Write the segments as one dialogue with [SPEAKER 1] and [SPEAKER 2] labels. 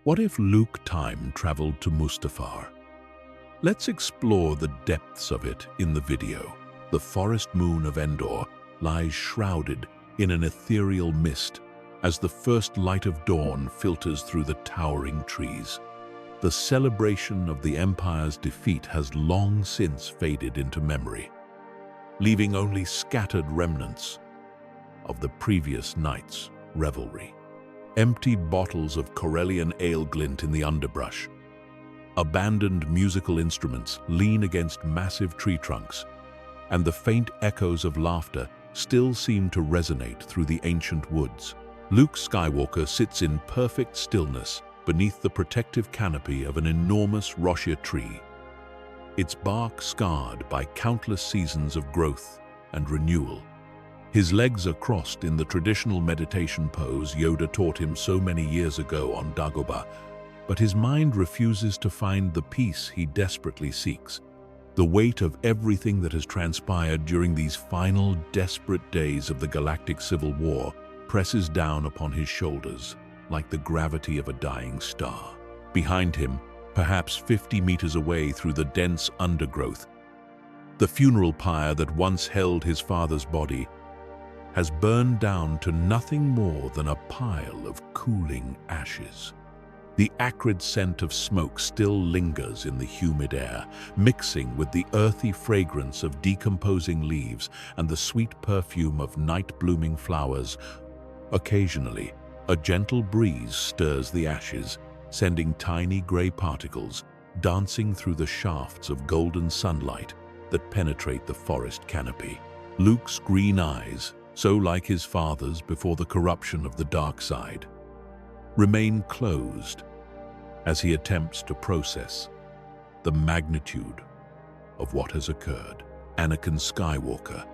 [SPEAKER 1] What if Luke time traveled to Mustafar? Let's explore the depths of it in the video. The forest moon of Endor lies shrouded in an ethereal mist as the first light of dawn filters through the towering trees. The celebration of the Empire's defeat has long since faded into memory, leaving only scattered remnants of the previous night's revelry. Empty bottles of Corellian ale glint in the underbrush. Abandoned musical instruments lean against massive tree trunks, and the faint echoes of laughter still seem to resonate through the ancient woods. Luke Skywalker sits in perfect stillness beneath the protective canopy of an enormous rossia tree, its bark scarred by countless seasons of growth and renewal. His legs are crossed in the traditional meditation pose Yoda taught him so many years ago on Dagobah, but his mind refuses to find the peace he desperately seeks. The weight of everything that has transpired during these final, desperate days of the galactic civil war presses down upon his shoulders like the gravity of a dying star. Behind him, perhaps 50 meters away through the dense undergrowth, the funeral pyre that once held his father's body has burned down to nothing more than a pile of cooling ashes. The acrid scent of smoke still lingers in the humid air, mixing with the earthy fragrance of decomposing leaves and the sweet perfume of night-blooming flowers. Occasionally, a gentle breeze stirs the ashes, sending tiny gray particles dancing through the shafts of golden sunlight that penetrate the forest canopy. Luke's green eyes, so like his father's before the corruption of the dark side, remain closed as he attempts to process the magnitude of what has occurred. Anakin Skywalker,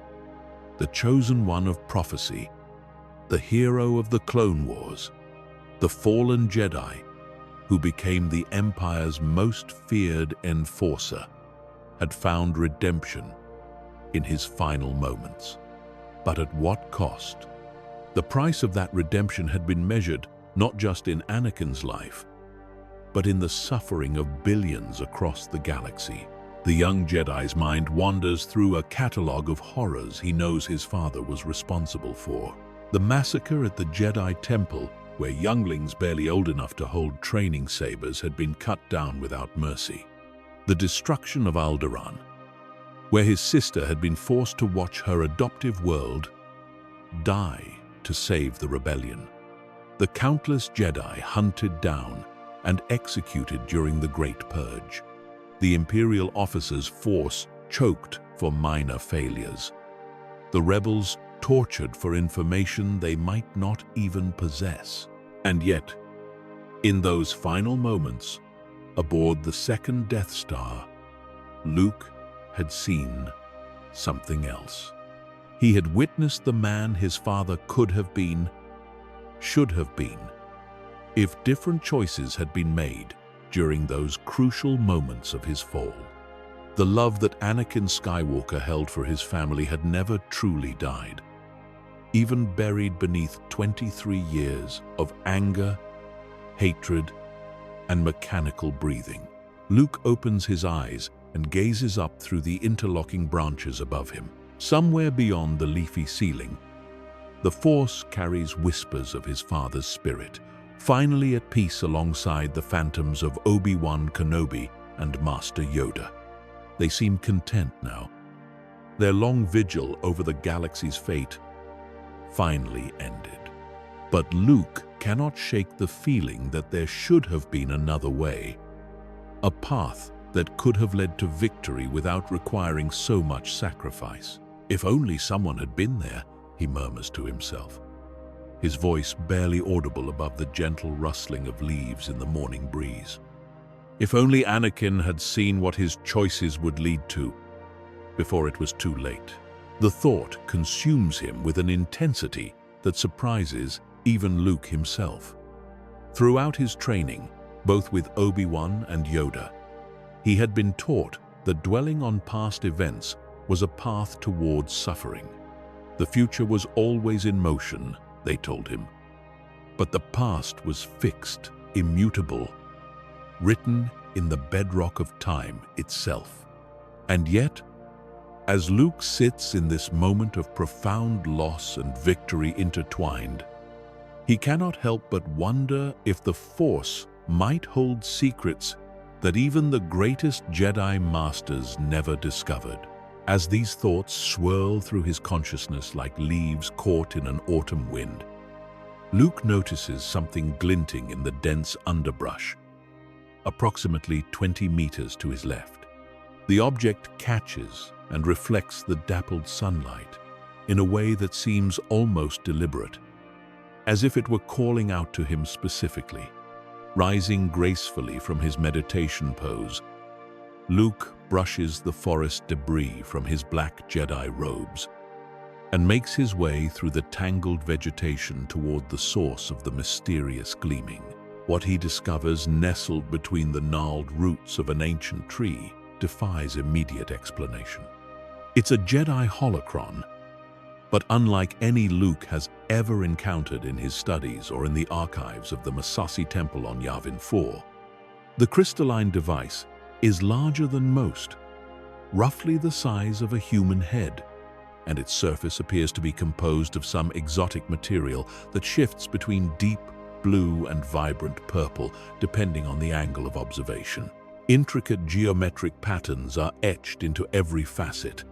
[SPEAKER 1] the chosen one of prophecy, the hero of the Clone Wars, the fallen Jedi who became the Empire's most feared enforcer, had found redemption in his final moments. But at what cost? The price of that redemption had been measured not just in Anakin's life, but in the suffering of billions across the galaxy. The young Jedi's mind wanders through a catalogue of horrors he knows his father was responsible for. The massacre at the Jedi Temple, where younglings barely old enough to hold training sabers had been cut down without mercy. The destruction of Alderaan, where his sister had been forced to watch her adoptive world die to save the rebellion. The countless Jedi hunted down and executed during the Great Purge. The Imperial officers' force choked for minor failures. The rebels tortured for information they might not even possess. And yet, in those final moments, aboard the second Death Star, Luke had seen something else. He had witnessed the man his father could have been, should have been, if different choices had been made during those crucial moments of his fall. The love that Anakin Skywalker held for his family had never truly died. Even buried beneath 23 years of anger, hatred, and mechanical breathing. Luke opens his eyes and gazes up through the interlocking branches above him. Somewhere beyond the leafy ceiling, the Force carries whispers of his father's spirit, finally at peace alongside the phantoms of Obi-Wan Kenobi and Master Yoda. They seem content now. Their long vigil over the galaxy's fate finally ended. But Luke cannot shake the feeling that there should have been another way, a path that could have led to victory without requiring so much sacrifice. If only someone had been there, he murmurs to himself, his voice barely audible above the gentle rustling of leaves in the morning breeze. If only Anakin had seen what his choices would lead to before it was too late. The thought consumes him with an intensity that surprises even Luke himself. Throughout his training, both with Obi-Wan and Yoda, he had been taught that dwelling on past events was a path towards suffering. The future was always in motion, they told him, but the past was fixed immutable, written in the bedrock of time itself. And yet, as Luke sits in this moment of profound loss and victory intertwined, he cannot help but wonder if the Force might hold secrets that even the greatest Jedi Masters never discovered. As these thoughts swirl through his consciousness like leaves caught in an autumn wind, Luke notices something glinting in the dense underbrush, approximately 20 meters to his left. The object catches and reflects the dappled sunlight in a way that seems almost deliberate, as if it were calling out to him specifically. Rising gracefully from his meditation pose, Luke brushes the forest debris from his black Jedi robes and makes his way through the tangled vegetation toward the source of the mysterious gleaming. What he discovers nestled between the gnarled roots of an ancient tree defies immediate explanation. It's a Jedi holocron, but unlike any Luke has ever encountered in his studies or in the archives of the Massassi Temple on Yavin 4, the crystalline device is larger than most, roughly the size of a human head, and its surface appears to be composed of some exotic material that shifts between deep blue and vibrant purple depending on the angle of observation. Intricate geometric patterns are etched into every facet,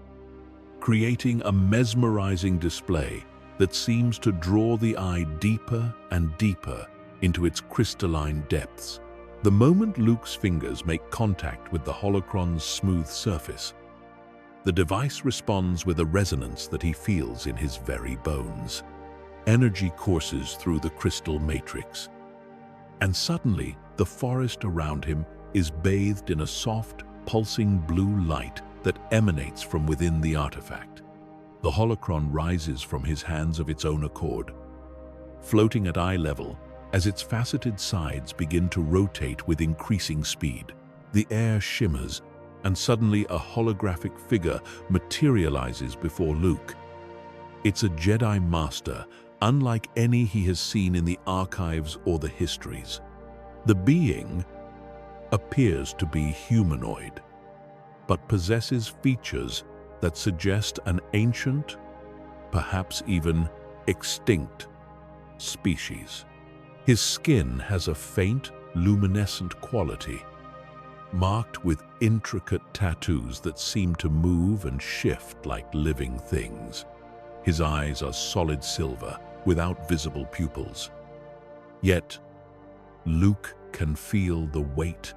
[SPEAKER 1] creating a mesmerizing display that seems to draw the eye deeper and deeper into its crystalline depths. The moment Luke's fingers make contact with the holocron's smooth surface, the device responds with a resonance that he feels in his very bones. Energy courses through the crystal matrix, and suddenly the forest around him is bathed in a soft, pulsing blue light that emanates from within the artifact. The holocron rises from his hands of its own accord, floating at eye level as its faceted sides begin to rotate with increasing speed. The air shimmers, and suddenly a holographic figure materializes before Luke. It's a Jedi Master, unlike any he has seen in the archives or the histories. The being appears to be humanoid, but possesses features that suggest an ancient, perhaps even extinct, species. His skin has a faint, luminescent quality, marked with intricate tattoos that seem to move and shift like living things. His eyes are solid silver, without visible pupils. Yet, Luke can feel the weight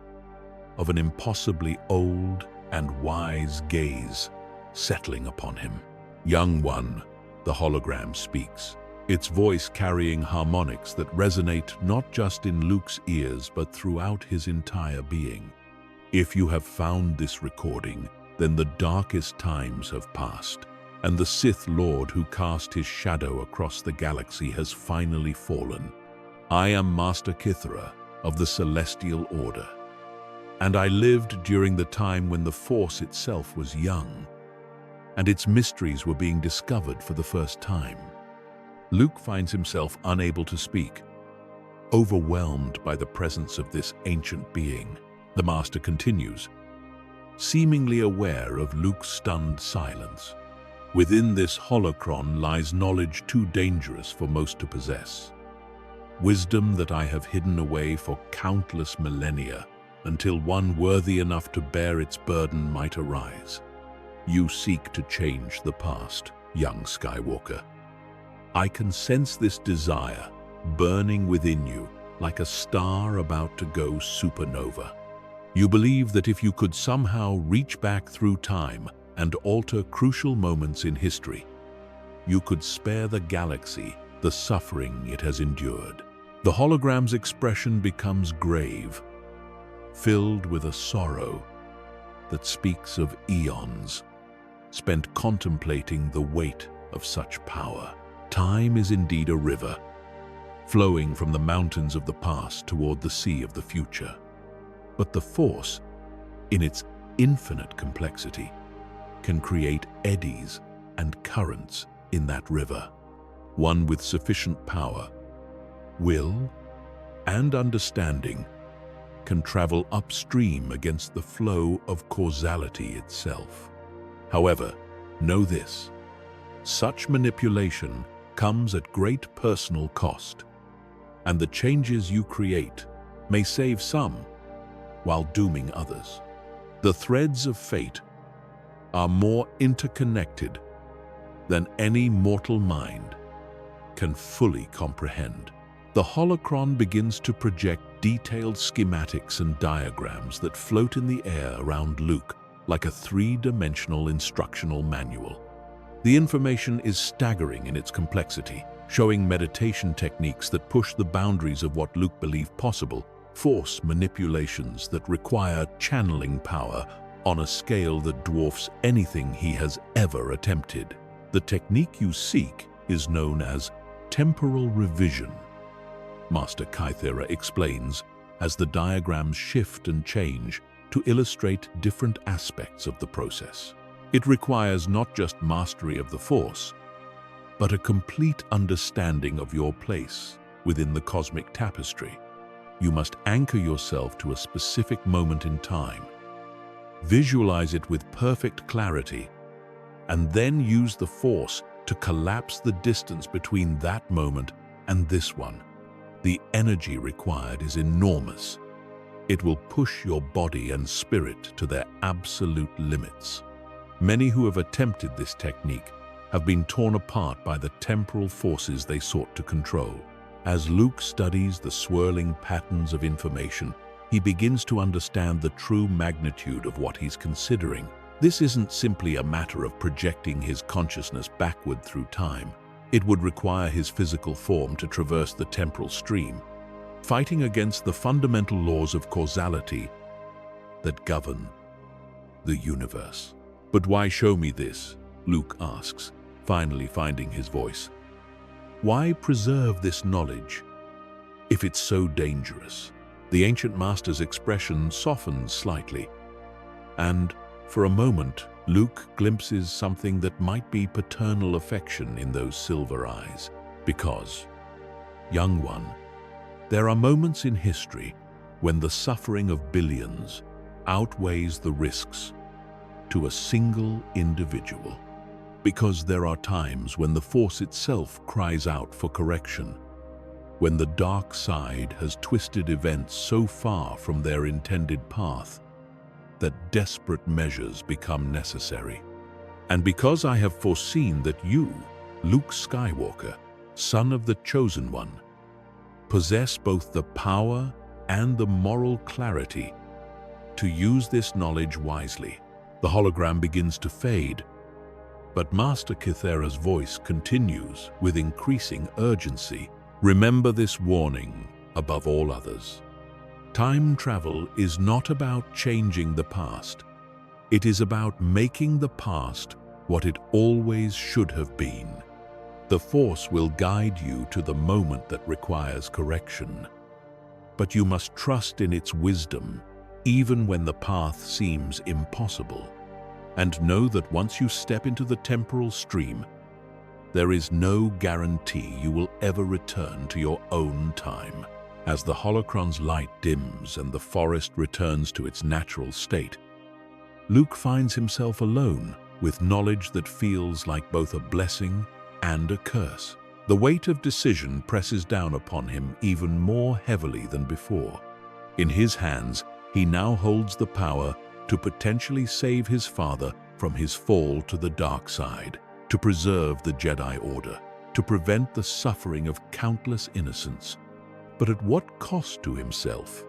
[SPEAKER 1] of an impossibly old and wise gaze settling upon him. "Young one," the hologram speaks, its voice carrying harmonics that resonate not just in Luke's ears but throughout his entire being. "If you have found this recording, then the darkest times have passed, and the Sith Lord who cast his shadow across the galaxy has finally fallen. I am Master Kithra of the Celestial Order, and I lived during the time when the Force itself was young, and its mysteries were being discovered for the first time." Luke finds himself unable to speak, overwhelmed by the presence of this ancient being. The Master continues, seemingly aware of Luke's stunned silence. "Within this holocron lies knowledge too dangerous for most to possess. Wisdom that I have hidden away for countless millennia until one worthy enough to bear its burden might arise. You seek to change the past, young Skywalker. I can sense this desire burning within you like a star about to go supernova. You believe that if you could somehow reach back through time and alter crucial moments in history, you could spare the galaxy the suffering it has endured." The hologram's expression becomes grave, filled with a sorrow that speaks of eons spent contemplating the weight of such power. Time is indeed a river, flowing from the mountains of the past toward the sea of the future. But the Force, in its infinite complexity, can create eddies and currents in that river. One with sufficient power, will, and understanding can travel upstream against the flow of causality itself. However, know this: such manipulation comes at great personal cost, and the changes you create may save some while dooming others. The threads of fate are more interconnected than any mortal mind can fully comprehend. The holocron begins to project detailed schematics and diagrams that float in the air around Luke like a three-dimensional instructional manual. The information is staggering in its complexity, showing meditation techniques that push the boundaries of what Luke believed possible, force manipulations that require channeling power on a scale that dwarfs anything he has ever attempted. The technique you seek is known as temporal revision, Master Kythera explains as the diagrams shift and change to illustrate different aspects of the process. It requires not just mastery of the Force, but a complete understanding of your place within the cosmic tapestry. You must anchor yourself to a specific moment in time, visualize it with perfect clarity, and then use the Force to collapse the distance between that moment and this one. The energy required is enormous. It will push your body and spirit to their absolute limits. Many who have attempted this technique have been torn apart by the temporal forces they sought to control. As Luke studies the swirling patterns of information, he begins to understand the true magnitude of what he's considering. This isn't simply a matter of projecting his consciousness backward through time. It would require his physical form to traverse the temporal stream, fighting against the fundamental laws of causality that govern the universe. But why show me this? Luke asks, finally finding his voice. Why preserve this knowledge if it's so dangerous? The ancient master's expression softens slightly, and for a moment, Luke glimpses something that might be paternal affection in those silver eyes. Because, young one, there are moments in history when the suffering of billions outweighs the risks to a single individual. Because there are times when the Force itself cries out for correction, when the dark side has twisted events so far from their intended path that desperate measures become necessary. And because I have foreseen that you, Luke Skywalker, son of the Chosen One, possess both the power and the moral clarity to use this knowledge wisely. The hologram begins to fade, but Master Kythera's voice continues with increasing urgency. Remember this warning above all others. Time travel is not about changing the past. It is about making the past what it always should have been. The Force will guide you to the moment that requires correction, but you must trust in its wisdom, even when the path seems impossible. And know that once you step into the temporal stream, there is no guarantee you will ever return to your own time. As the holocron's light dims and the forest returns to its natural state, Luke finds himself alone with knowledge that feels like both a blessing and a curse. The weight of decision presses down upon him even more heavily than before. In his hands, he now holds the power to potentially save his father from his fall to the dark side, to preserve the Jedi Order, to prevent the suffering of countless innocents. But at what cost to himself?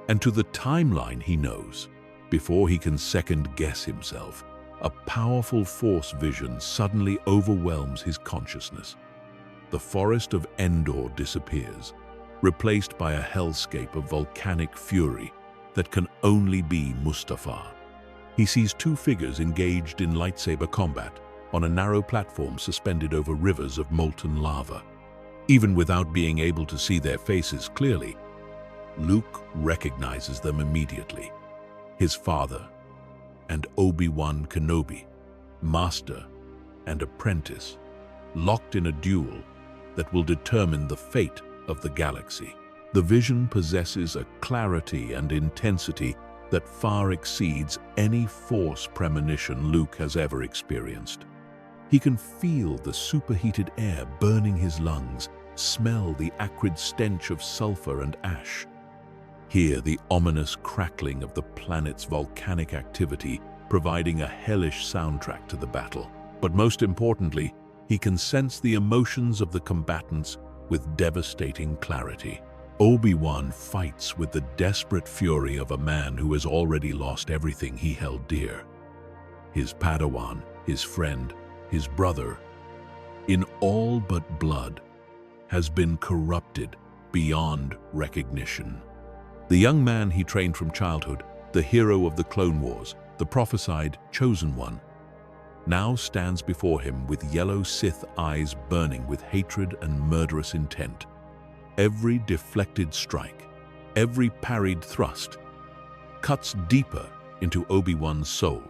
[SPEAKER 1] And to the timeline he knows. Before he can second-guess himself, a powerful Force vision suddenly overwhelms his consciousness. The forest of Endor disappears, replaced by a hellscape of volcanic fury that can only be Mustafar. He sees two figures engaged in lightsaber combat on a narrow platform suspended over rivers of molten lava. Even without being able to see their faces clearly, Luke recognizes them immediately. His father and Obi-Wan Kenobi, master and apprentice, locked in a duel that will determine the fate of the galaxy. The vision possesses a clarity and intensity that far exceeds any Force premonition Luke has ever experienced. He can feel the superheated air burning his lungs, smell the acrid stench of sulfur and ash, hear the ominous crackling of the planet's volcanic activity, providing a hellish soundtrack to the battle. But most importantly, he can sense the emotions of the combatants with devastating clarity. Obi-Wan fights with the desperate fury of a man who has already lost everything he held dear. His Padawan, his friend, his brother, in all but blood, has been corrupted beyond recognition. The young man he trained from childhood, the hero of the Clone Wars, the prophesied Chosen One, now stands before him with yellow Sith eyes burning with hatred and murderous intent. Every deflected strike, every parried thrust, cuts deeper into Obi-Wan's soul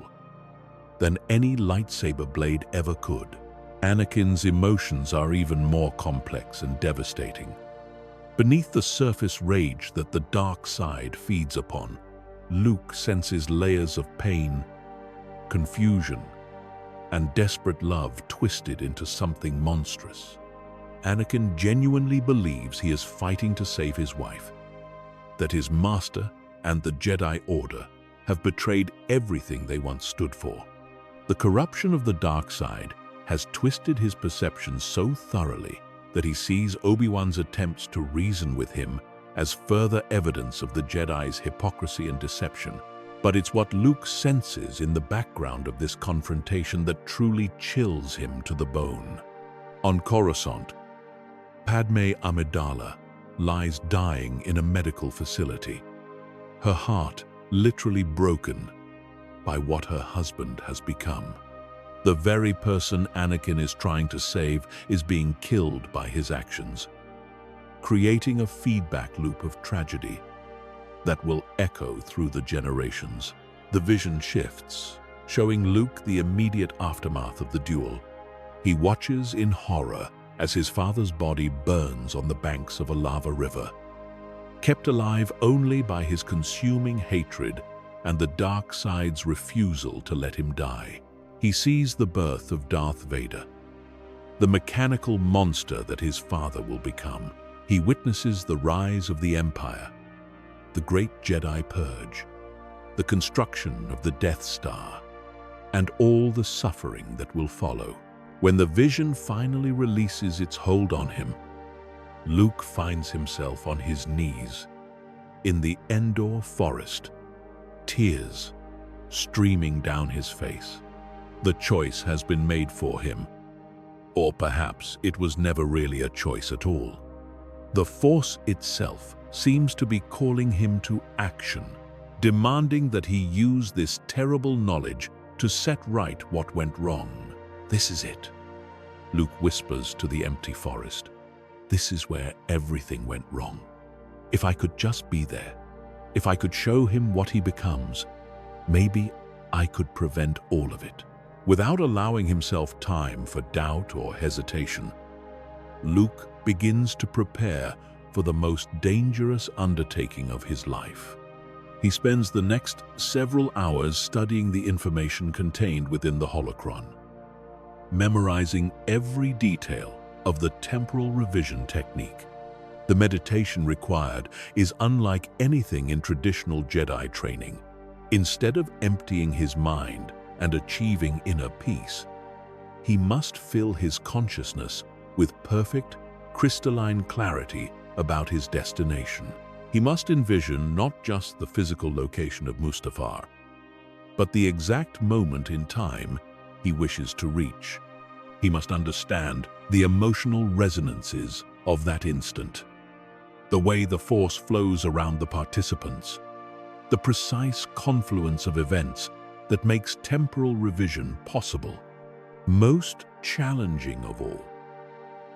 [SPEAKER 1] than any lightsaber blade ever could. Anakin's emotions are even more complex and devastating. Beneath the surface rage that the dark side feeds upon, Luke senses layers of pain, confusion, and desperate love twisted into something monstrous. Anakin genuinely believes he is fighting to save his wife, that his master and the Jedi Order have betrayed everything they once stood for. The corruption of the dark side has twisted his perception so thoroughly that he sees Obi-Wan's attempts to reason with him as further evidence of the Jedi's hypocrisy and deception. But it's what Luke senses in the background of this confrontation that truly chills him to the bone. On Coruscant, Padme Amidala lies dying in a medical facility, her heart literally broken by what her husband has become. The very person Anakin is trying to save is being killed by his actions, creating a feedback loop of tragedy that will echo through the generations. The vision shifts, showing Luke the immediate aftermath of the duel. He watches in horror as his father's body burns on the banks of a lava river, kept alive only by his consuming hatred and the dark side's refusal to let him die. He sees the birth of Darth Vader, the mechanical monster that his father will become. He witnesses the rise of the Empire, the Great Jedi Purge, the construction of the Death Star, and all the suffering that will follow. When the vision finally releases its hold on him, Luke finds himself on his knees in the Endor forest, tears streaming down his face. The choice has been made for him, or perhaps it was never really a choice at all. The Force itself seems to be calling him to action, demanding that he use this terrible knowledge to set right what went wrong. This is it, Luke whispers to the empty forest. This is where everything went wrong. If I could just be there, if I could show him what he becomes, maybe I could prevent all of it. Without allowing himself time for doubt or hesitation, Luke begins to prepare for the most dangerous undertaking of his life. He spends the next several hours studying the information contained within the holocron, memorizing every detail of the temporal revision technique. The meditation required is unlike anything in traditional Jedi training. Instead of emptying his mind and achieving inner peace, he must fill his consciousness with perfect, crystalline clarity about his destination. He must envision not just the physical location of Mustafar, but the exact moment in time he wishes to reach. He must understand the emotional resonances of that instant, the way the Force flows around the participants, the precise confluence of events that makes temporal revision possible. Most challenging of all,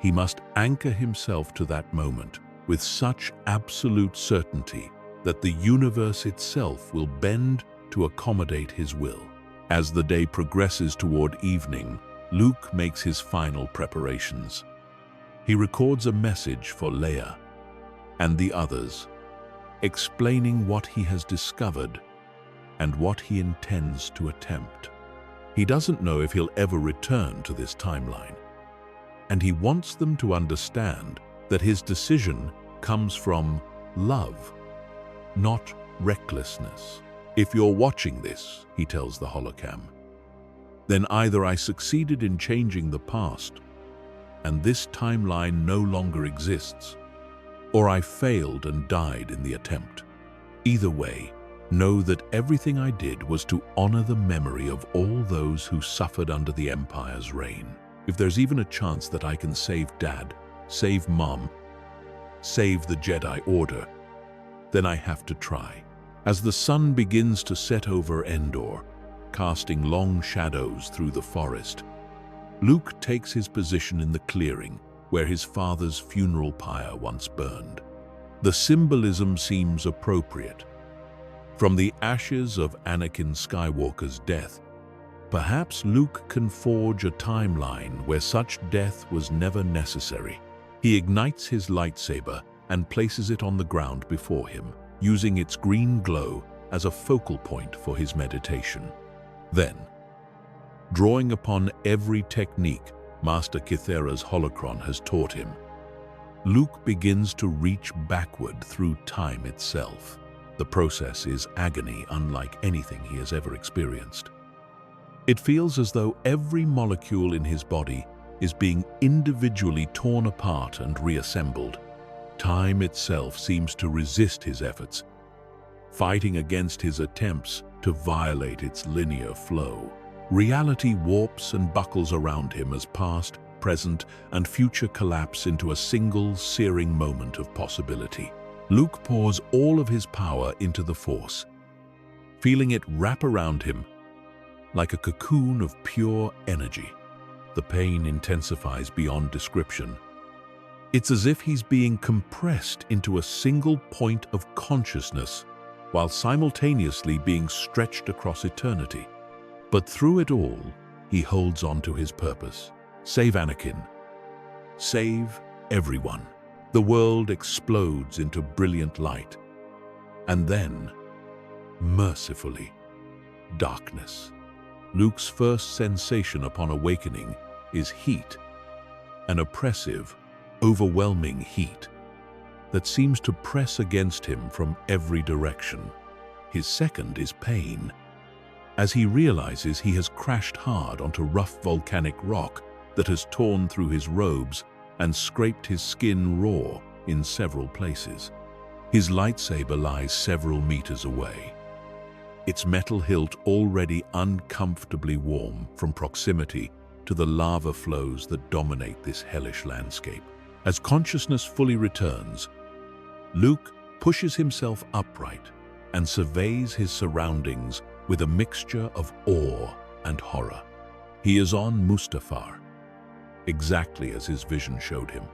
[SPEAKER 1] he must anchor himself to that moment with such absolute certainty that the universe itself will bend to accommodate his will. As the day progresses toward evening, Luke makes his final preparations. He records a message for Leia, and the others, explaining what he has discovered and what he intends to attempt. He doesn't know if he'll ever return to this timeline, and he wants them to understand that his decision comes from love, not recklessness. If you're watching this, he tells the holocam, then either I succeeded in changing the past and this timeline no longer exists, or I failed and died in the attempt. Either way, know that everything I did was to honor the memory of all those who suffered under the Empire's reign. If there's even a chance that I can save Dad, save Mom, save the Jedi Order, then I have to try. As the sun begins to set over Endor, casting long shadows through the forest, Luke takes his position in the clearing where his father's funeral pyre once burned. The symbolism seems appropriate. From the ashes of Anakin Skywalker's death, perhaps Luke can forge a timeline where such death was never necessary. He ignites his lightsaber and places it on the ground before him, using its green glow as a focal point for his meditation. Then, drawing upon every technique Master Kithera's holocron has taught him, Luke begins to reach backward through time itself. The process is agony unlike anything he has ever experienced. It feels as though every molecule in his body is being individually torn apart and reassembled. Time itself seems to resist his efforts, fighting against his attempts to violate its linear flow. Reality warps and buckles around him as past, present, and future collapse into a single, searing moment of possibility. Luke pours all of his power into the Force, feeling it wrap around him like a cocoon of pure energy. The pain intensifies beyond description. It's as if he's being compressed into a single point of consciousness while simultaneously being stretched across eternity. But through it all, he holds on to his purpose. Save Anakin. Save everyone. The world explodes into brilliant light. And then, mercifully, darkness. Luke's first sensation upon awakening is heat, an oppressive, overwhelming heat that seems to press against him from every direction. His second is pain, as he realizes he has crashed hard onto rough volcanic rock that has torn through his robes and scraped his skin raw in several places. His lightsaber lies several meters away, its metal hilt already uncomfortably warm from proximity to the lava flows that dominate this hellish landscape. As consciousness fully returns, Luke pushes himself upright and surveys his surroundings with a mixture of awe and horror. He is on Mustafar, exactly as his vision showed him.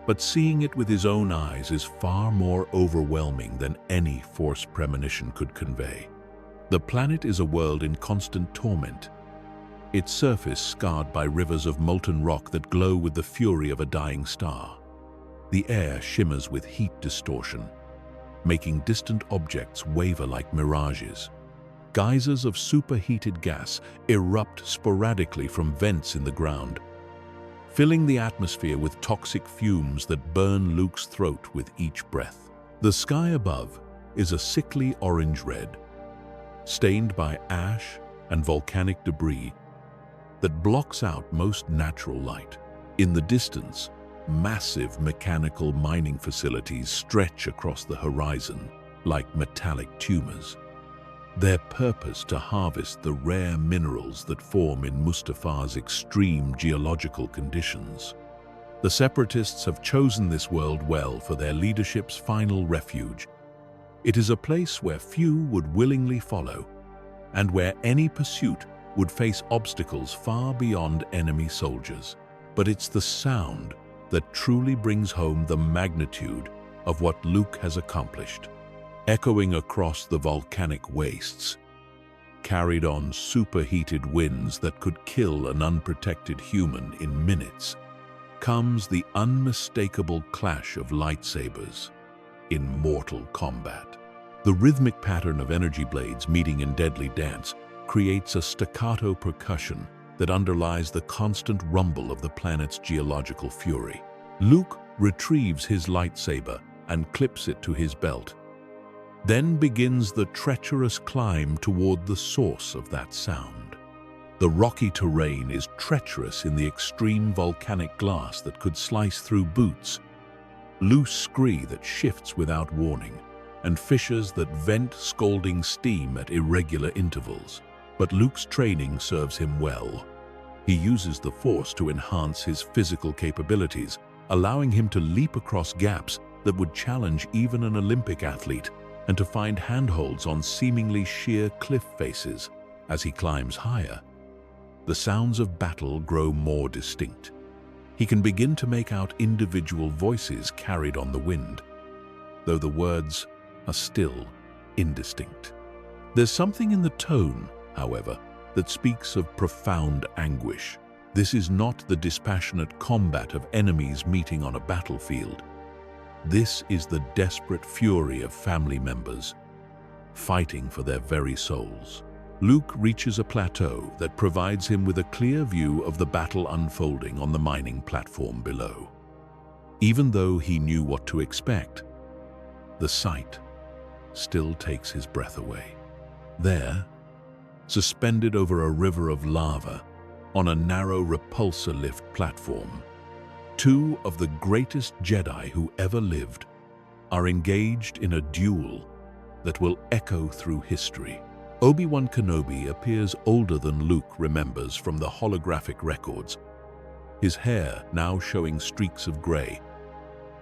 [SPEAKER 1] But seeing it with his own eyes is far more overwhelming than any Force premonition could convey. The planet is a world in constant torment, its surface scarred by rivers of molten rock that glow with the fury of a dying star. The air shimmers with heat distortion, making distant objects waver like mirages. Geysers of superheated gas erupt sporadically from vents in the ground, filling the atmosphere with toxic fumes that burn Luke's throat with each breath. The sky above is a sickly orange-red, stained by ash and volcanic debris that blocks out most natural light. In the distance, massive mechanical mining facilities stretch across the horizon like metallic tumors, their purpose to harvest the rare minerals that form in Mustafar's extreme geological conditions. The Separatists have chosen this world well for their leadership's final refuge. It is a place where few would willingly follow, and where any pursuit would face obstacles far beyond enemy soldiers. But it's the sound that truly brings home the magnitude of what Luke has accomplished. Echoing across the volcanic wastes, carried on superheated winds that could kill an unprotected human in minutes, comes the unmistakable clash of lightsabers. in mortal combat. The rhythmic pattern of energy blades meeting in deadly dance creates a staccato percussion that underlies the constant rumble of the planet's geological fury. Luke retrieves his lightsaber and clips it to his belt. Then begins the treacherous climb toward the source of that sound. The rocky terrain is treacherous in the extreme volcanic glass that could slice through boots, loose scree that shifts without warning, and fissures that vent scalding steam at irregular intervals. But Luke's training serves him well. He uses the Force to enhance his physical capabilities, allowing him to leap across gaps that would challenge even an Olympic athlete, and to find handholds on seemingly sheer cliff faces. As he climbs higher, the sounds of battle grow more distinct. He can begin to make out individual voices carried on the wind, though the words are still indistinct. There's something in the tone, however, that speaks of profound anguish. This is not the dispassionate combat of enemies meeting on a battlefield. This is the desperate fury of family members, fighting for their very souls. Luke reaches a plateau that provides him with a clear view of the battle unfolding on the mining platform below. Even though he knew what to expect, the sight still takes his breath away. There, suspended over a river of lava, on a narrow repulsor lift platform, two of the greatest Jedi who ever lived are engaged in a duel that will echo through history. Obi-Wan Kenobi appears older than Luke remembers from the holographic records, his hair now showing streaks of gray,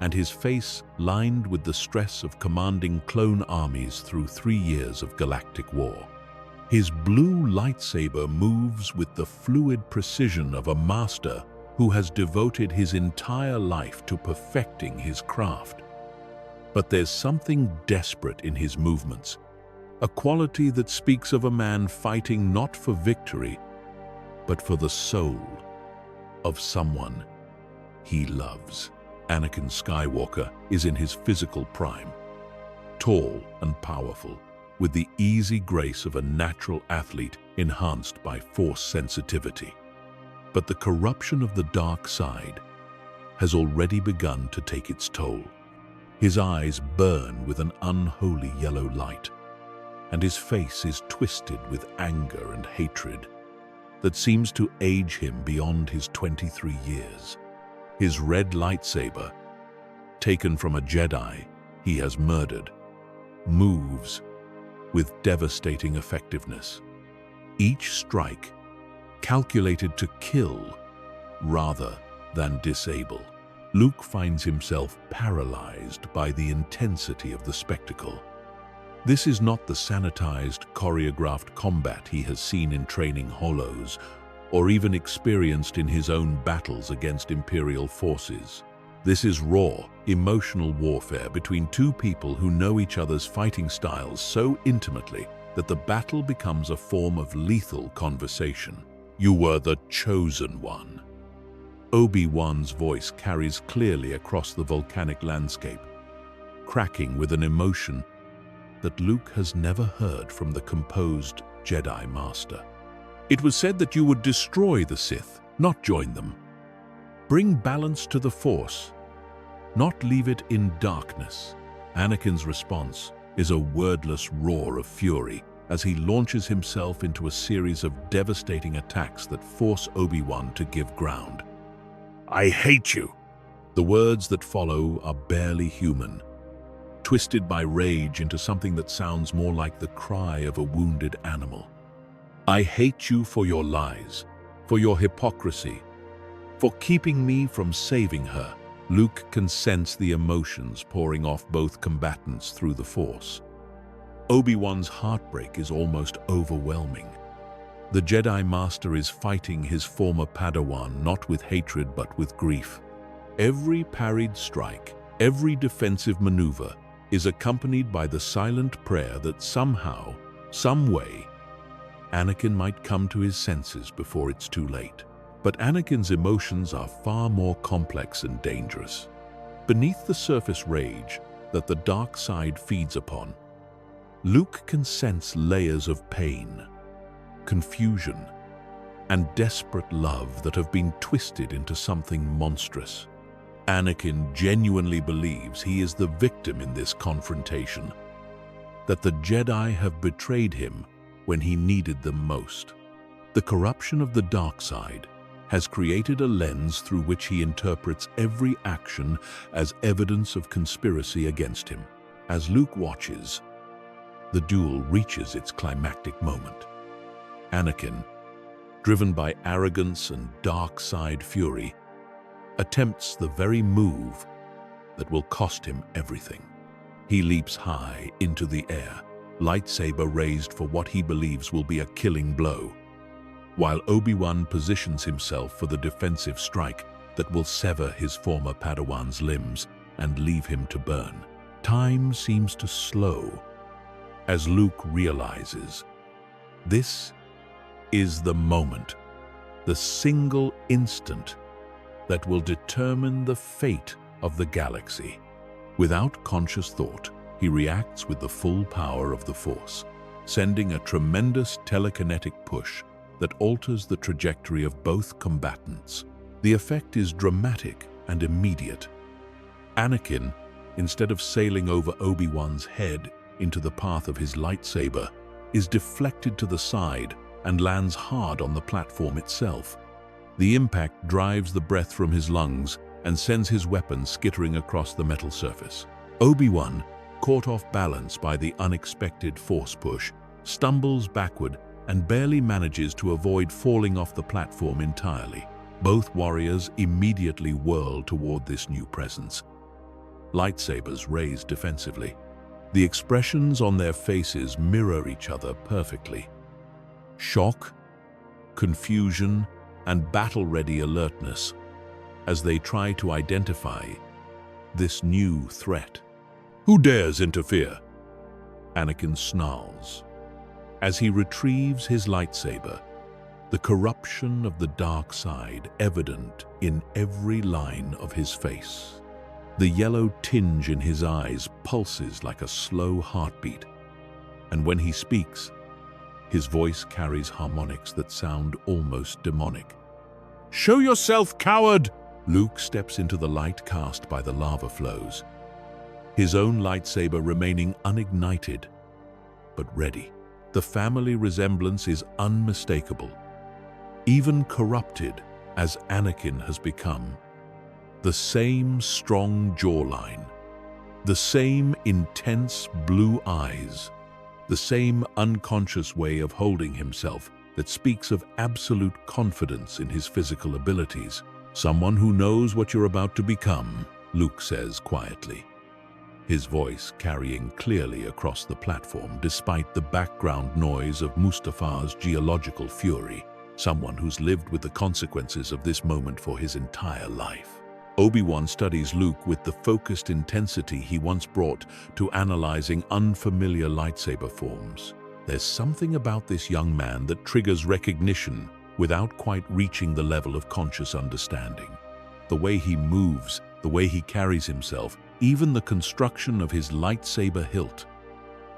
[SPEAKER 1] and his face lined with the stress of commanding clone armies through 3 years of galactic war. His blue lightsaber moves with the fluid precision of a master who has devoted his entire life to perfecting his craft. But there's something desperate in his movements, a quality that speaks of a man fighting not for victory, but for the soul of someone he loves. Anakin Skywalker is in his physical prime, tall and powerful, with the easy grace of a natural athlete enhanced by Force sensitivity. But the corruption of the dark side has already begun to take its toll. His eyes burn with an unholy yellow light, and his face is twisted with anger and hatred that seems to age him beyond his 23 years. His red lightsaber, taken from a Jedi he has murdered, moves with devastating effectiveness. Each strike calculated to kill rather than disable. Luke finds himself paralyzed by the intensity of the spectacle. This is not the sanitized, choreographed combat he has seen in training hollows, or even experienced in his own battles against Imperial forces. This is raw, emotional warfare between two people who know each other's fighting styles so intimately that the battle becomes a form of lethal conversation. "You were the chosen one." Obi-Wan's voice carries clearly across the volcanic landscape, cracking with an emotion that Luke has never heard from the composed Jedi Master. "It was said that you would destroy the Sith, not join them. Bring balance to the Force, not leave it in darkness." Anakin's response is a wordless roar of fury as he launches himself into a series of devastating attacks that force Obi-Wan to give ground. "I hate you!" The words that follow are barely human, twisted by rage into something that sounds more like the cry of a wounded animal. "I hate you for your lies, for your hypocrisy, for keeping me from saving her." Luke can sense the emotions pouring off both combatants through the Force. Obi-Wan's heartbreak is almost overwhelming. The Jedi Master is fighting his former Padawan not with hatred but with grief. Every parried strike, every defensive maneuver is accompanied by the silent prayer that somehow, some way, Anakin might come to his senses before it's too late. But Anakin's emotions are far more complex and dangerous. Beneath the surface rage, that the dark side feeds upon. Luke can sense layers of pain, confusion, and desperate love that have been twisted into something monstrous. Anakin genuinely believes he is the victim in this confrontation, that the Jedi have betrayed him when he needed them most. The corruption of the dark side has created a lens through which he interprets every action as evidence of conspiracy against him. As Luke watches, the duel reaches its climactic moment. Anakin, driven by arrogance and dark side fury, attempts the very move that will cost him everything. He leaps high into the air, lightsaber raised for what he believes will be a killing blow, while Obi-Wan positions himself for the defensive strike that will sever his former Padawan's limbs and leave him to burn. Time seems to slow as Luke realizes this is the moment, the single instant that will determine the fate of the galaxy. Without conscious thought, he reacts with the full power of the Force, sending a tremendous telekinetic push that alters the trajectory of both combatants. The effect is dramatic and immediate. Anakin, instead of sailing over Obi-Wan's head into the path of his lightsaber, is deflected to the side and lands hard on the platform itself. The impact drives the breath from his lungs and sends his weapon skittering across the metal surface. Obi-Wan, caught off balance by the unexpected Force push, stumbles backward and barely manages to avoid falling off the platform entirely. Both warriors immediately whirl toward this new presence, lightsabers raised defensively. The expressions on their faces mirror each other perfectly. Shock, confusion, and battle-ready alertness as they try to identify this new threat. "Who dares interfere?" Anakin snarls. As he retrieves his lightsaber, the corruption of the dark side evident in every line of his face. The yellow tinge in his eyes pulses like a slow heartbeat, and when he speaks, his voice carries harmonics that sound almost demonic. "Show yourself, coward!" Luke steps into the light cast by the lava flows, his own lightsaber remaining unignited, but ready. The family resemblance is unmistakable, even corrupted as Anakin has become. The same strong jawline, the same intense blue eyes, the same unconscious way of holding himself that speaks of absolute confidence in his physical abilities. "Someone who knows what you're about to become," Luke says quietly, his voice carrying clearly across the platform despite the background noise of Mustafa's geological fury. Someone who's lived with the consequences of this moment for his entire life. Obi-Wan studies Luke with the focused intensity he once brought to analyzing unfamiliar lightsaber forms. There's something about this young man that triggers recognition without quite reaching the level of conscious understanding. The way he moves, the way he carries himself, even the construction of his lightsaber hilt.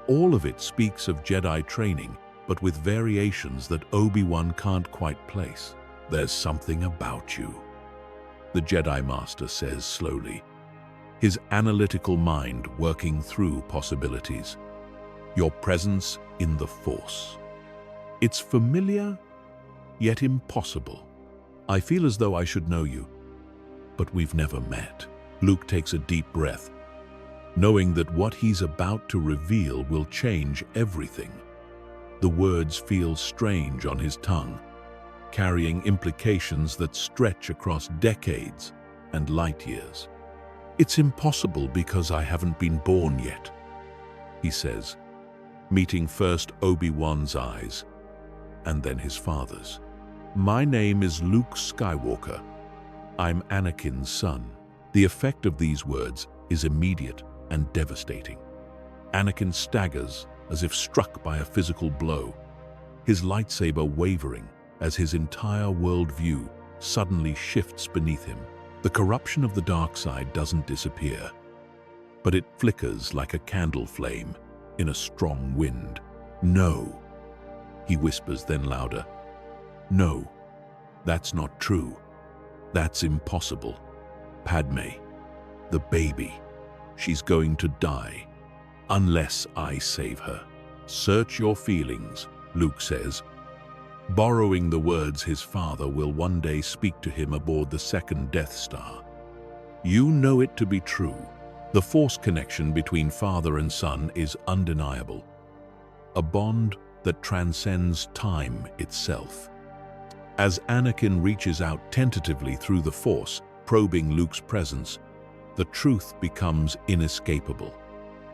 [SPEAKER 1] All of it speaks of Jedi training, but with variations that Obi-Wan can't quite place. "There's something about you," the Jedi Master says slowly, his analytical mind working through possibilities. "Your presence in the Force. It's familiar, yet impossible. I feel as though I should know you, but we've never met." Luke takes a deep breath, knowing that what he's about to reveal will change everything. The words feel strange on his tongue, carrying implications that stretch across decades and light years. "It's impossible because I haven't been born yet," he says, meeting first Obi-Wan's eyes and then his father's. "My name is Luke Skywalker. I'm Anakin's son." The effect of these words is immediate and devastating. Anakin staggers as if struck by a physical blow, his lightsaber wavering as his entire worldview suddenly shifts beneath him. The corruption of the dark side doesn't disappear. but it flickers like a candle flame in a strong wind. "No," he whispers, then louder. "No, that's not true. That's impossible. Padme, the baby, she's going to die unless I save her." "Search your feelings," Luke says, borrowing the words his father will one day speak to him aboard the second Death Star. "You know it to be true. The Force connection between father and son is undeniable, a bond that transcends time itself." As Anakin reaches out tentatively through the Force, probing Luke's presence, the truth becomes inescapable.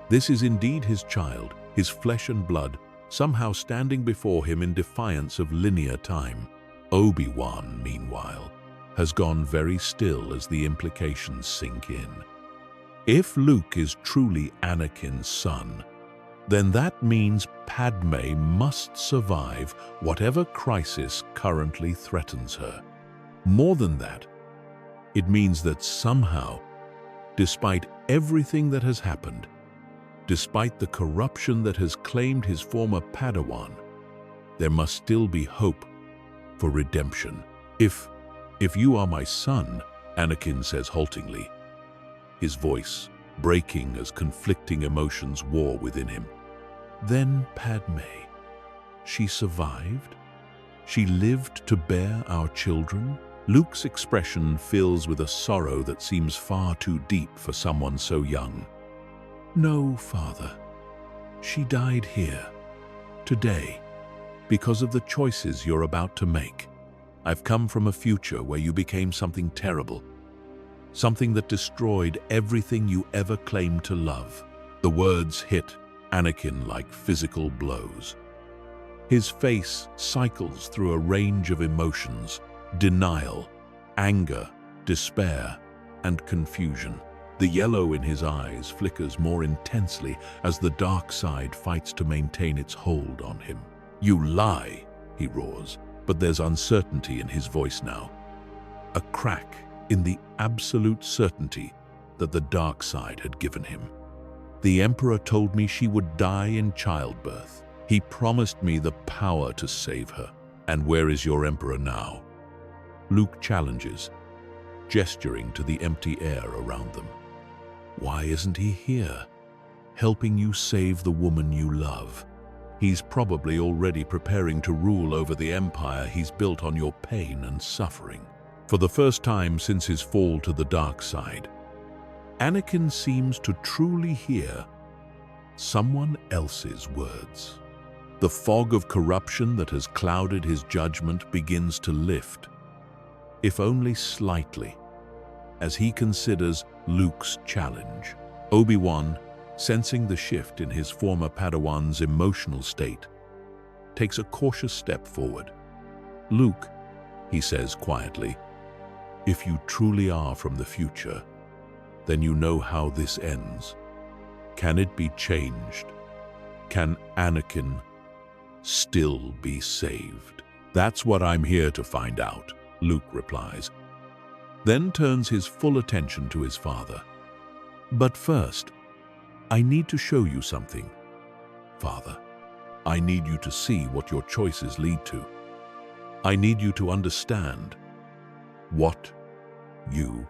[SPEAKER 1] This is indeed his child, his flesh and blood, somehow standing before him in defiance of linear time. Obi-Wan, meanwhile, has gone very still as the implications sink in. If Luke is truly Anakin's son, then that means Padme must survive whatever crisis currently threatens her. More than that, it means that somehow, despite everything that has happened, despite the corruption that has claimed his former Padawan, there must still be hope for redemption. If you are my son," Anakin says haltingly, his voice breaking as conflicting emotions war within him. "Then Padme, she survived? She lived to bear our children?" Luke's expression fills with a sorrow that seems far too deep for someone so young. "No, Father. She died here, today, because of the choices you're about to make. I've come from a future where you became something terrible, something that destroyed everything you ever claimed to love." The words hit Anakin like physical blows. His face cycles through a range of emotions: denial, anger, despair, and confusion. The yellow in his eyes flickers more intensely as the dark side fights to maintain its hold on him. "You lie," he roars, but there's uncertainty in his voice now. A crack in the absolute certainty that the dark side had given him. "The Emperor told me she would die in childbirth. He promised me the power to save her. And where is your Emperor now?" Luke challenges, gesturing to the empty air around them. "Why isn't he here, helping you save the woman you love? He's probably already preparing to rule over the empire he's built on your pain and suffering." For the first time since his fall to the dark side, Anakin seems to truly hear someone else's words. The fog of corruption that has clouded his judgment begins to lift, if only slightly, as he considers Luke's challenge. Obi-Wan, sensing the shift in his former Padawan's emotional state, takes a cautious step forward. "Luke," he says quietly, "if you truly are from the future, then you know how this ends. Can it be changed? Can Anakin still be saved?" "That's what I'm here to find out," Luke replies, then turns his full attention to his father. "But first, I need to show you something, Father. I need you to see what your choices lead to. I need you to understand what you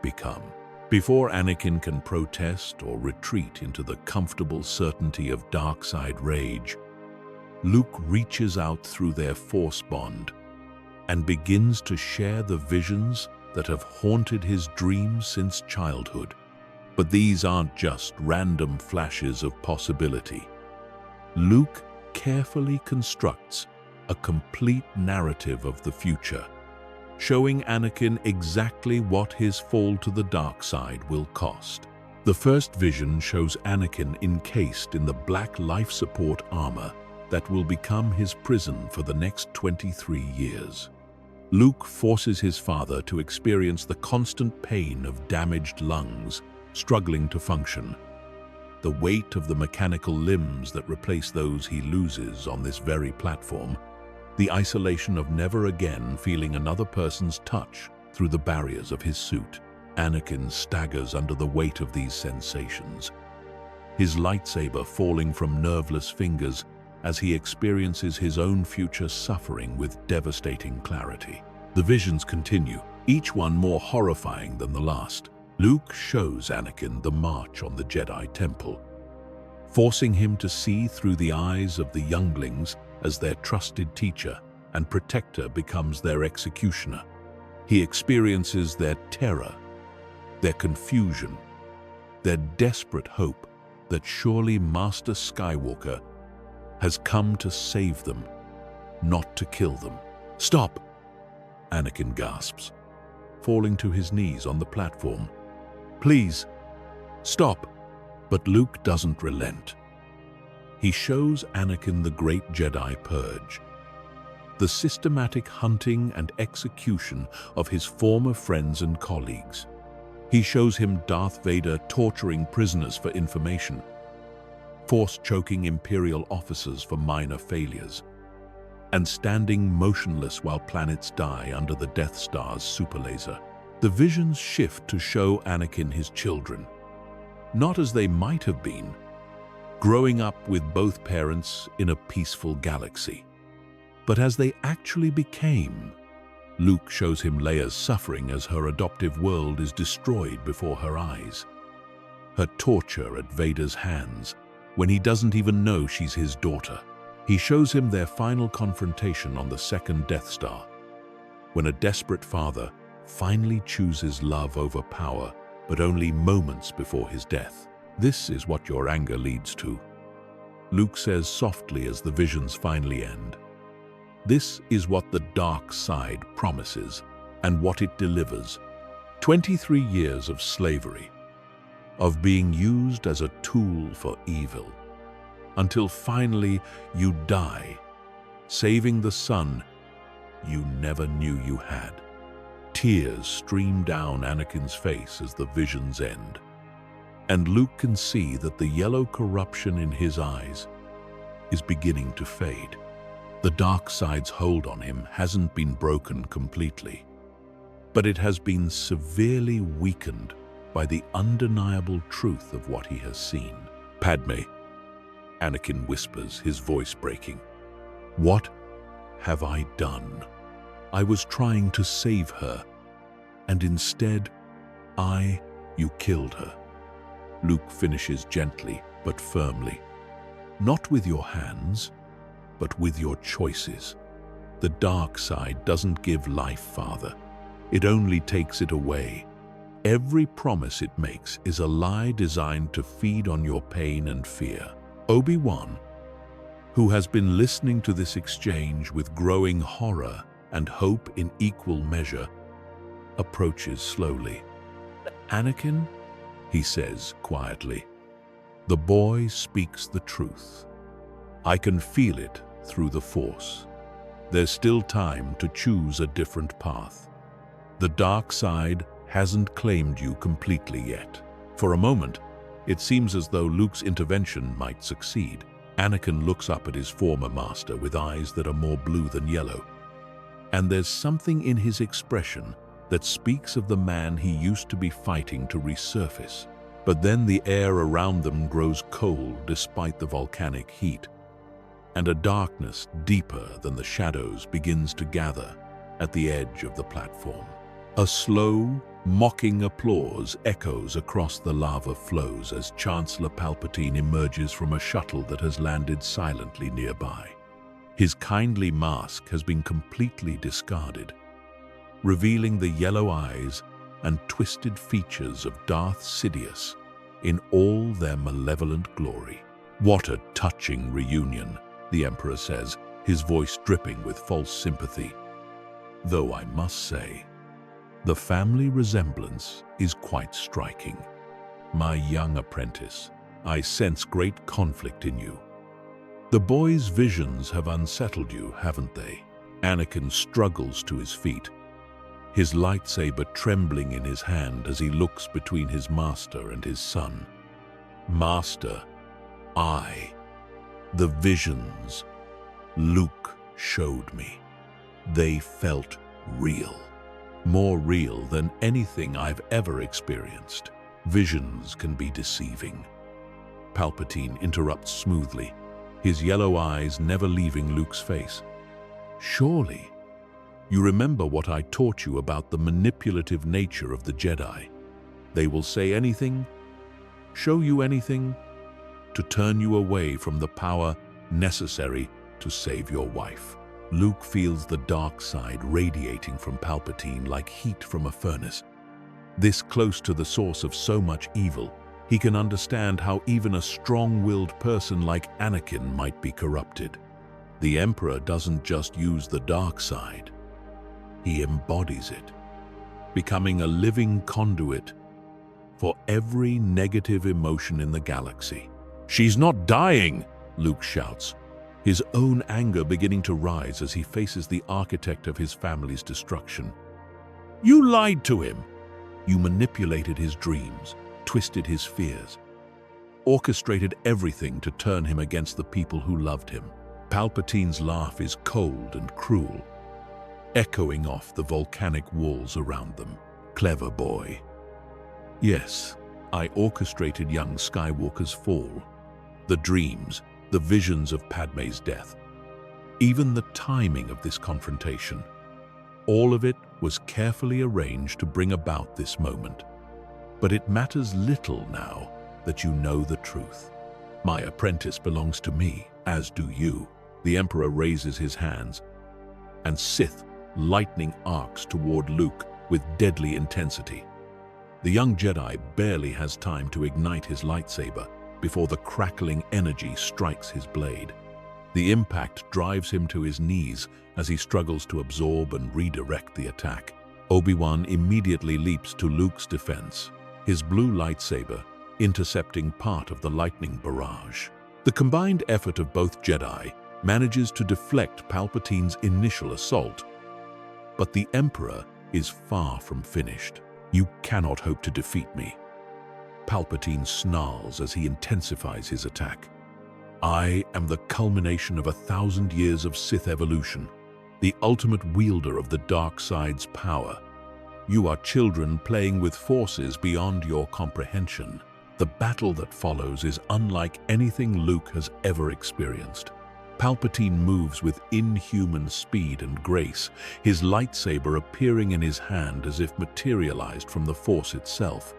[SPEAKER 1] become." Before Anakin can protest or retreat into the comfortable certainty of dark side rage, Luke reaches out through their Force bond and begins to share the visions that have haunted his dreams since childhood. But these aren't just random flashes of possibility. Luke carefully constructs a complete narrative of the future, showing Anakin exactly what his fall to the dark side will cost. The first vision shows Anakin encased in the black life support armor that will become his prison for the next 23 years. Luke forces his father to experience the constant pain of damaged lungs, struggling to function, the weight of the mechanical limbs that replace those he loses on this very platform, the isolation of never again feeling another person's touch through the barriers of his suit. Anakin staggers under the weight of these sensations, his lightsaber falling from nerveless fingers as he experiences his own future suffering with devastating clarity. The visions continue, each one more horrifying than the last. Luke shows Anakin the march on the Jedi Temple, forcing him to see through the eyes of the younglings as their trusted teacher and protector becomes their executioner. He experiences their terror, their confusion, their desperate hope that surely Master Skywalker has come to save them, not to kill them. "Stop!" Anakin gasps, falling to his knees on the platform. "Please, stop!" But Luke doesn't relent. He shows Anakin the great Jedi purge, the systematic hunting and execution of his former friends and colleagues. He shows him Darth Vader torturing prisoners for information, force-choking Imperial officers for minor failures, and standing motionless while planets die under the Death Star's superlaser. The visions shift to show Anakin his children, not as they might have been, growing up with both parents in a peaceful galaxy, but as they actually became. Luke shows him Leia's suffering as her adoptive world is destroyed before her eyes, her torture at Vader's hands when he doesn't even know she's his daughter. He shows him their final confrontation on the second Death Star, when a desperate father finally chooses love over power, but only moments before his death. "This is what your anger leads to," Luke says softly as the visions finally end. "This is what the dark side promises and what it delivers. 23 years of slavery, of being used as a tool for evil, until finally you die, saving the son you never knew you had." Tears stream down Anakin's face as the visions end, and Luke can see that the yellow corruption in his eyes is beginning to fade. The dark side's hold on him hasn't been broken completely, but it has been severely weakened by the undeniable truth of what he has seen. "Padme," Anakin whispers, his voice breaking, "what have I done? I was trying to save her, and instead, you killed her." Luke finishes gently but firmly. "Not with your hands, but with your choices. The dark side doesn't give life, Father. It only takes it away. Every promise it makes is a lie designed to feed on your pain and fear." Obi-Wan, who has been listening to this exchange with growing horror and hope in equal measure, approaches slowly. "Anakin," he says quietly, "the boy speaks the truth. I can feel it through the Force. There's still time to choose a different path. The dark side hasn't claimed you completely yet." For a moment, it seems as though Luke's intervention might succeed. Anakin looks up at his former master with eyes that are more blue than yellow, and there's something in his expression that speaks of the man he used to be fighting to resurface. But then the air around them grows cold despite the volcanic heat, and a darkness deeper than the shadows begins to gather at the edge of the platform. A slow, mocking applause echoes across the lava flows as Chancellor Palpatine emerges from a shuttle that has landed silently nearby. His kindly mask has been completely discarded, revealing the yellow eyes and twisted features of Darth Sidious in all their malevolent glory. "What a touching reunion," the Emperor says, his voice dripping with false sympathy. "Though I must say, the family resemblance is quite striking. My young apprentice, I sense great conflict in you. The boy's visions have unsettled you, haven't they?" Anakin struggles to his feet, his lightsaber trembling in his hand as he looks between his master and his son. "Master, the visions Luke showed me, they felt real. more real than anything I've ever experienced. Visions can be deceiving. Palpatine interrupts smoothly, his yellow eyes never leaving Luke's face. Surely, you remember what I taught you about the manipulative nature of the Jedi. They will say anything, show you anything, to turn you away from the power necessary to save your wife. Luke feels the dark side radiating from Palpatine like heat from a furnace. This close to the source of so much evil, he can understand how even a strong-willed person like Anakin might be corrupted. The Emperor doesn't just use the dark side, he embodies it, becoming a living conduit for every negative emotion in the galaxy. "She's not dying!" Luke shouts, his own anger beginning to rise as he faces the architect of his family's destruction. "You lied to him! You manipulated his dreams, twisted his fears, orchestrated everything to turn him against the people who loved him." Palpatine's laugh is cold and cruel, echoing off the volcanic walls around them. "Clever boy. Yes, I orchestrated young Skywalker's fall, the dreams, the visions of Padme's death, even the timing of this confrontation. All of it was carefully arranged to bring about this moment. But it matters little now that you know the truth. My apprentice belongs to me, as do you." The Emperor raises his hands, and Sith lightning arcs toward Luke with deadly intensity. The young Jedi barely has time to ignite his lightsaber before the crackling energy strikes his blade. The impact drives him to his knees as he struggles to absorb and redirect the attack. Obi-Wan immediately leaps to Luke's defense, his blue lightsaber intercepting part of the lightning barrage. The combined effort of both Jedi manages to deflect Palpatine's initial assault, but the Emperor is far from finished. "You cannot hope to defeat me." Palpatine snarls as he intensifies his attack. "I am the culmination of 1,000 years of Sith evolution, the ultimate wielder of the dark side's power. You are children playing with forces beyond your comprehension." The battle that follows is unlike anything Luke has ever experienced. Palpatine moves with inhuman speed and grace, his lightsaber appearing in his hand as if materialized from the Force itself.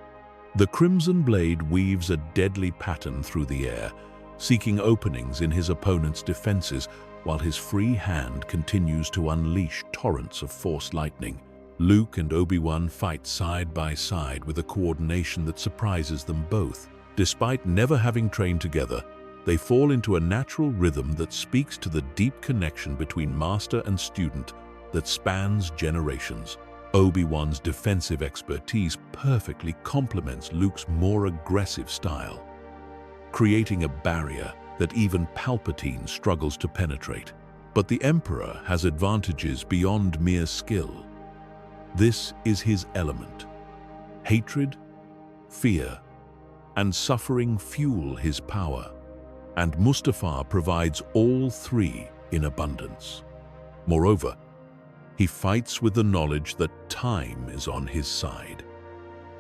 [SPEAKER 1] The crimson blade weaves a deadly pattern through the air, seeking openings in his opponent's defenses, while his free hand continues to unleash torrents of Force lightning. Luke and Obi-Wan fight side by side with a coordination that surprises them both. Despite never having trained together, they fall into a natural rhythm that speaks to the deep connection between master and student that spans generations. Obi-Wan's defensive expertise perfectly complements Luke's more aggressive style, creating a barrier that even Palpatine struggles to penetrate. But the Emperor has advantages beyond mere skill. This is his element. Hatred, fear, and suffering fuel his power, and Mustafar provides all three in abundance. Moreover, he fights with the knowledge that time is on his side.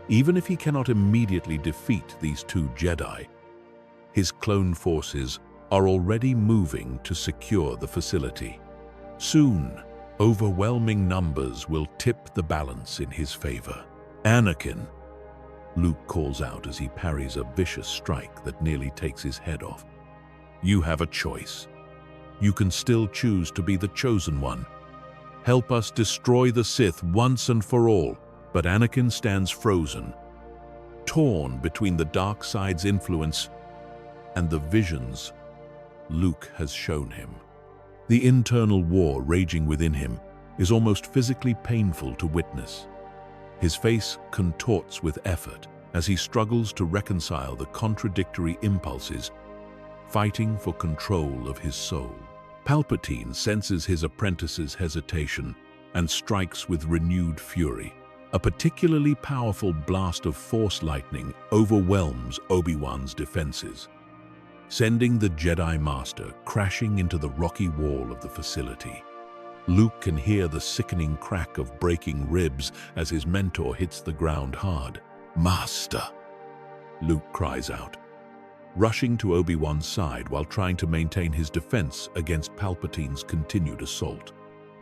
[SPEAKER 1] Even if he cannot immediately defeat these two Jedi, his clone forces are already moving to secure the facility. Soon, overwhelming numbers will tip the balance in his favor. "Anakin," Luke calls out as he parries a vicious strike that nearly takes his head off. "You have a choice. You can still choose to be the chosen one. Help us destroy the Sith once and for all." But Anakin stands frozen, torn between the dark side's influence and the visions Luke has shown him. The internal war raging within him is almost physically painful to witness. His face contorts with effort as he struggles to reconcile the contradictory impulses, fighting for control of his soul. Palpatine senses his apprentice's hesitation and strikes with renewed fury. A particularly powerful blast of Force lightning overwhelms Obi-Wan's defenses, sending the Jedi Master crashing into the rocky wall of the facility. Luke can hear the sickening crack of breaking ribs as his mentor hits the ground hard. "Master!" Luke cries out, rushing to Obi-Wan's side while trying to maintain his defense against Palpatine's continued assault.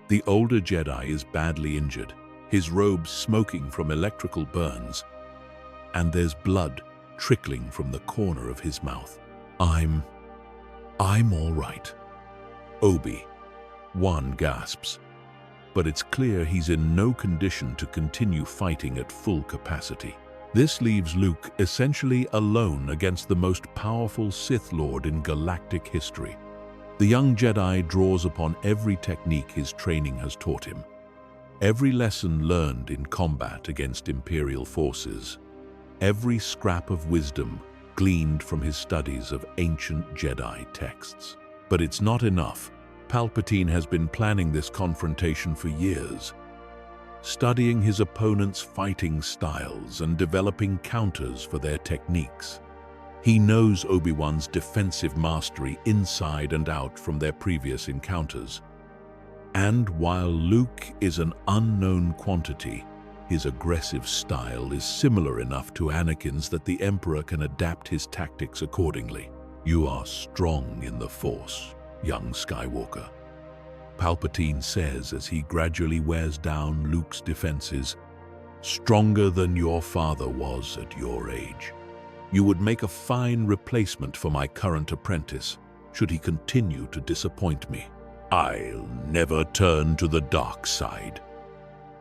[SPEAKER 1] The older Jedi is badly injured, his robe smoking from electrical burns, and there's blood trickling from the corner of his mouth. I'm all right." Obi-Wan gasps, but it's clear he's in no condition to continue fighting at full capacity. This leaves Luke essentially alone against the most powerful Sith Lord in galactic history. The young Jedi draws upon every technique his training has taught him, every lesson learned in combat against Imperial forces, every scrap of wisdom gleaned from his studies of ancient Jedi texts. But it's not enough. Palpatine has been planning this confrontation for years, studying his opponent's fighting styles and developing counters for their techniques. He knows Obi-Wan's defensive mastery inside and out from their previous encounters. And while Luke is an unknown quantity, his aggressive style is similar enough to Anakin's that the Emperor can adapt his tactics accordingly. "You are strong in the Force, young Skywalker," Palpatine says as he gradually wears down Luke's defenses. "Stronger than your father was at your age. You would make a fine replacement for my current apprentice, should he continue to disappoint me." "I'll never turn to the dark side,"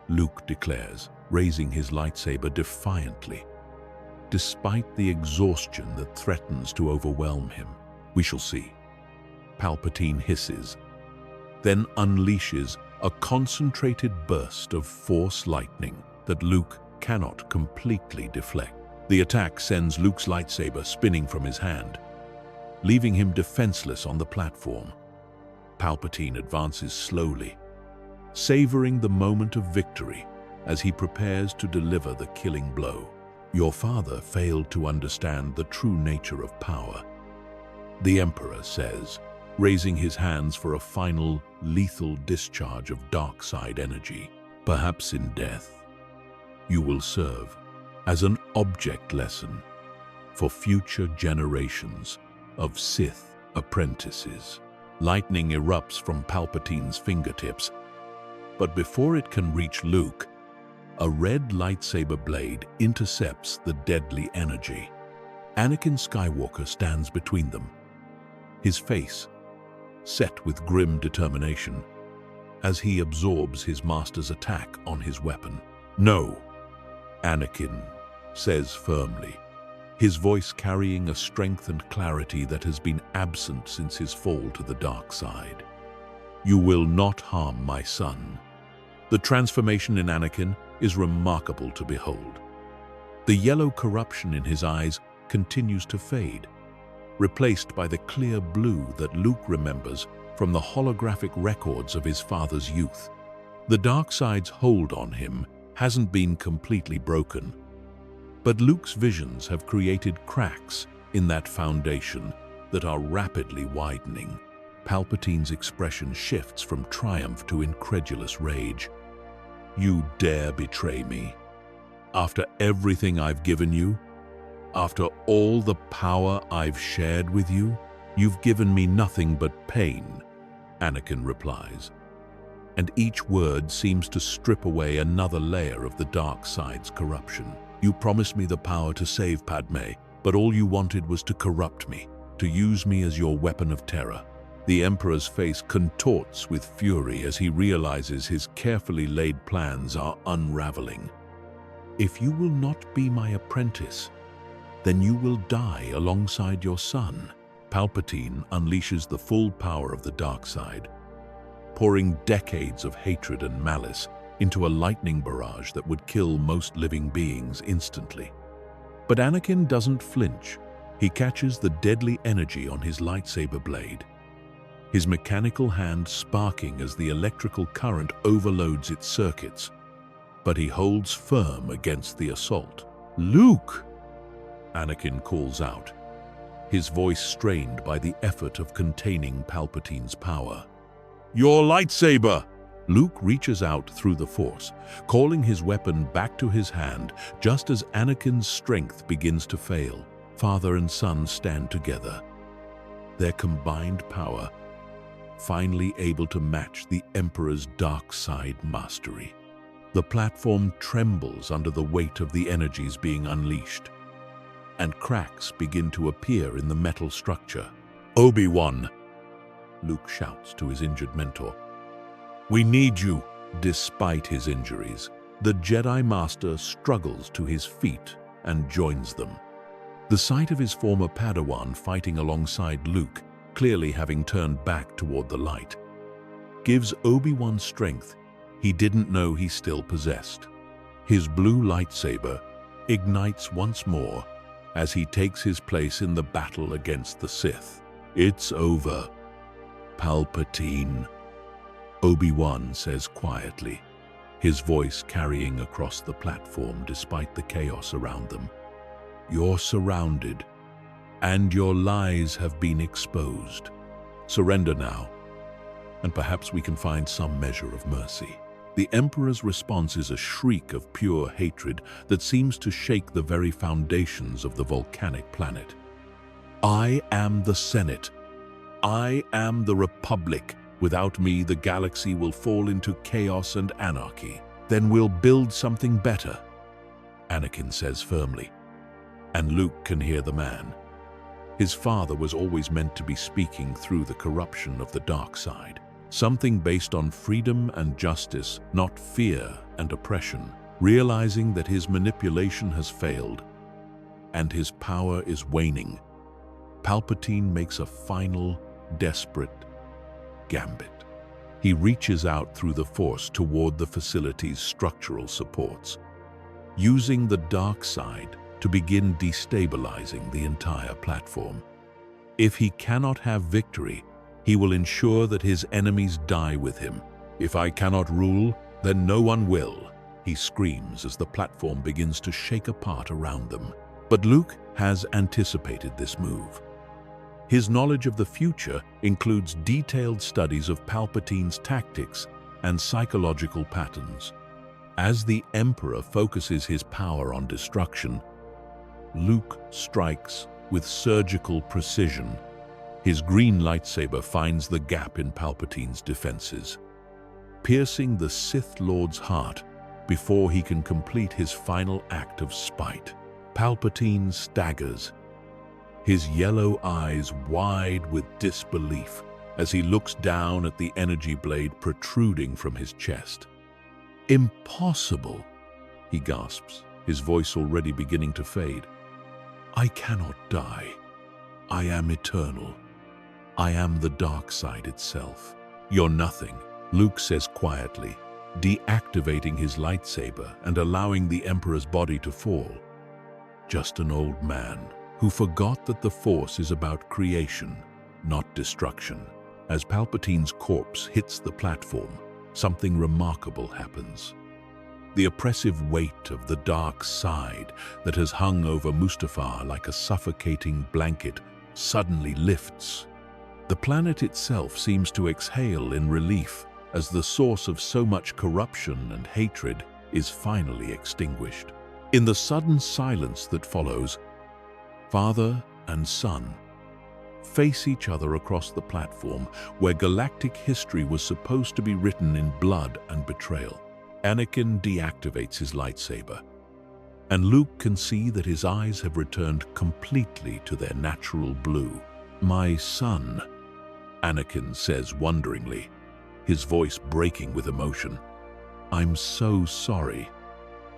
[SPEAKER 1] Luke declares, raising his lightsaber defiantly. Despite the exhaustion that threatens to overwhelm him. "We shall see," Palpatine hisses, then unleashes a concentrated burst of Force lightning that Luke cannot completely deflect. The attack sends Luke's lightsaber spinning from his hand, leaving him defenseless on the platform. Palpatine advances slowly, savoring the moment of victory as he prepares to deliver the killing blow. "Your father failed to understand the true nature of power," the Emperor says, raising his hands for a final, lethal discharge of dark side energy. "Perhaps in death, you will serve as an object lesson for future generations of Sith apprentices." Lightning erupts from Palpatine's fingertips, but before it can reach Luke, a red lightsaber blade intercepts the deadly energy. Anakin Skywalker stands between them, his face set with grim determination as he absorbs his master's attack on his weapon. "No," Anakin says firmly, his voice carrying a strength and clarity that has been absent since his fall to the dark side. "You will not harm my son." The transformation in Anakin is remarkable to behold. The yellow corruption in his eyes continues to fade, replaced by the clear blue that Luke remembers from the holographic records of his father's youth. The dark side's hold on him hasn't been completely broken, but Luke's visions have created cracks in that foundation that are rapidly widening. Palpatine's expression shifts from triumph to incredulous rage. "You dare betray me? After everything I've given you? After all the power I've shared with you? You've given me nothing but pain," Anakin replies. And each word seems to strip away another layer of the dark side's corruption. "You promised me the power to save Padme, but all you wanted was to corrupt me, to use me as your weapon of terror." The Emperor's face contorts with fury as he realizes his carefully laid plans are unraveling. "If you will not be my apprentice, then you will die alongside your son." Palpatine unleashes the full power of the dark side, pouring decades of hatred and malice into a lightning barrage that would kill most living beings instantly. But Anakin doesn't flinch. He catches the deadly energy on his lightsaber blade, his mechanical hand sparking as the electrical current overloads its circuits. But he holds firm against the assault. "Luke!" Anakin calls out, his voice strained by the effort of containing Palpatine's power. "Your lightsaber!" Luke reaches out through the Force, calling his weapon back to his hand just as Anakin's strength begins to fail. Father and son stand together, their combined power finally able to match the Emperor's dark side mastery. The platform trembles under the weight of the energies being unleashed, and cracks begin to appear in the metal structure. "Obi-Wan!" Luke shouts to his injured mentor. "We need you!" Despite his injuries, the Jedi Master struggles to his feet and joins them. The sight of his former Padawan fighting alongside Luke, clearly having turned back toward the light, gives Obi-Wan strength he didn't know he still possessed. His blue lightsaber ignites once more as he takes his place in the battle against the Sith. "It's over, Palpatine," Obi-Wan says quietly, his voice carrying across the platform despite the chaos around them. "You're surrounded, and your lies have been exposed. Surrender now, and perhaps we can find some measure of mercy." The Emperor's response is a shriek of pure hatred that seems to shake the very foundations of the volcanic planet. "I am the Senate. I am the Republic. Without me, the galaxy will fall into chaos and anarchy. Then we'll build something better," Anakin says firmly. And Luke can hear the man. His father was always meant to be speaking through the corruption of the dark side. Something based on freedom and justice, not fear and oppression. Realizing that his manipulation has failed and his power is waning, Palpatine makes a final, desperate gambit. He reaches out through the Force toward the facility's structural supports, using the dark side to begin destabilizing the entire platform. If he cannot have victory, he will ensure that his enemies die with him. "If I cannot rule, then no one will," he screams as the platform begins to shake apart around them. But Luke has anticipated this move. His knowledge of the future includes detailed studies of Palpatine's tactics and psychological patterns. As the Emperor focuses his power on destruction, Luke strikes with surgical precision. His green lightsaber finds the gap in Palpatine's defenses, piercing the Sith Lord's heart before he can complete his final act of spite. Palpatine staggers, his yellow eyes wide with disbelief as he looks down at the energy blade protruding from his chest. "Impossible," he gasps, his voice already beginning to fade. "I cannot die. I am eternal. I am the dark side itself." "You're nothing," Luke says quietly, deactivating his lightsaber and allowing the Emperor's body to fall. "Just an old man who forgot that the Force is about creation, not destruction." As Palpatine's corpse hits the platform, something remarkable happens. The oppressive weight of the dark side that has hung over Mustafar like a suffocating blanket suddenly lifts. The planet itself seems to exhale in relief as the source of so much corruption and hatred is finally extinguished. In the sudden silence that follows, father and son face each other across the platform where galactic history was supposed to be written in blood and betrayal. Anakin deactivates his lightsaber, and Luke can see that his eyes have returned completely to their natural blue. "My son," Anakin says wonderingly, his voice breaking with emotion. "I'm so sorry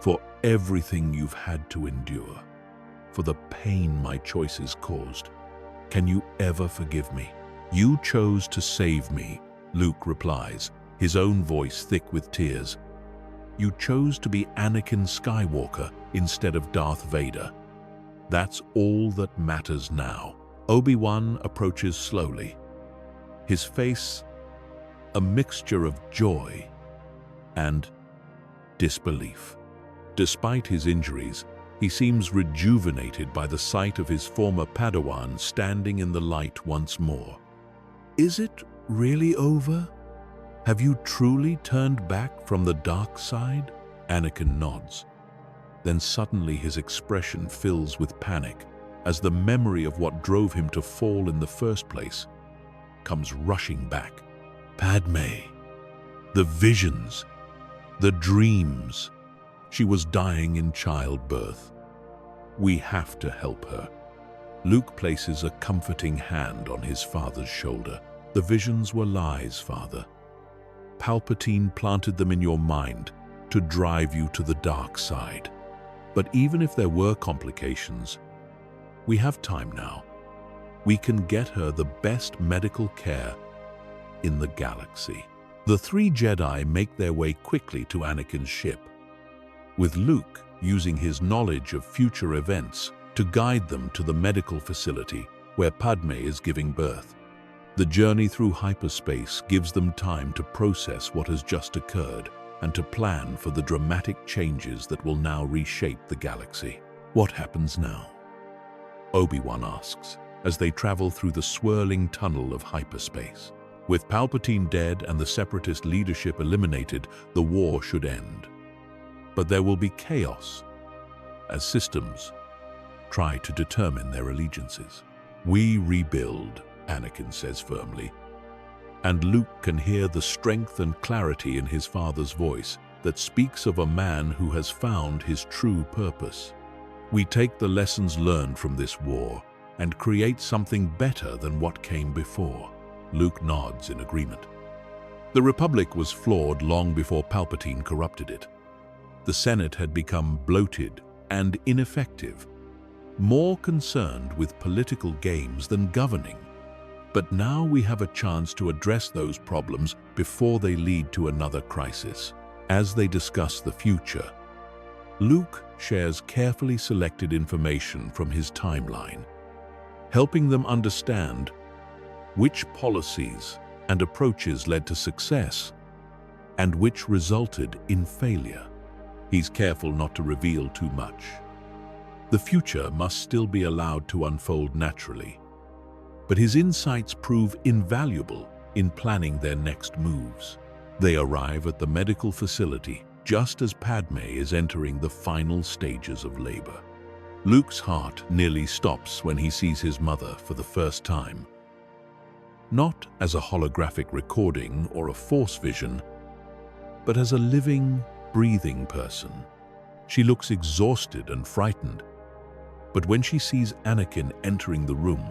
[SPEAKER 1] for everything you've had to endure, for the pain my choices caused. Can you ever forgive me?" "You chose to save me," Luke replies, his own voice thick with tears. "You chose to be Anakin Skywalker instead of Darth Vader. That's all that matters now." Obi-Wan approaches slowly, his face a mixture of joy and disbelief. Despite his injuries, he seems rejuvenated by the sight of his former Padawan standing in the light once more. "Is it really over?" Have you truly turned back from the dark side? Anakin nods. Then suddenly his expression fills with panic as the memory of what drove him to fall in the first place comes rushing back. Padme, the visions, the dreams. She was dying in childbirth. We have to help her. Luke places a comforting hand on his father's shoulder. The visions were lies, Father. Palpatine planted them in your mind to drive you to the dark side. But even if there were complications, we have time now. We can get her the best medical care in the galaxy. The three Jedi make their way quickly to Anakin's ship, with Luke using his knowledge of future events to guide them to the medical facility where Padme is giving birth. The journey through hyperspace gives them time to process what has just occurred and to plan for the dramatic changes that will now reshape the galaxy. What happens now? Obi-Wan asks, as they travel through the swirling tunnel of hyperspace. With Palpatine dead and the Separatist leadership eliminated, the war should end. But there will be chaos as systems try to determine their allegiances. We rebuild, Anakin says firmly, and Luke can hear the strength and clarity in his father's voice that speaks of a man who has found his true purpose. We take the lessons learned from this war and create something better than what came before. Luke nods in agreement. The Republic was flawed long before Palpatine corrupted it. The Senate had become bloated and ineffective, more concerned with political games than governing. But now we have a chance to address those problems before they lead to another crisis. As they discuss the future, Luke shares carefully selected information from his timeline, helping them understand which policies and approaches led to success and which resulted in failure. He's careful not to reveal too much. The future must still be allowed to unfold naturally, but his insights prove invaluable in planning their next moves. They arrive at the medical facility just as Padme is entering the final stages of labor. Luke's heart nearly stops when he sees his mother for the first time. Not as a holographic recording or a force vision, but as a living, breathing person. She looks exhausted and frightened, but when she sees Anakin entering the room,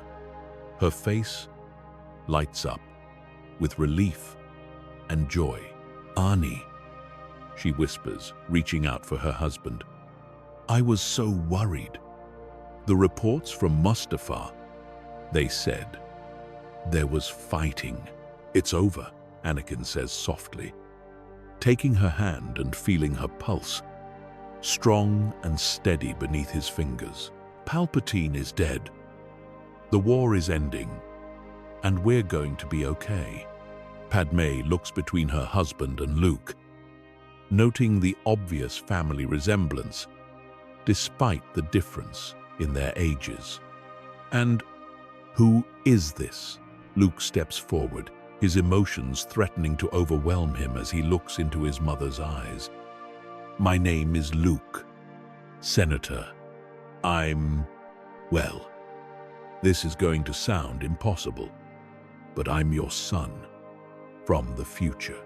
[SPEAKER 1] her face lights up with relief and joy. "Arnie," she whispers, reaching out for her husband. "I was so worried. The reports from Mustafar, they said there was fighting." "It's over," Anakin says softly, taking her hand and feeling her pulse, strong and steady beneath his fingers. "Palpatine is dead. The war is ending, and we're going to be okay." Padme looks between her husband and Luke, noting the obvious family resemblance, despite the difference in their ages. "And who is this?" Luke steps forward, his emotions threatening to overwhelm him as he looks into his mother's eyes. "My name is Luke, Senator. Well, this is going to sound impossible, but I'm your son from the future."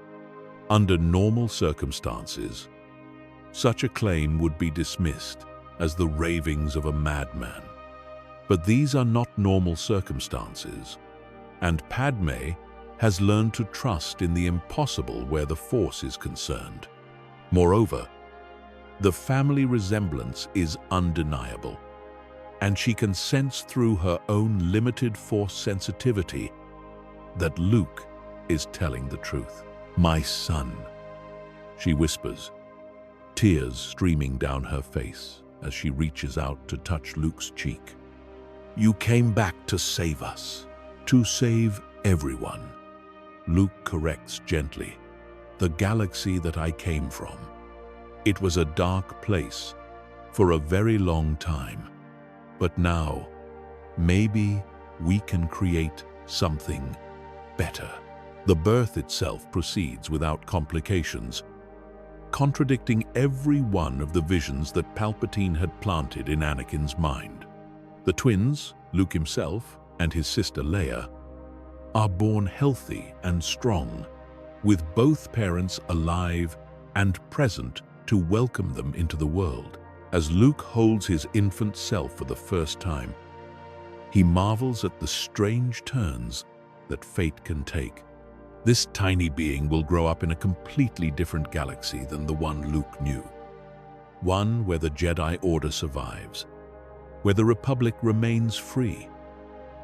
[SPEAKER 1] Under normal circumstances, such a claim would be dismissed as the ravings of a madman. But these are not normal circumstances, and Padme has learned to trust in the impossible where the Force is concerned. Moreover, the family resemblance is undeniable, and she can sense through her own limited Force sensitivity that Luke is telling the truth. "My son," she whispers, tears streaming down her face as she reaches out to touch Luke's cheek. "You came back to save us, to save everyone," Luke corrects gently. "The galaxy that I came from. It was a dark place for a very long time, but now maybe we can create something better." The birth itself proceeds without complications, contradicting every one of the visions that Palpatine had planted in Anakin's mind. The twins, Luke himself and his sister Leia, are born healthy and strong, with both parents alive and present to welcome them into the world. As Luke holds his infant self for the first time, he marvels at the strange turns that fate can take. This tiny being will grow up in a completely different galaxy than the one Luke knew. One where the Jedi Order survives, where the Republic remains free,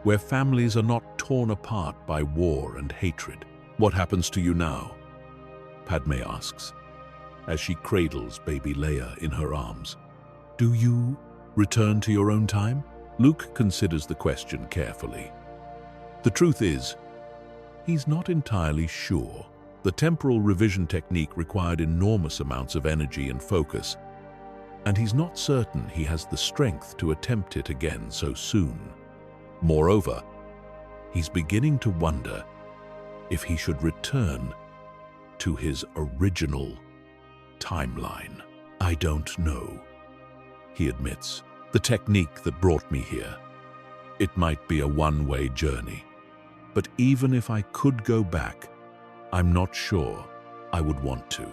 [SPEAKER 1] where families are not torn apart by war and hatred. "What happens to you now?" Padme asks, as she cradles baby Leia in her arms. "Do you return to your own time?" Luke considers the question carefully. The truth is, he's not entirely sure. The temporal revision technique required enormous amounts of energy and focus, and he's not certain he has the strength to attempt it again so soon. Moreover, he's beginning to wonder if he should return to his original timeline. "I don't know," he admits. "The technique that brought me here, it might be a one-way journey. But even if I could go back, I'm not sure I would want to.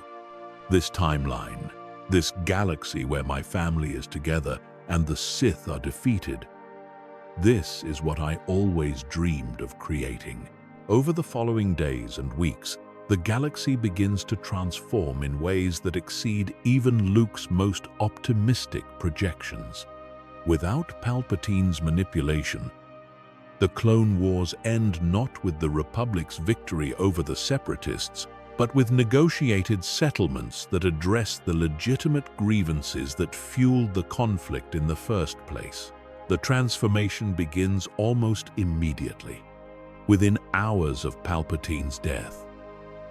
[SPEAKER 1] This timeline, this galaxy where my family is together and the Sith are defeated, this is what I always dreamed of creating." Over the following days and weeks, the galaxy begins to transform in ways that exceed even Luke's most optimistic projections. Without Palpatine's manipulation, the Clone Wars end not with the Republic's victory over the Separatists, but with negotiated settlements that address the legitimate grievances that fueled the conflict in the first place. The transformation begins almost immediately. Within hours of Palpatine's death,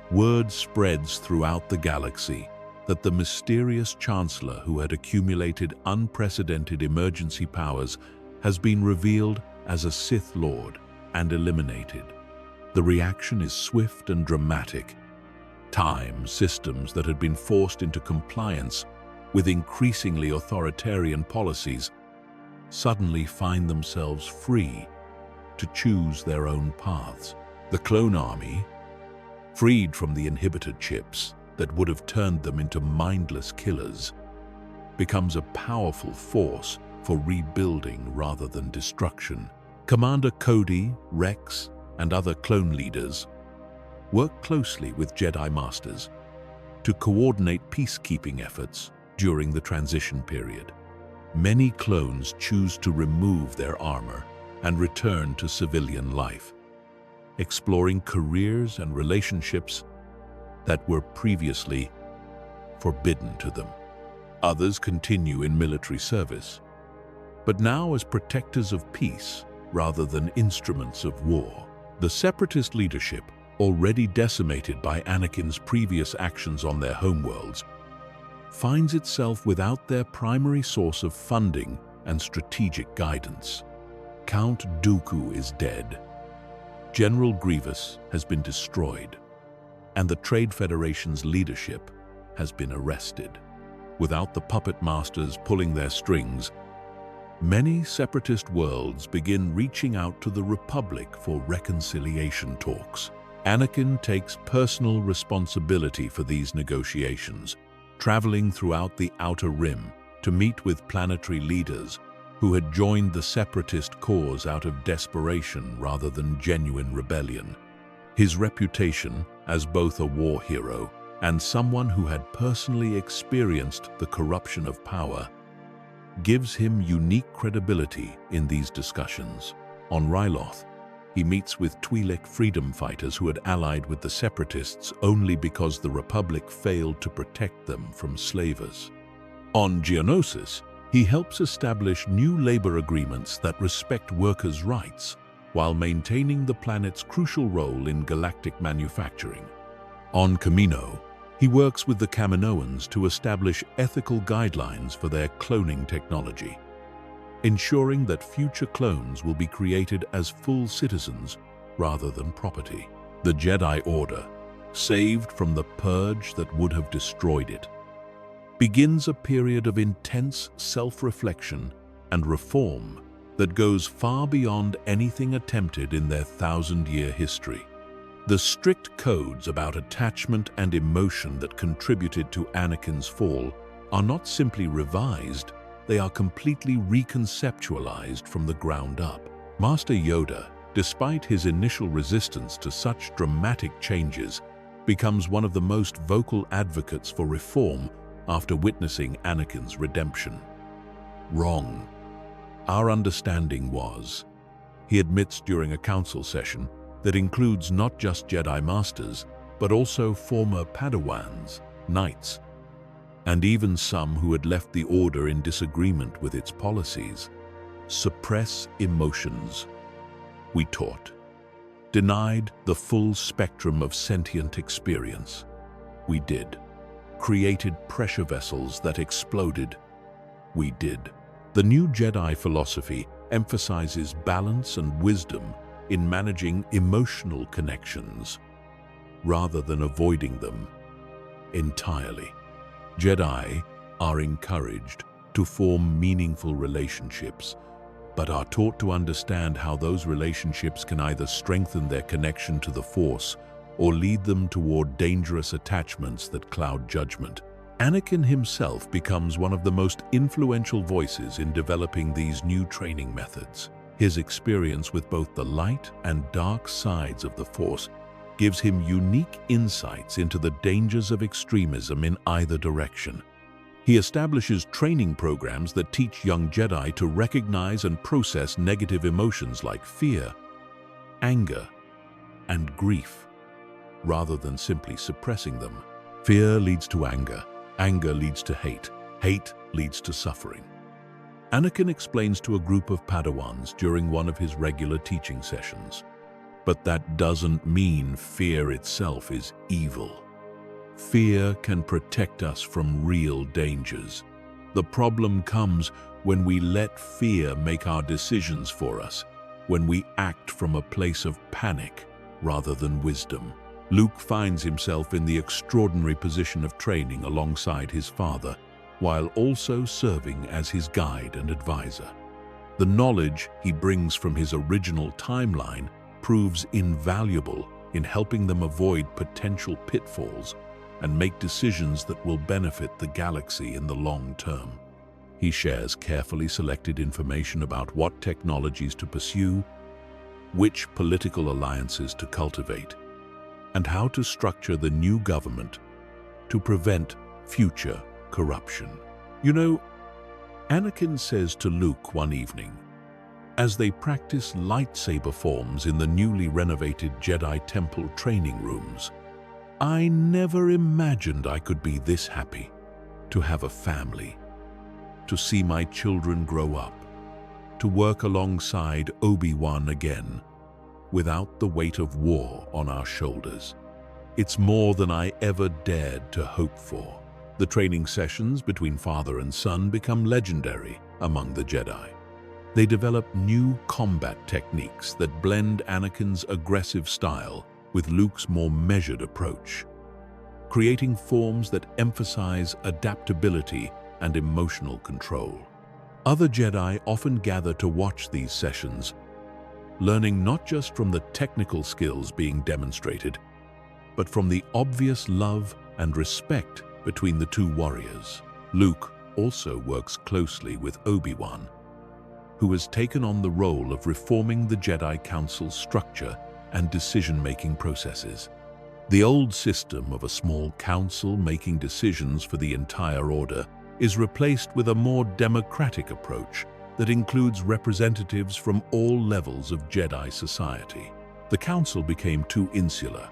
[SPEAKER 1] word spreads throughout the galaxy that the mysterious Chancellor who had accumulated unprecedented emergency powers has been revealed as a Sith Lord and eliminated. The reaction is swift and dramatic. Time systems that had been forced into compliance with increasingly authoritarian policies suddenly find themselves free to choose their own paths. The clone army, freed from the inhibitor chips that would have turned them into mindless killers, becomes a powerful force for rebuilding rather than destruction. Commander Cody, Rex, and other clone leaders work closely with Jedi Masters to coordinate peacekeeping efforts during the transition period. Many clones choose to remove their armor and return to civilian life, exploring careers and relationships that were previously forbidden to them. Others continue in military service, but now as protectors of peace rather than instruments of war. The Separatist leadership, already decimated by Anakin's previous actions on their homeworlds, finds itself without their primary source of funding and strategic guidance. Count Dooku is dead. General Grievous has been destroyed, and the Trade Federation's leadership has been arrested. Without the puppet masters pulling their strings, many separatist worlds begin reaching out to the Republic for reconciliation talks. Anakin takes personal responsibility for these negotiations, traveling throughout the Outer Rim to meet with planetary leaders who had joined the separatist cause out of desperation rather than genuine rebellion. His reputation as both a war hero and someone who had personally experienced the corruption of power gives him unique credibility in these discussions. On Ryloth, he meets with Twi'lek freedom fighters who had allied with the Separatists only because the Republic failed to protect them from slavers. On Geonosis, he helps establish new labor agreements that respect workers' rights while maintaining the planet's crucial role in galactic manufacturing. On Kamino, he works with the Kaminoans to establish ethical guidelines for their cloning technology, ensuring that future clones will be created as full citizens rather than property. The Jedi Order, saved from the purge that would have destroyed it, begins a period of intense self-reflection and reform that goes far beyond anything attempted in their thousand-year history. The strict codes about attachment and emotion that contributed to Anakin's fall are not simply revised, they are completely reconceptualized from the ground up. Master Yoda, despite his initial resistance to such dramatic changes, becomes one of the most vocal advocates for reform after witnessing Anakin's redemption. Wrong. Our understanding was, he admits during a council session that includes not just Jedi Masters, but also former Padawans, Knights, and even some who had left the Order in disagreement with its policies. Suppress emotions, we taught. Denied the full spectrum of sentient experience, we did. Created pressure vessels that exploded, we did. The new Jedi philosophy emphasizes balance and wisdom in managing emotional connections, rather than avoiding them entirely. Jedi are encouraged to form meaningful relationships, but are taught to understand how those relationships can either strengthen their connection to the Force or lead them toward dangerous attachments that cloud judgment. Anakin himself becomes one of the most influential voices in developing these new training methods. His experience with both the light and dark sides of the Force gives him unique insights into the dangers of extremism in either direction. He establishes training programs that teach young Jedi to recognize and process negative emotions like fear, anger, and grief, rather than simply suppressing them. Fear leads to anger. Anger leads to hate. Hate leads to suffering. Anakin explains to a group of Padawans during one of his regular teaching sessions, but that doesn't mean fear itself is evil. Fear can protect us from real dangers. The problem comes when we let fear make our decisions for us, when we act from a place of panic rather than wisdom. Luke finds himself in the extraordinary position of training alongside his father, while also serving as his guide and advisor. The knowledge he brings from his original timeline proves invaluable in helping them avoid potential pitfalls and make decisions that will benefit the galaxy in the long term. He shares carefully selected information about what technologies to pursue, which political alliances to cultivate, and how to structure the new government to prevent future corruption. You know, Anakin says to Luke one evening, as they practice lightsaber forms in the newly renovated Jedi Temple training rooms, I never imagined I could be this happy, to have a family, to see my children grow up, to work alongside Obi-Wan again, without the weight of war on our shoulders. It's more than I ever dared to hope for. The training sessions between father and son become legendary among the Jedi. They develop new combat techniques that blend Anakin's aggressive style with Luke's more measured approach, creating forms that emphasize adaptability and emotional control. Other Jedi often gather to watch these sessions, learning not just from the technical skills being demonstrated, but from the obvious love and respect between the two warriors. Luke also works closely with Obi-Wan, who has taken on the role of reforming the Jedi Council's structure and decision-making processes. The old system of a small council making decisions for the entire order is replaced with a more democratic approach that includes representatives from all levels of Jedi society. The council became too insular.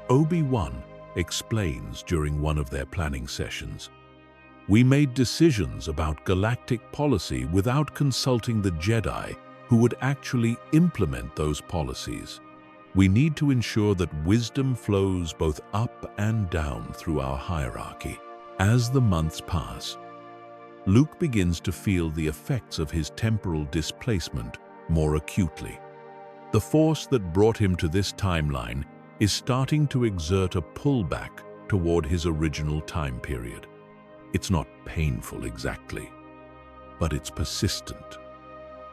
[SPEAKER 1] Obi-Wan explains during one of their planning sessions, "We made decisions about galactic policy without consulting the Jedi who would actually implement those policies. We need to ensure that wisdom flows both up and down through our hierarchy." As the months pass, Luke begins to feel the effects of his temporal displacement more acutely. The force that brought him to this timeline is starting to exert a pullback toward his original time period. It's not painful exactly, but it's persistent,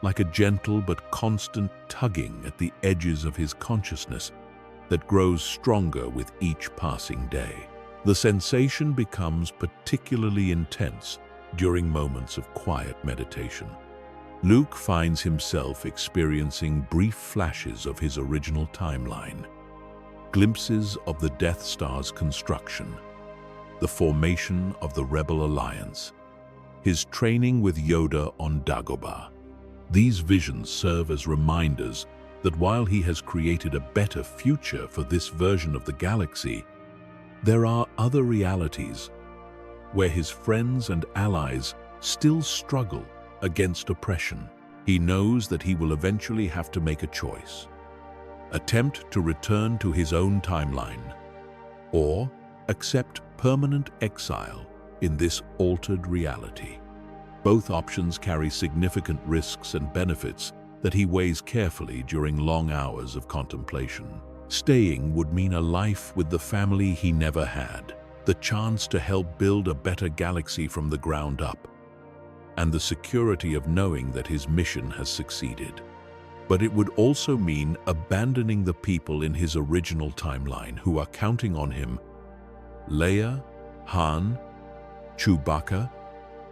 [SPEAKER 1] like a gentle but constant tugging at the edges of his consciousness that grows stronger with each passing day. The sensation becomes particularly intense during moments of quiet meditation. Luke finds himself experiencing brief flashes of his original timeline, glimpses of the Death Star's construction, the formation of the Rebel Alliance, his training with Yoda on Dagobah. These visions serve as reminders that while he has created a better future for this version of the galaxy, there are other realities where his friends and allies still struggle against oppression. He knows that he will eventually have to make a choice: attempt to return to his own timeline, or accept permanent exile in this altered reality. Both options carry significant risks and benefits that he weighs carefully during long hours of contemplation. Staying would mean a life with the family he never had, the chance to help build a better galaxy from the ground up, and the security of knowing that his mission has succeeded. But it would also mean abandoning the people in his original timeline who are counting on him: Leia, Han, Chewbacca,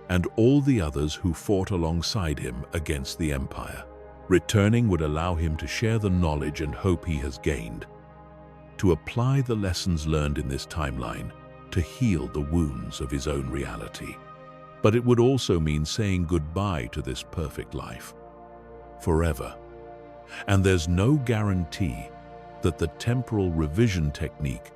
[SPEAKER 1] and all the others who fought alongside him against the Empire. Returning would allow him to share the knowledge and hope he has gained, to apply the lessons learned in this timeline to heal the wounds of his own reality. But it would also mean saying goodbye to this perfect life forever. And there's no guarantee that the temporal revision technique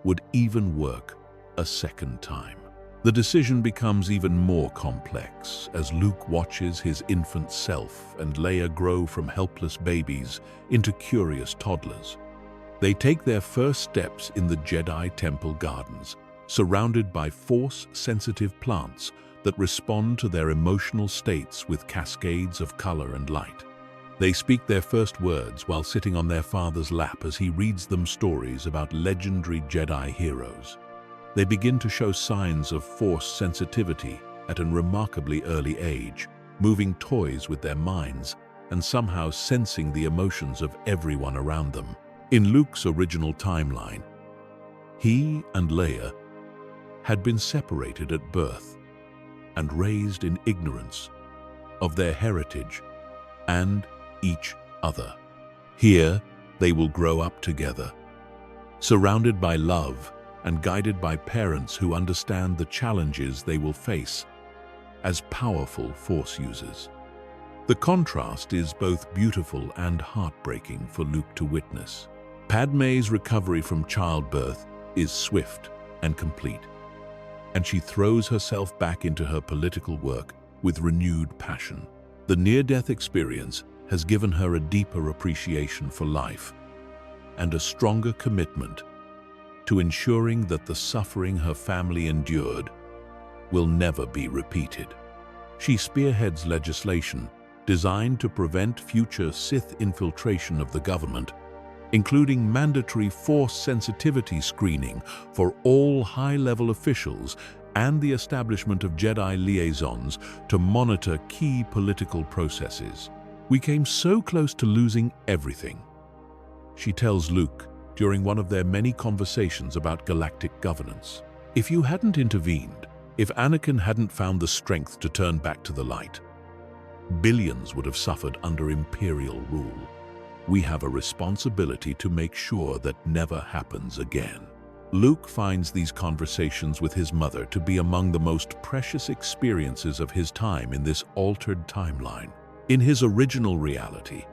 [SPEAKER 1] would even work a second time. The decision becomes even more complex as Luke watches his infant self and Leia grow from helpless babies into curious toddlers. They take their first steps in the Jedi Temple gardens, surrounded by Force-sensitive plants that respond to their emotional states with cascades of color and light. They speak their first words while sitting on their father's lap as he reads them stories about legendary Jedi heroes. They begin to show signs of Force sensitivity at a remarkably early age, moving toys with their minds and somehow sensing the emotions of everyone around them. In Luke's original timeline, he and Leia had been separated at birth and raised in ignorance of their heritage and each other. Here, they will grow up together, surrounded by love and guided by parents who understand the challenges they will face as powerful Force users. The contrast is both beautiful and heartbreaking for Luke to witness. Padmé's recovery from childbirth is swift and complete, and she throws herself back into her political work with renewed passion. The near-death experience has given her a deeper appreciation for life and a stronger commitment to ensuring that the suffering her family endured will never be repeated. She spearheads legislation designed to prevent future Sith infiltration of the government, including mandatory Force sensitivity screening for all high-level officials and the establishment of Jedi liaisons to monitor key political processes. "We came so close to losing everything," she tells Luke during one of their many conversations about galactic governance. "If you hadn't intervened, if Anakin hadn't found the strength to turn back to the light, billions would have suffered under Imperial rule. We have a responsibility to make sure that never happens again." Luke finds these conversations with his mother to be among the most precious experiences of his time in this altered timeline. In his original reality,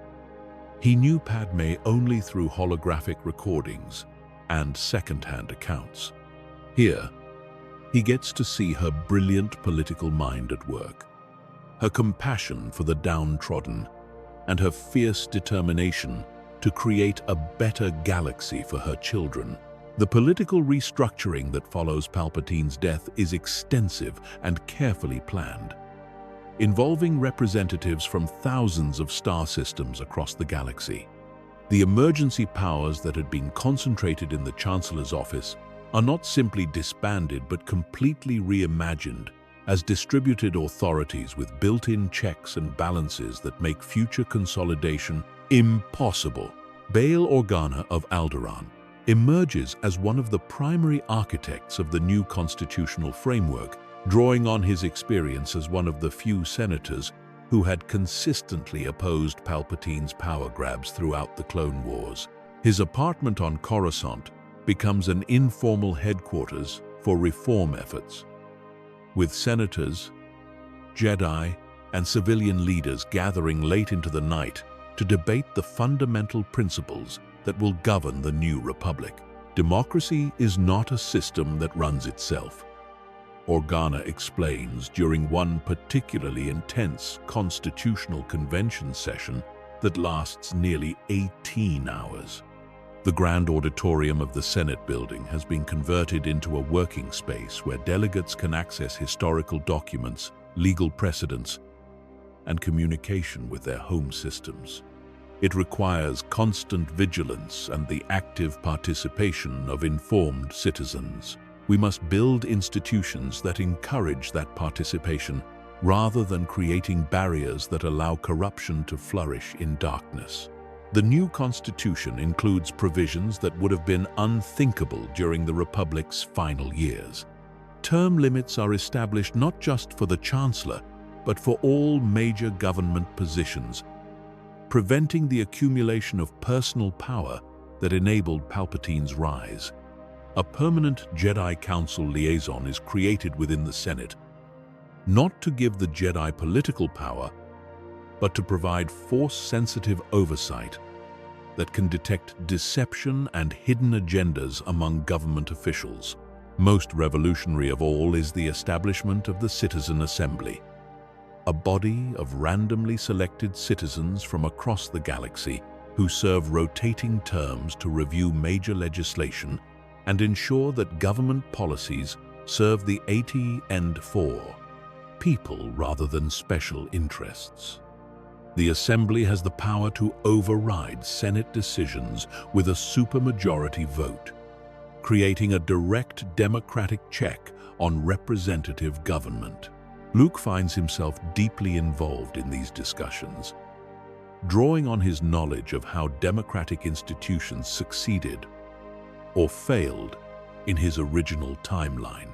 [SPEAKER 1] he knew Padmé only through holographic recordings and second-hand accounts. Here, he gets to see her brilliant political mind at work, her compassion for the downtrodden, and her fierce determination to create a better galaxy for her children. The political restructuring that follows Palpatine's death is extensive and carefully planned, involving representatives from thousands of star systems across the galaxy. The emergency powers that had been concentrated in the Chancellor's office are not simply disbanded but completely reimagined as distributed authorities with built-in checks and balances that make future consolidation impossible. Bail Organa of Alderaan emerges as one of the primary architects of the new constitutional framework, drawing on his experience as one of the few senators who had consistently opposed Palpatine's power grabs throughout the Clone Wars. His apartment on Coruscant becomes an informal headquarters for reform efforts, with senators, Jedi, and civilian leaders gathering late into the night to debate the fundamental principles that will govern the new republic. Democracy is not a system that runs itself. Organa explains during one particularly intense constitutional convention session that lasts nearly 18 hours. The grand auditorium of the Senate building has been converted into a working space where delegates can access historical documents, legal precedents, and communication with their home systems. It requires constant vigilance and the active participation of informed citizens. We must build institutions that encourage that participation rather than creating barriers that allow corruption to flourish in darkness. The new constitution includes provisions that would have been unthinkable during the Republic's final years. Term limits are established not just for the Chancellor, but for all major government positions, preventing the accumulation of personal power that enabled Palpatine's rise. A permanent Jedi Council liaison is created within the Senate, not to give the Jedi political power, but to provide Force-sensitive oversight that can detect deception and hidden agendas among government officials. Most revolutionary of all is the establishment of the Citizen Assembly, a body of randomly selected citizens from across the galaxy who serve rotating terms to review major legislation and ensure that government policies serve the 80 and 4 people rather than special interests. The Assembly has the power to override Senate decisions with a supermajority vote, creating a direct democratic check on representative government. Luke finds himself deeply involved in these discussions, drawing on his knowledge of how democratic institutions succeeded or failed in his original timeline.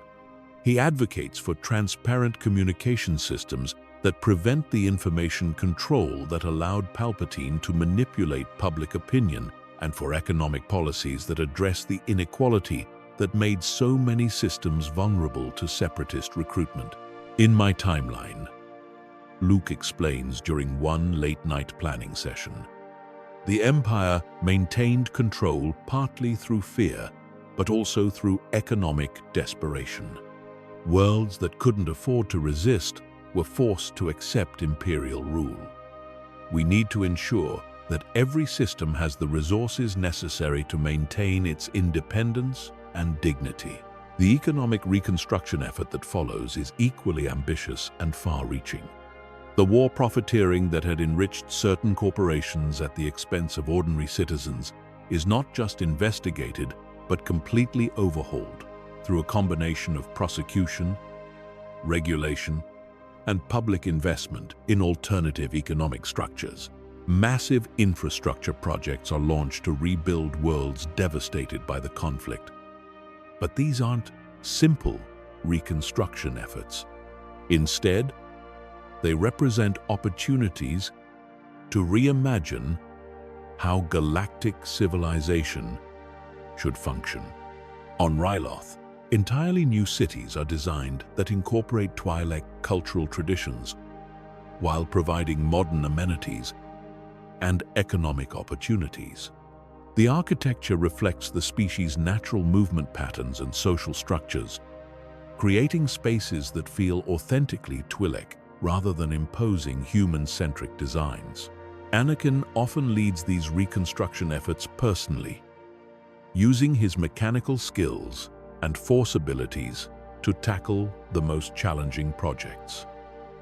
[SPEAKER 1] He advocates for transparent communication systems that prevent the information control that allowed Palpatine to manipulate public opinion, and for economic policies that address the inequality that made so many systems vulnerable to separatist recruitment. In my timeline, Luke explains during one late-night planning session, the Empire maintained control partly through fear, but also through economic desperation. Worlds that couldn't afford to resist were forced to accept imperial rule. We need to ensure that every system has the resources necessary to maintain its independence and dignity. The economic reconstruction effort that follows is equally ambitious and far-reaching. The war profiteering that had enriched certain corporations at the expense of ordinary citizens is not just investigated, but completely overhauled through a combination of prosecution, regulation, and public investment in alternative economic structures. Massive infrastructure projects are launched to rebuild worlds devastated by the conflict. But these aren't simple reconstruction efforts. Instead, they represent opportunities to reimagine how galactic civilization should function. On Ryloth, entirely new cities are designed that incorporate Twi'lek cultural traditions while providing modern amenities and economic opportunities. The architecture reflects the species' natural movement patterns and social structures, creating spaces that feel authentically Twi'lek rather than imposing human-centric designs. Anakin often leads these reconstruction efforts personally, using his mechanical skills and Force abilities to tackle the most challenging projects.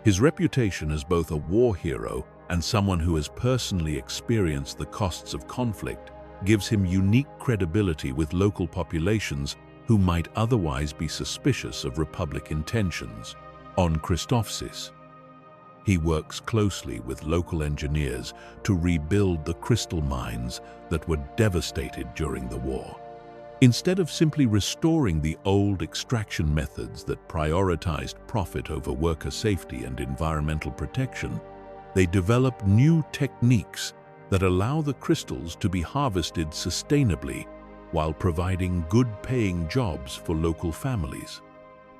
[SPEAKER 1] His reputation as both a war hero and someone who has personally experienced the costs of conflict gives him unique credibility with local populations who might otherwise be suspicious of Republic intentions. On Christophsis, he works closely with local engineers to rebuild the crystal mines that were devastated during the war. Instead of simply restoring the old extraction methods that prioritized profit over worker safety and environmental protection, they develop new techniques that allow the crystals to be harvested sustainably while providing good-paying jobs for local families.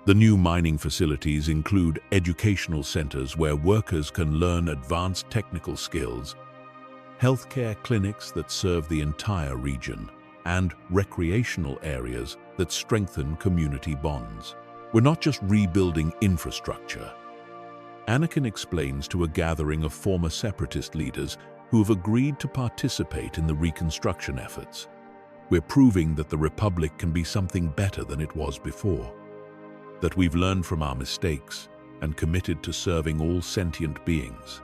[SPEAKER 1] The new mining facilities include educational centers where workers can learn advanced technical skills, healthcare clinics that serve the entire region, and recreational areas that strengthen community bonds. We're not just rebuilding infrastructure. Anakin explains to a gathering of former separatist leaders who have agreed to participate in the reconstruction efforts. We're proving that the Republic can be something better than it was before, that we've learned from our mistakes and committed to serving all sentient beings,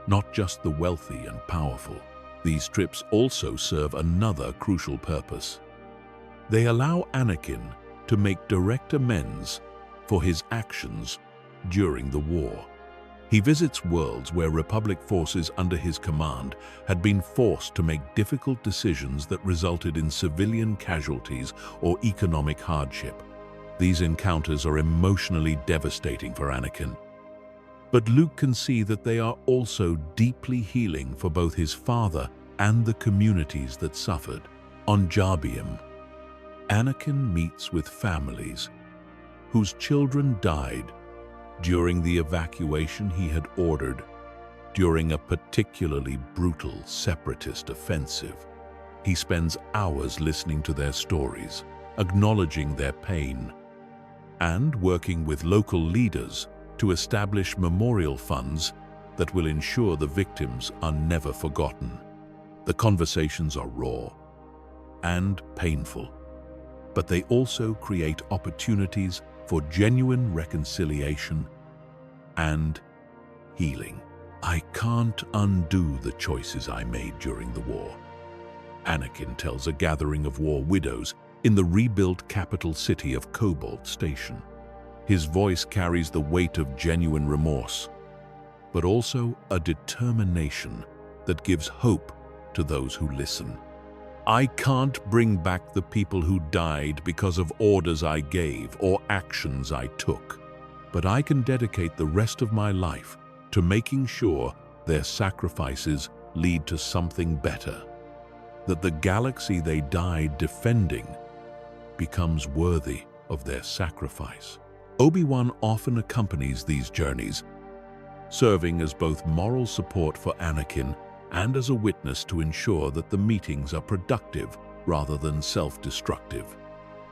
[SPEAKER 1] not just the wealthy and powerful. These trips also serve another crucial purpose. They allow Anakin to make direct amends for his actions during the war. He visits worlds where Republic forces under his command had been forced to make difficult decisions that resulted in civilian casualties or economic hardship. These encounters are emotionally devastating for Anakin. But Luke can see that they are also deeply healing for both his father and the communities that suffered. On Jarbium, Anakin meets with families whose children died during the evacuation he had ordered during a particularly brutal separatist offensive. He spends hours listening to their stories, acknowledging their pain, and working with local leaders to establish memorial funds that will ensure the victims are never forgotten. The conversations are raw and painful, but they also create opportunities for genuine reconciliation and healing. I can't undo the choices I made during the war, Anakin tells a gathering of war widows in the rebuilt capital city of Cobalt Station. His voice carries the weight of genuine remorse, but also a determination that gives hope to those who listen. I can't bring back the people who died because of orders I gave or actions I took, but I can dedicate the rest of my life to making sure their sacrifices lead to something better, that the galaxy they died defending becomes worthy of their sacrifice. Obi-Wan often accompanies these journeys, serving as both moral support for Anakin and as a witness to ensure that the meetings are productive rather than self-destructive.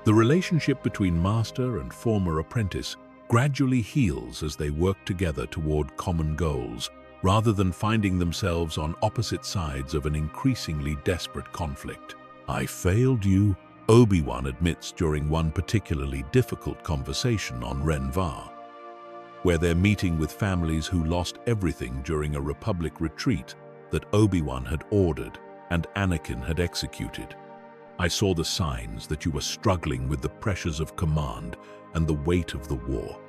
[SPEAKER 1] The relationship between master and former apprentice gradually heals as they work together toward common goals, rather than finding themselves on opposite sides of an increasingly desperate conflict. I failed you, Obi-Wan admits during one particularly difficult conversation on Renvar, where they're meeting with families who lost everything during a Republic retreat that Obi-Wan had ordered and Anakin had executed. I saw the signs that you were struggling with the pressures of command and the weight of the war,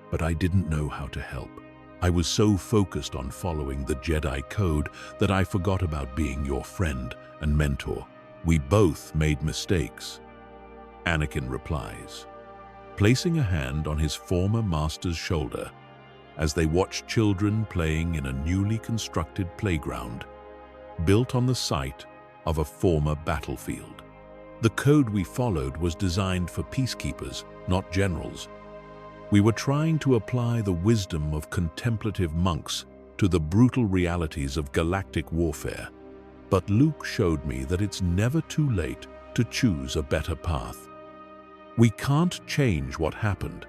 [SPEAKER 1] but I didn't know how to help. I was so focused on following the Jedi Code that I forgot about being your friend and mentor. We both made mistakes, Anakin replies, placing a hand on his former master's shoulder as they watch children playing in a newly constructed playground built on the site of a former battlefield. The code we followed was designed for peacekeepers, not generals. We were trying to apply the wisdom of contemplative monks to the brutal realities of galactic warfare. But Luke showed me that it's never too late to choose a better path. We can't change what happened,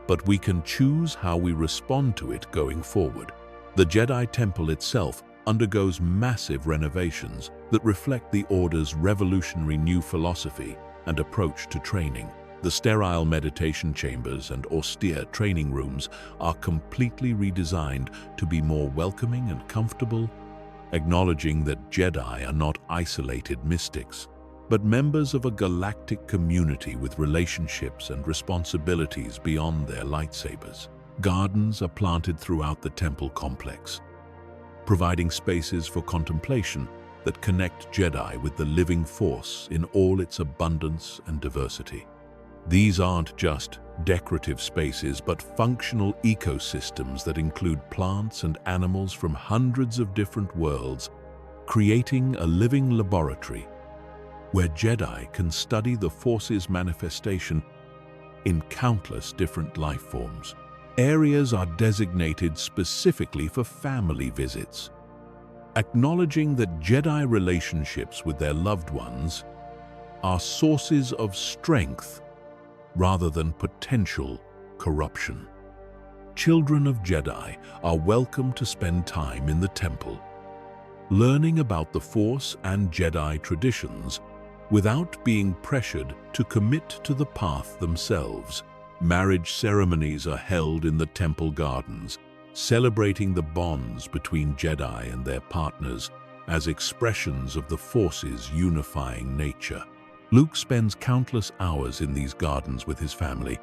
[SPEAKER 1] but we can choose how we respond to it going forward. The Jedi Temple itself undergoes massive renovations that reflect the Order's revolutionary new philosophy and approach to training. The sterile meditation chambers and austere training rooms are completely redesigned to be more welcoming and comfortable, acknowledging that Jedi are not isolated mystics, but members of a galactic community with relationships and responsibilities beyond their lightsabers. Gardens are planted throughout the temple complex, providing spaces for contemplation that connect Jedi with the living force in all its abundance and diversity. These aren't just decorative spaces, but functional ecosystems that include plants and animals from hundreds of different worlds, creating a living laboratory where Jedi can study the Force's manifestation in countless different life forms. Areas are designated specifically for family visits, acknowledging that Jedi relationships with their loved ones are sources of strength rather than potential corruption. Children of Jedi are welcome to spend time in the temple, learning about the Force and Jedi traditions without being pressured to commit to the path themselves. Marriage ceremonies are held in the temple gardens, celebrating the bonds between Jedi and their partners as expressions of the Force's unifying nature. Luke spends countless hours in these gardens with his family,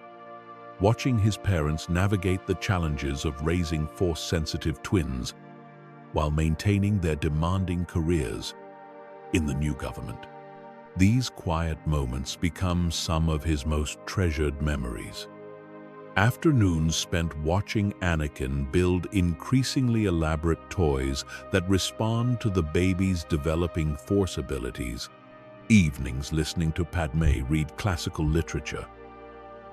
[SPEAKER 1] watching his parents navigate the challenges of raising Force-sensitive twins while maintaining their demanding careers in the new government. These quiet moments become some of his most treasured memories. Afternoons spent watching Anakin build increasingly elaborate toys that respond to the baby's developing Force abilities. Evenings listening to Padme read classical literature,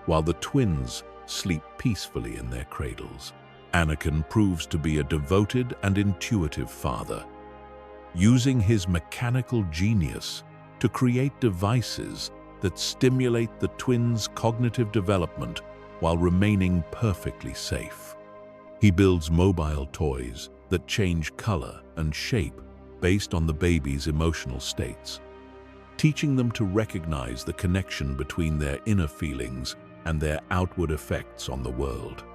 [SPEAKER 1] while the twins sleep peacefully in their cradles. Anakin proves to be a devoted and intuitive father, using his mechanical genius to create devices that stimulate the twins' cognitive development while remaining perfectly safe. He builds mobile toys that change color and shape based on the baby's emotional states, teaching them to recognize the connection between their inner feelings and their outward effects on the world.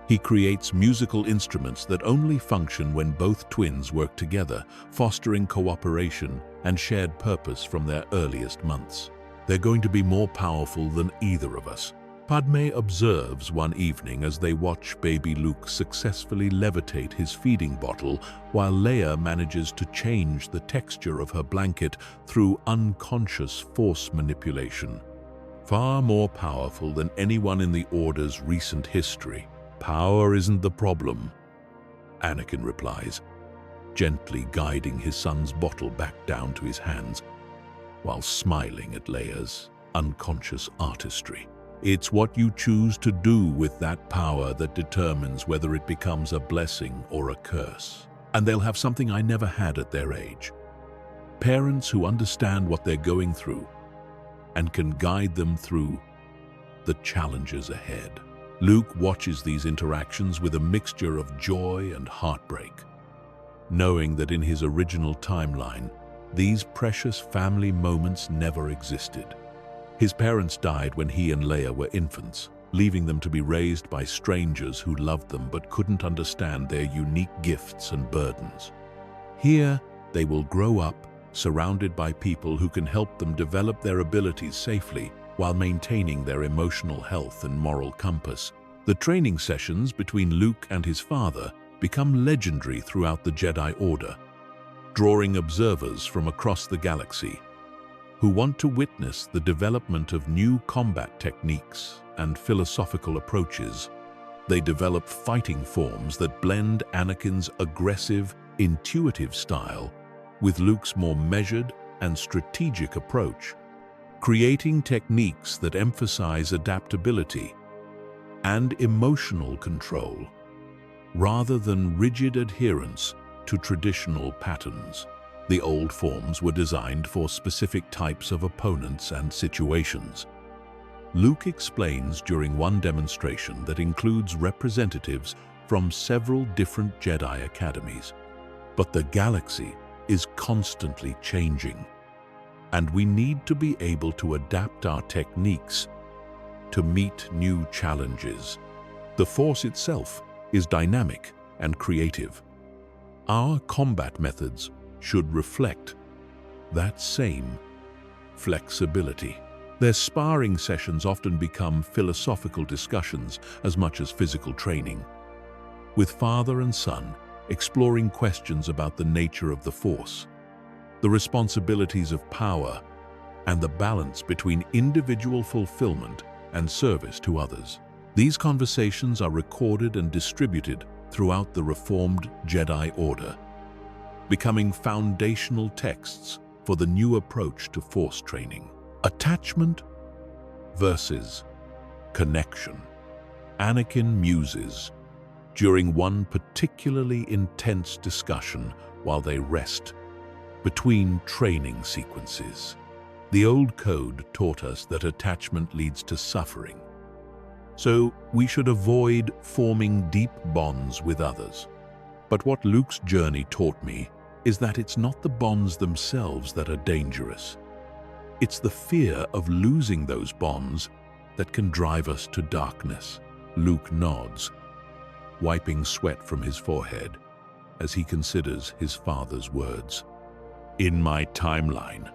[SPEAKER 1] He creates musical instruments that only function when both twins work together, fostering cooperation and shared purpose from their earliest months. They're going to be more powerful than either of us, Padme observes one evening as they watch baby Luke successfully levitate his feeding bottle while Leia manages to change the texture of her blanket through unconscious Force manipulation. Far more powerful than anyone in the Order's recent history. Power isn't the problem, Anakin replies, gently guiding his son's bottle back down to his hands, while smiling at Leia's unconscious artistry. It's what you choose to do with that power that determines whether it becomes a blessing or a curse. And they'll have something I never had at their age. Parents who understand what they're going through and can guide them through the challenges ahead. Luke watches these interactions with a mixture of joy and heartbreak, knowing that in his original timeline, these precious family moments never existed. His parents died when he and Leia were infants, leaving them to be raised by strangers who loved them but couldn't understand their unique gifts and burdens. Here, they will grow up surrounded by people who can help them develop their abilities safely while maintaining their emotional health and moral compass. The training sessions between Luke and his father become legendary throughout the Jedi Order, drawing observers from across the galaxy who want to witness the development of new combat techniques and philosophical approaches. They develop fighting forms that blend Anakin's aggressive, intuitive style with Luke's more measured and strategic approach, creating techniques that emphasize adaptability and emotional control, rather than rigid adherence to traditional patterns. The old forms were designed for specific types of opponents and situations. Luke explains during one demonstration that includes representatives from several different Jedi academies. But the galaxy is constantly changing, and we need to be able to adapt our techniques to meet new challenges. The Force itself is dynamic and creative. Our combat methods should reflect that same flexibility. Their sparring sessions often become philosophical discussions as much as physical training, with father and son exploring questions about the nature of the Force, the responsibilities of power, and the balance between individual fulfillment and service to others. These conversations are recorded and distributed throughout the Reformed Jedi Order, becoming foundational texts for the new approach to Force training. Attachment versus connection. Anakin muses during one particularly intense discussion while they rest between training sequences. The old code taught us that attachment leads to suffering, so we should avoid forming deep bonds with others. But what Luke's journey taught me is that it's not the bonds themselves that are dangerous. It's the fear of losing those bonds that can drive us to darkness. Luke nods, wiping sweat from his forehead as he considers his father's words. In my timeline,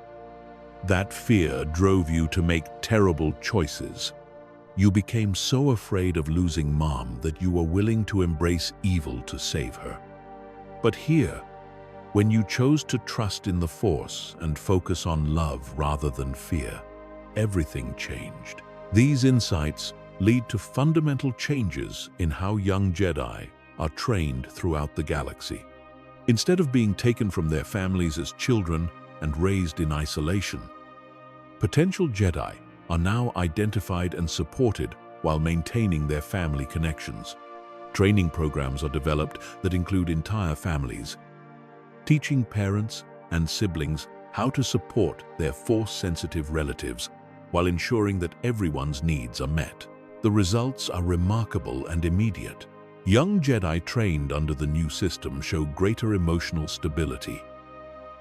[SPEAKER 1] that fear drove you to make terrible choices. You became so afraid of losing Mom that you were willing to embrace evil to save her. But here, when you chose to trust in the Force and focus on love rather than fear, everything changed. These insights lead to fundamental changes in how young Jedi are trained throughout the galaxy. Instead of being taken from their families as children and raised in isolation, potential Jedi are now identified and supported while maintaining their family connections. Training programs are developed that include entire families, teaching parents and siblings how to support their Force-sensitive relatives while ensuring that everyone's needs are met. The results are remarkable and immediate. Young Jedi trained under the new system show greater emotional stability,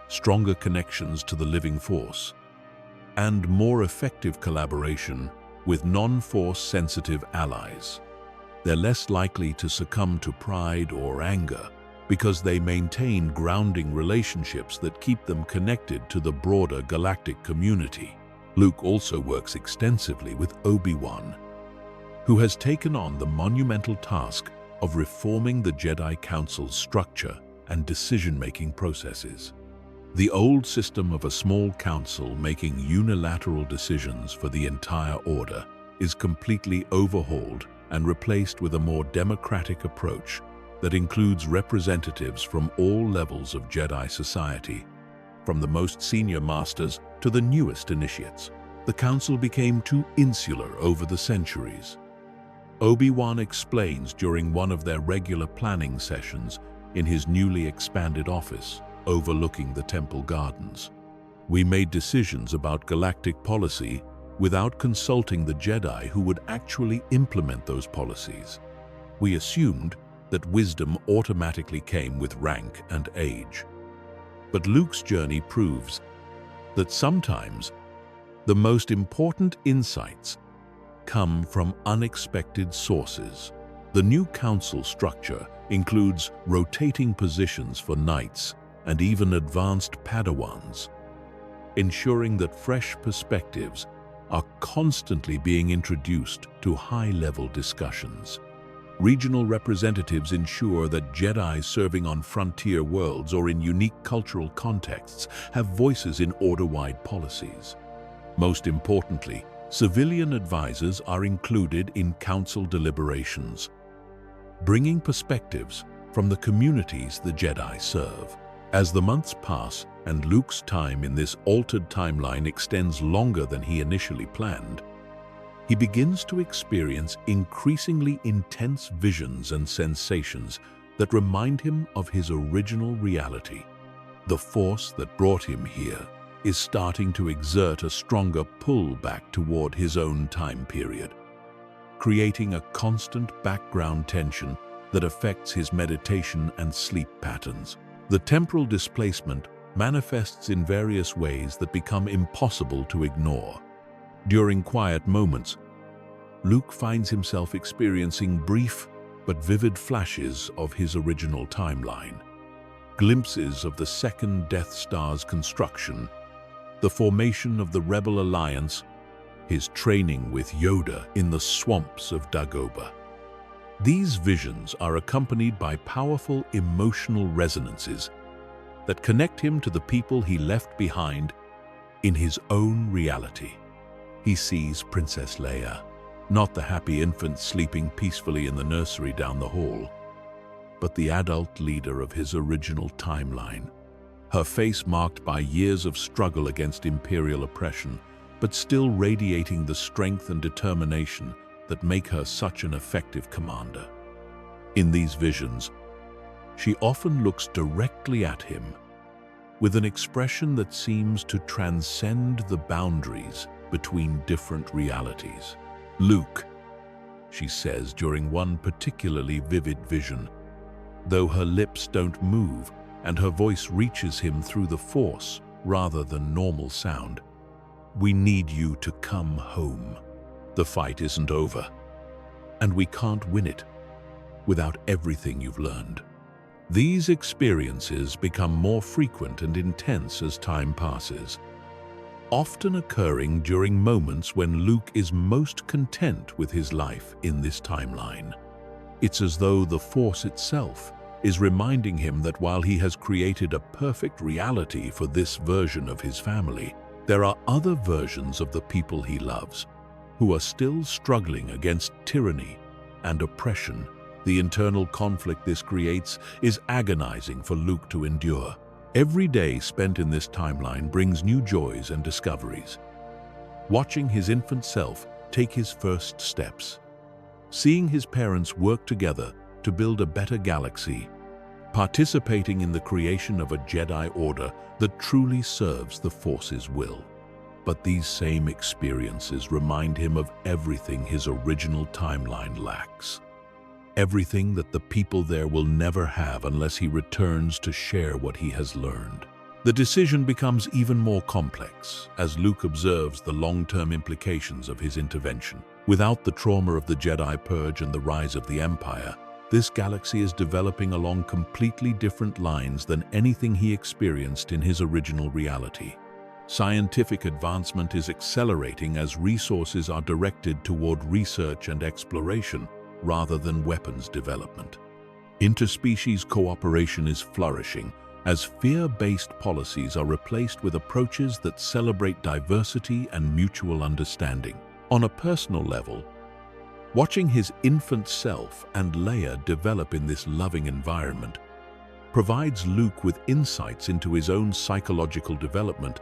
[SPEAKER 1] stronger connections to the living Force, and more effective collaboration with non-Force-sensitive allies. They're less likely to succumb to pride or anger because they maintain grounding relationships that keep them connected to the broader galactic community. Luke also works extensively with Obi-Wan, who has taken on the monumental task of reforming the Jedi Council's structure and decision-making processes. The old system of a small council making unilateral decisions for the entire order is completely overhauled and replaced with a more democratic approach that includes representatives from all levels of Jedi society, from the most senior masters to the newest initiates. The council became too insular over the centuries. Obi-Wan explains during one of their regular planning sessions in his newly expanded office overlooking the temple gardens. We made decisions about galactic policy without consulting the Jedi who would actually implement those policies. We assumed that wisdom automatically came with rank and age. But Luke's journey proves that sometimes the most important insights come from unexpected sources. The new council structure includes rotating positions for knights and even advanced Padawans, ensuring that fresh perspectives are constantly being introduced to high-level discussions. Regional representatives ensure that Jedi serving on frontier worlds or in unique cultural contexts have voices in order-wide policies. Most importantly, civilian advisors are included in council deliberations, bringing perspectives from the communities the Jedi serve. As the months pass and Luke's time in this altered timeline extends longer than he initially planned, he begins to experience increasingly intense visions and sensations that remind him of his original reality. The Force that brought him here is starting to exert a stronger pull back toward his own time period, creating a constant background tension that affects his meditation and sleep patterns. The temporal displacement manifests in various ways that become impossible to ignore. During quiet moments, Luke finds himself experiencing brief but vivid flashes of his original timeline. Glimpses of the second Death Star's construction, the formation of the Rebel Alliance, his training with Yoda in the swamps of Dagobah. These visions are accompanied by powerful emotional resonances that connect him to the people he left behind in his own reality. He sees Princess Leia, not the happy infant sleeping peacefully in the nursery down the hall, but the adult leader of his original timeline. Her face marked by years of struggle against imperial oppression, but still radiating the strength and determination that make her such an effective commander. In these visions, she often looks directly at him, with an expression that seems to transcend the boundaries between different realities. "Luke," she says during one particularly vivid vision, though her lips don't move and her voice reaches him through the Force rather than normal sound. "We need you to come home. The fight isn't over, and we can't win it without everything you've learned." These experiences become more frequent and intense as time passes, often occurring during moments when Luke is most content with his life in this timeline. It's as though the Force itself is reminding him that while he has created a perfect reality for this version of his family, there are other versions of the people he loves who are still struggling against tyranny and oppression. The internal conflict this creates is agonizing for Luke to endure. Every day spent in this timeline brings new joys and discoveries. Watching his infant self take his first steps, seeing his parents work together to build a better galaxy, participating in the creation of a Jedi Order that truly serves the Force's will. But these same experiences remind him of everything his original timeline lacks. Everything that the people there will never have unless he returns to share what he has learned. The decision becomes even more complex as Luke observes the long-term implications of his intervention. Without the trauma of the Jedi Purge and the rise of the Empire, this galaxy is developing along completely different lines than anything he experienced in his original reality. Scientific advancement is accelerating as resources are directed toward research and exploration, rather than weapons development. Interspecies cooperation is flourishing as fear-based policies are replaced with approaches that celebrate diversity and mutual understanding. On a personal level, watching his infant self and Leia develop in this loving environment provides Luke with insights into his own psychological development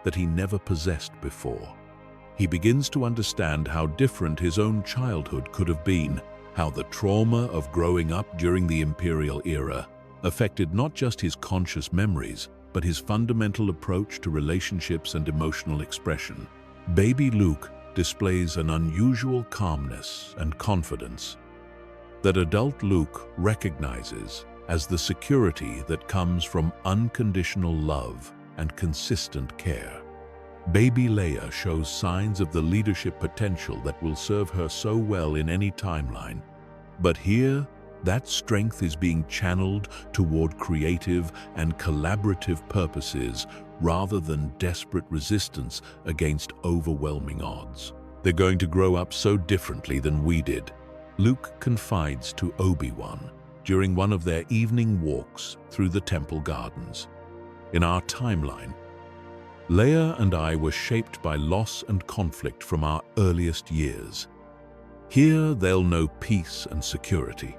[SPEAKER 1] that he never possessed before. He begins to understand how different his own childhood could have been, how the trauma of growing up during the Imperial era affected not just his conscious memories, but his fundamental approach to relationships and emotional expression. Baby Luke displays an unusual calmness and confidence that adult Luke recognizes as the security that comes from unconditional love and consistent care. Baby Leia shows signs of the leadership potential that will serve her so well in any timeline. But here, that strength is being channeled toward creative and collaborative purposes rather than desperate resistance against overwhelming odds. They're going to grow up so differently than we did, Luke confides to Obi-Wan during one of their evening walks through the temple gardens. In our timeline, Leia and I were shaped by loss and conflict from our earliest years. Here they'll know peace and security.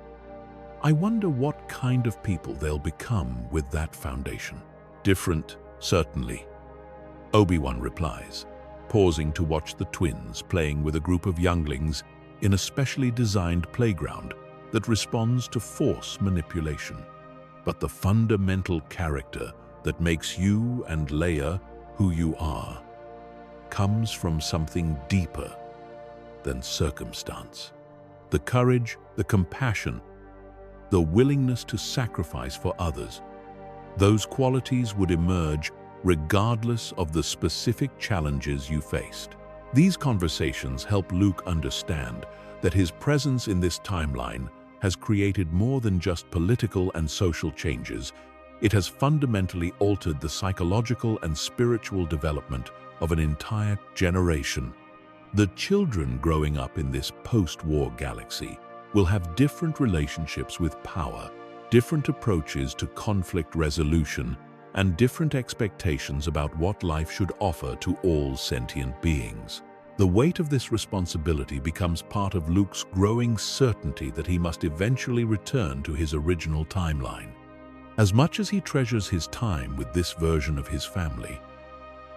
[SPEAKER 1] I wonder what kind of people they'll become with that foundation. Different, certainly, Obi-Wan replies, pausing to watch the twins playing with a group of younglings in a specially designed playground that responds to Force manipulation. But the fundamental character that makes you and Leia who you are comes from something deeper than circumstance. The courage, the compassion, the willingness to sacrifice for others, those qualities would emerge regardless of the specific challenges you faced. These conversations help Luke understand that his presence in this timeline has created more than just political and social changes. It has fundamentally altered the psychological and spiritual development of an entire generation. The children growing up in this post-war galaxy will have different relationships with power, different approaches to conflict resolution, and different expectations about what life should offer to all sentient beings. The weight of this responsibility becomes part of Luke's growing certainty that he must eventually return to his original timeline. As much as he treasures his time with this version of his family,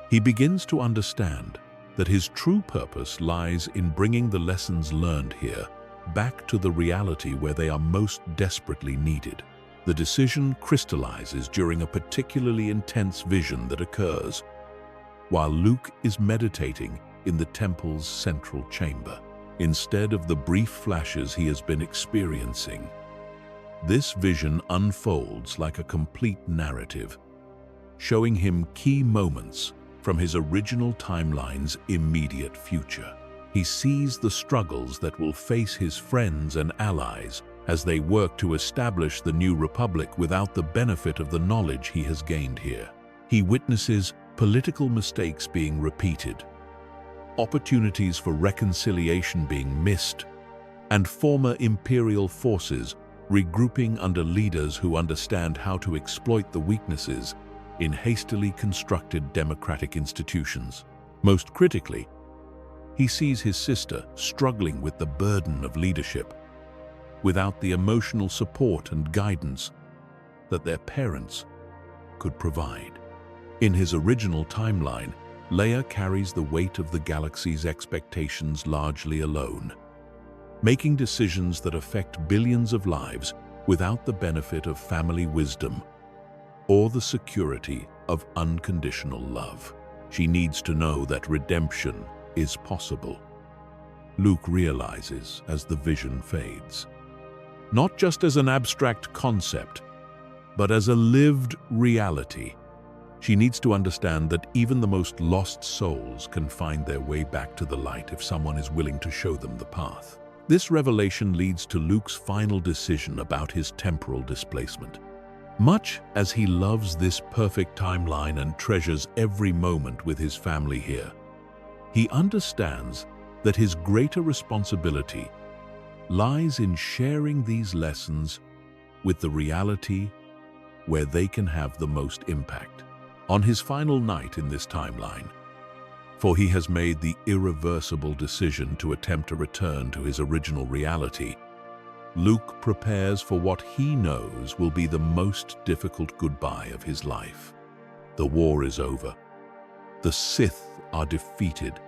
[SPEAKER 1] he begins to understand that his true purpose lies in bringing the lessons learned here back to the reality where they are most desperately needed. The decision crystallizes during a particularly intense vision that occurs while Luke is meditating in the temple's central chamber. Instead of the brief flashes he has been experiencing, this vision unfolds like a complete narrative, showing him key moments from his original timeline's immediate future. He sees the struggles that will face his friends and allies as they work to establish the new republic without the benefit of the knowledge he has gained here. He witnesses political mistakes being repeated, opportunities for reconciliation being missed, and former imperial forces regrouping under leaders who understand how to exploit the weaknesses in hastily constructed democratic institutions. Most critically, he sees his sister struggling with the burden of leadership without the emotional support and guidance that their parents could provide. In his original timeline, Leia carries the weight of the galaxy's expectations largely alone, making decisions that affect billions of lives without the benefit of family wisdom or the security of unconditional love. She needs to know that redemption is possible. Luke realizes as the vision fades, not just as an abstract concept, but as a lived reality. She needs to understand that even the most lost souls can find their way back to the light if someone is willing to show them the path. This revelation leads to Luke's final decision about his temporal displacement. Much as he loves this perfect timeline and treasures every moment with his family here, he understands that his greater responsibility lies in sharing these lessons with the reality where they can have the most impact. On his final night in this timeline, for he has made the irreversible decision to attempt a return to his original reality, Luke prepares for what he knows will be the most difficult goodbye of his life. The war is over, the Sith are defeated,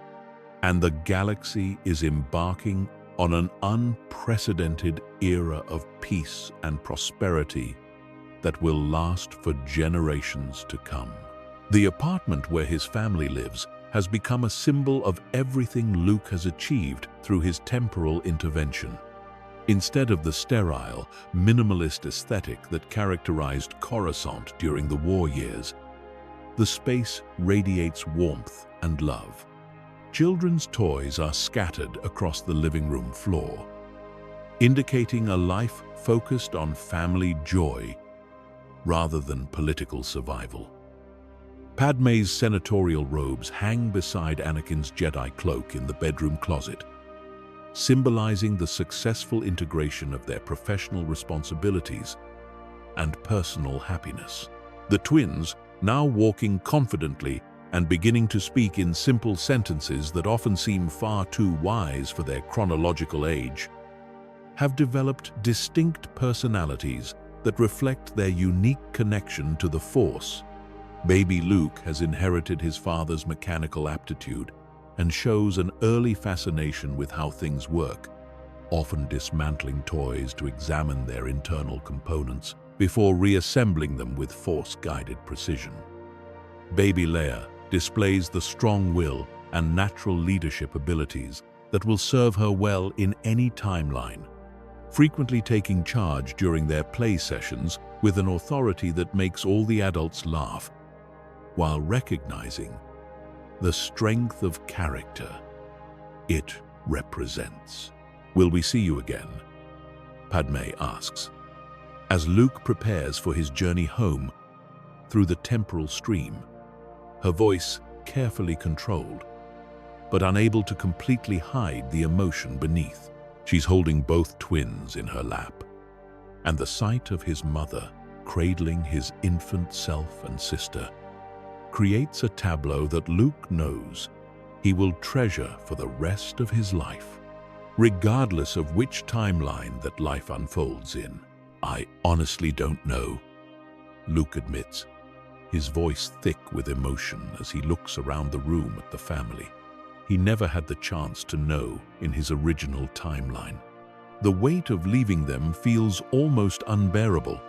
[SPEAKER 1] and the galaxy is embarking on an unprecedented era of peace and prosperity that will last for generations to come. The apartment where his family lives has become a symbol of everything Luke has achieved through his temporal intervention. Instead of the sterile, minimalist aesthetic that characterized Coruscant during the war years, the space radiates warmth and love. Children's toys are scattered across the living room floor, indicating a life focused on family joy rather than political survival. Padmé's senatorial robes hang beside Anakin's Jedi cloak in the bedroom closet, symbolizing the successful integration of their professional responsibilities and personal happiness. The twins, now walking confidently and beginning to speak in simple sentences that often seem far too wise for their chronological age, have developed distinct personalities that reflect their unique connection to the Force. Baby Luke has inherited his father's mechanical aptitude and shows an early fascination with how things work, often dismantling toys to examine their internal components before reassembling them with Force-guided precision. Baby Leia displays the strong will and natural leadership abilities that will serve her well in any timeline, frequently taking charge during their play sessions with an authority that makes all the adults laugh, while recognizing the strength of character it represents. Will we see you again? Padme asks, as Luke prepares for his journey home through the temporal stream, her voice carefully controlled, but unable to completely hide the emotion beneath. She's holding both twins in her lap, and the sight of his mother cradling his infant self and sister creates a tableau that Luke knows he will treasure for the rest of his life, regardless of which timeline that life unfolds in. I honestly don't know, Luke admits, his voice thick with emotion as he looks around the room at the family. He never had the chance to know in his original timeline. The weight of leaving them feels almost unbearable,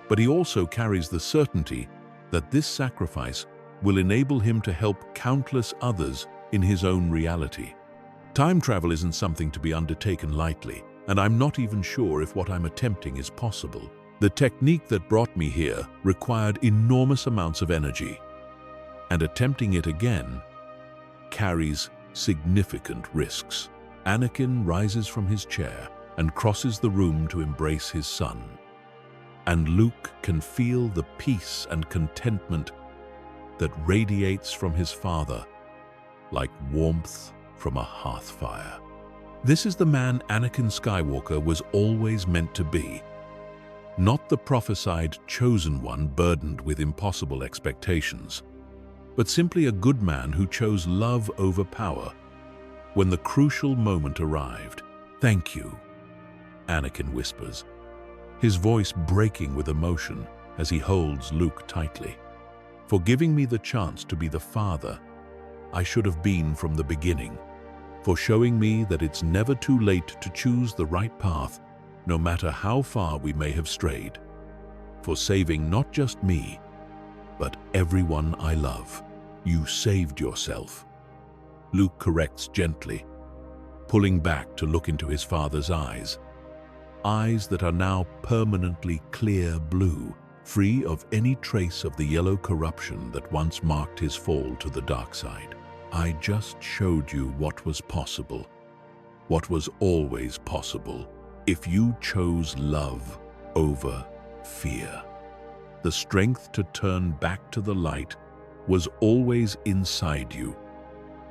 [SPEAKER 1] but he also carries the certainty that this sacrifice will enable him to help countless others in his own reality. Time travel isn't something to be undertaken lightly, and I'm not even sure if what I'm attempting is possible. The technique that brought me here required enormous amounts of energy, and attempting it again carries significant risks. Anakin rises from his chair and crosses the room to embrace his son, and Luke can feel the peace and contentment that radiates from his father like warmth from a hearth fire. This is the man Anakin Skywalker was always meant to be, not the prophesied chosen one burdened with impossible expectations, but simply a good man who chose love over power when the crucial moment arrived. "Thank you," Anakin whispers, his voice breaking with emotion as he holds Luke tightly, "for giving me the chance to be the father I should have been from the beginning, for showing me that it's never too late to choose the right path, no matter how far we may have strayed, for saving not just me, but everyone I love. You saved yourself." Luke corrects gently, pulling back to look into his father's eyes that are now permanently clear blue, free of any trace of the yellow corruption that once marked his fall to the dark side. "I just showed you what was possible, what was always possible, if you chose love over fear. The strength to turn back to the light was always inside you.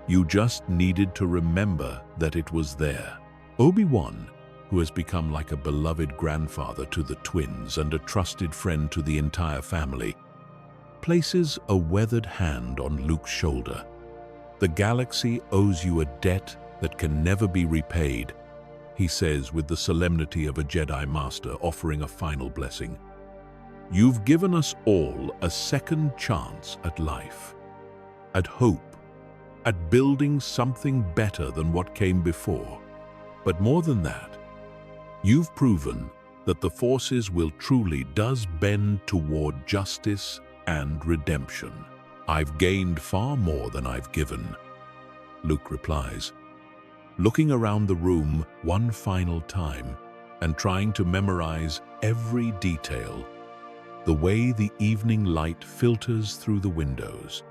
[SPEAKER 1] You just needed to remember that it was there." Obi-Wan, who has become like a beloved grandfather to the twins and a trusted friend to the entire family, places a weathered hand on Luke's shoulder. "The galaxy owes you a debt that can never be repaid," he says with the solemnity of a Jedi Master offering a final blessing. "You've given us all a second chance at life, at hope, at building something better than what came before. But more than that, you've proven that the forces will truly does bend toward justice and redemption." "I've gained far more than I've given," Luke replies, looking around the room one final time and trying to memorize every detail. The way the evening light filters through the windows,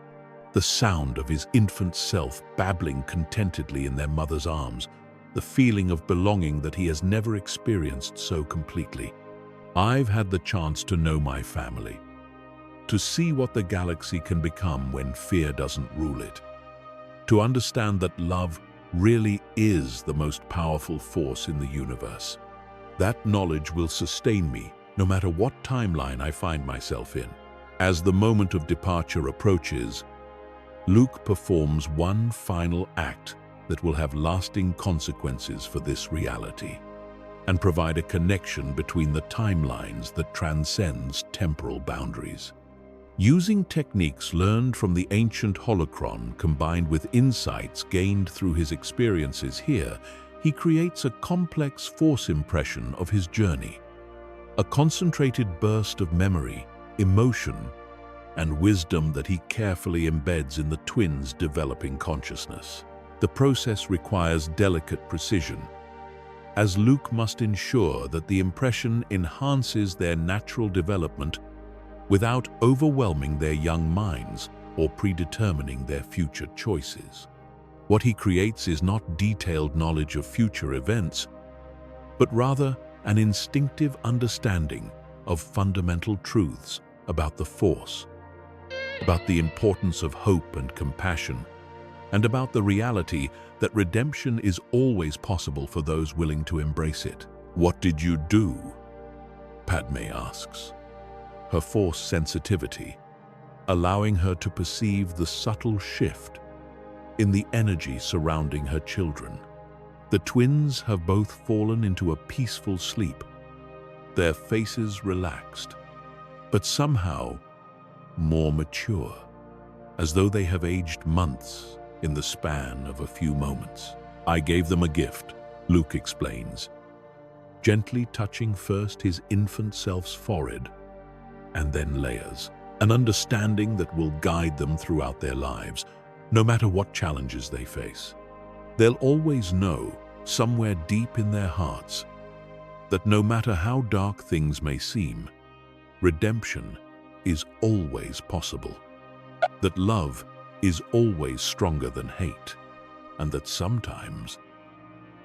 [SPEAKER 1] the sound of his infant self babbling contentedly in their mother's arms, the feeling of belonging that he has never experienced so completely. "I've had the chance to know my family, to see what the galaxy can become when fear doesn't rule it, to understand that love really is the most powerful force in the universe. That knowledge will sustain me no matter what timeline I find myself in." As the moment of departure approaches, Luke performs one final act that will have lasting consequences for this reality and provide a connection between the timelines that transcends temporal boundaries. Using techniques learned from the ancient holocron combined with insights gained through his experiences here, he creates a complex force impression of his journey, a concentrated burst of memory, emotion, and wisdom that he carefully embeds in the twins' developing consciousness. The process requires delicate precision, as Luke must ensure that the impression enhances their natural development without overwhelming their young minds or predetermining their future choices. What he creates is not detailed knowledge of future events, but rather an instinctive understanding of fundamental truths about the Force, about the importance of hope and compassion, and about the reality that redemption is always possible for those willing to embrace it. "What did you do?" Padme asks, her Force sensitivity allowing her to perceive the subtle shift in the energy surrounding her children. The twins have both fallen into a peaceful sleep, their faces relaxed, but somehow more mature, as though they have aged months in the span of a few moments. "I gave them a gift," Luke explains, gently touching first his infant self's forehead and then Leia's, an understanding that will guide them throughout their lives, no matter what challenges they face. They'll always know, somewhere deep in their hearts, that no matter how dark things may seem, redemption is always possible, that love is always stronger than hate, and that sometimes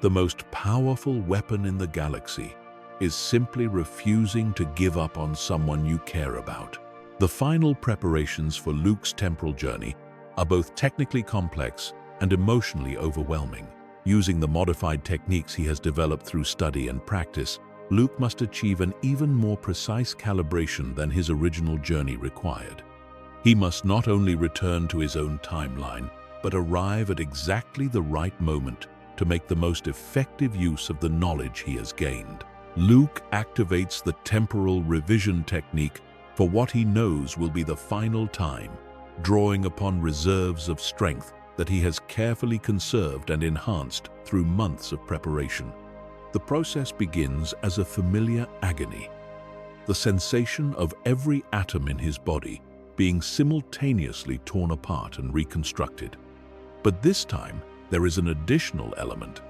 [SPEAKER 1] the most powerful weapon in the galaxy is simply refusing to give up on someone you care about. The final preparations for Luke's temporal journey are both technically complex and emotionally overwhelming. Using the modified techniques he has developed through study and practice, Luke must achieve an even more precise calibration than his original journey required. He must not only return to his own timeline, but arrive at exactly the right moment to make the most effective use of the knowledge he has gained. Luke activates the temporal revision technique for what he knows will be the final time, drawing upon reserves of strength that he has carefully conserved and enhanced through months of preparation. The process begins as a familiar agony, the sensation of every atom in his body being simultaneously torn apart and reconstructed. But this time, there is an additional element,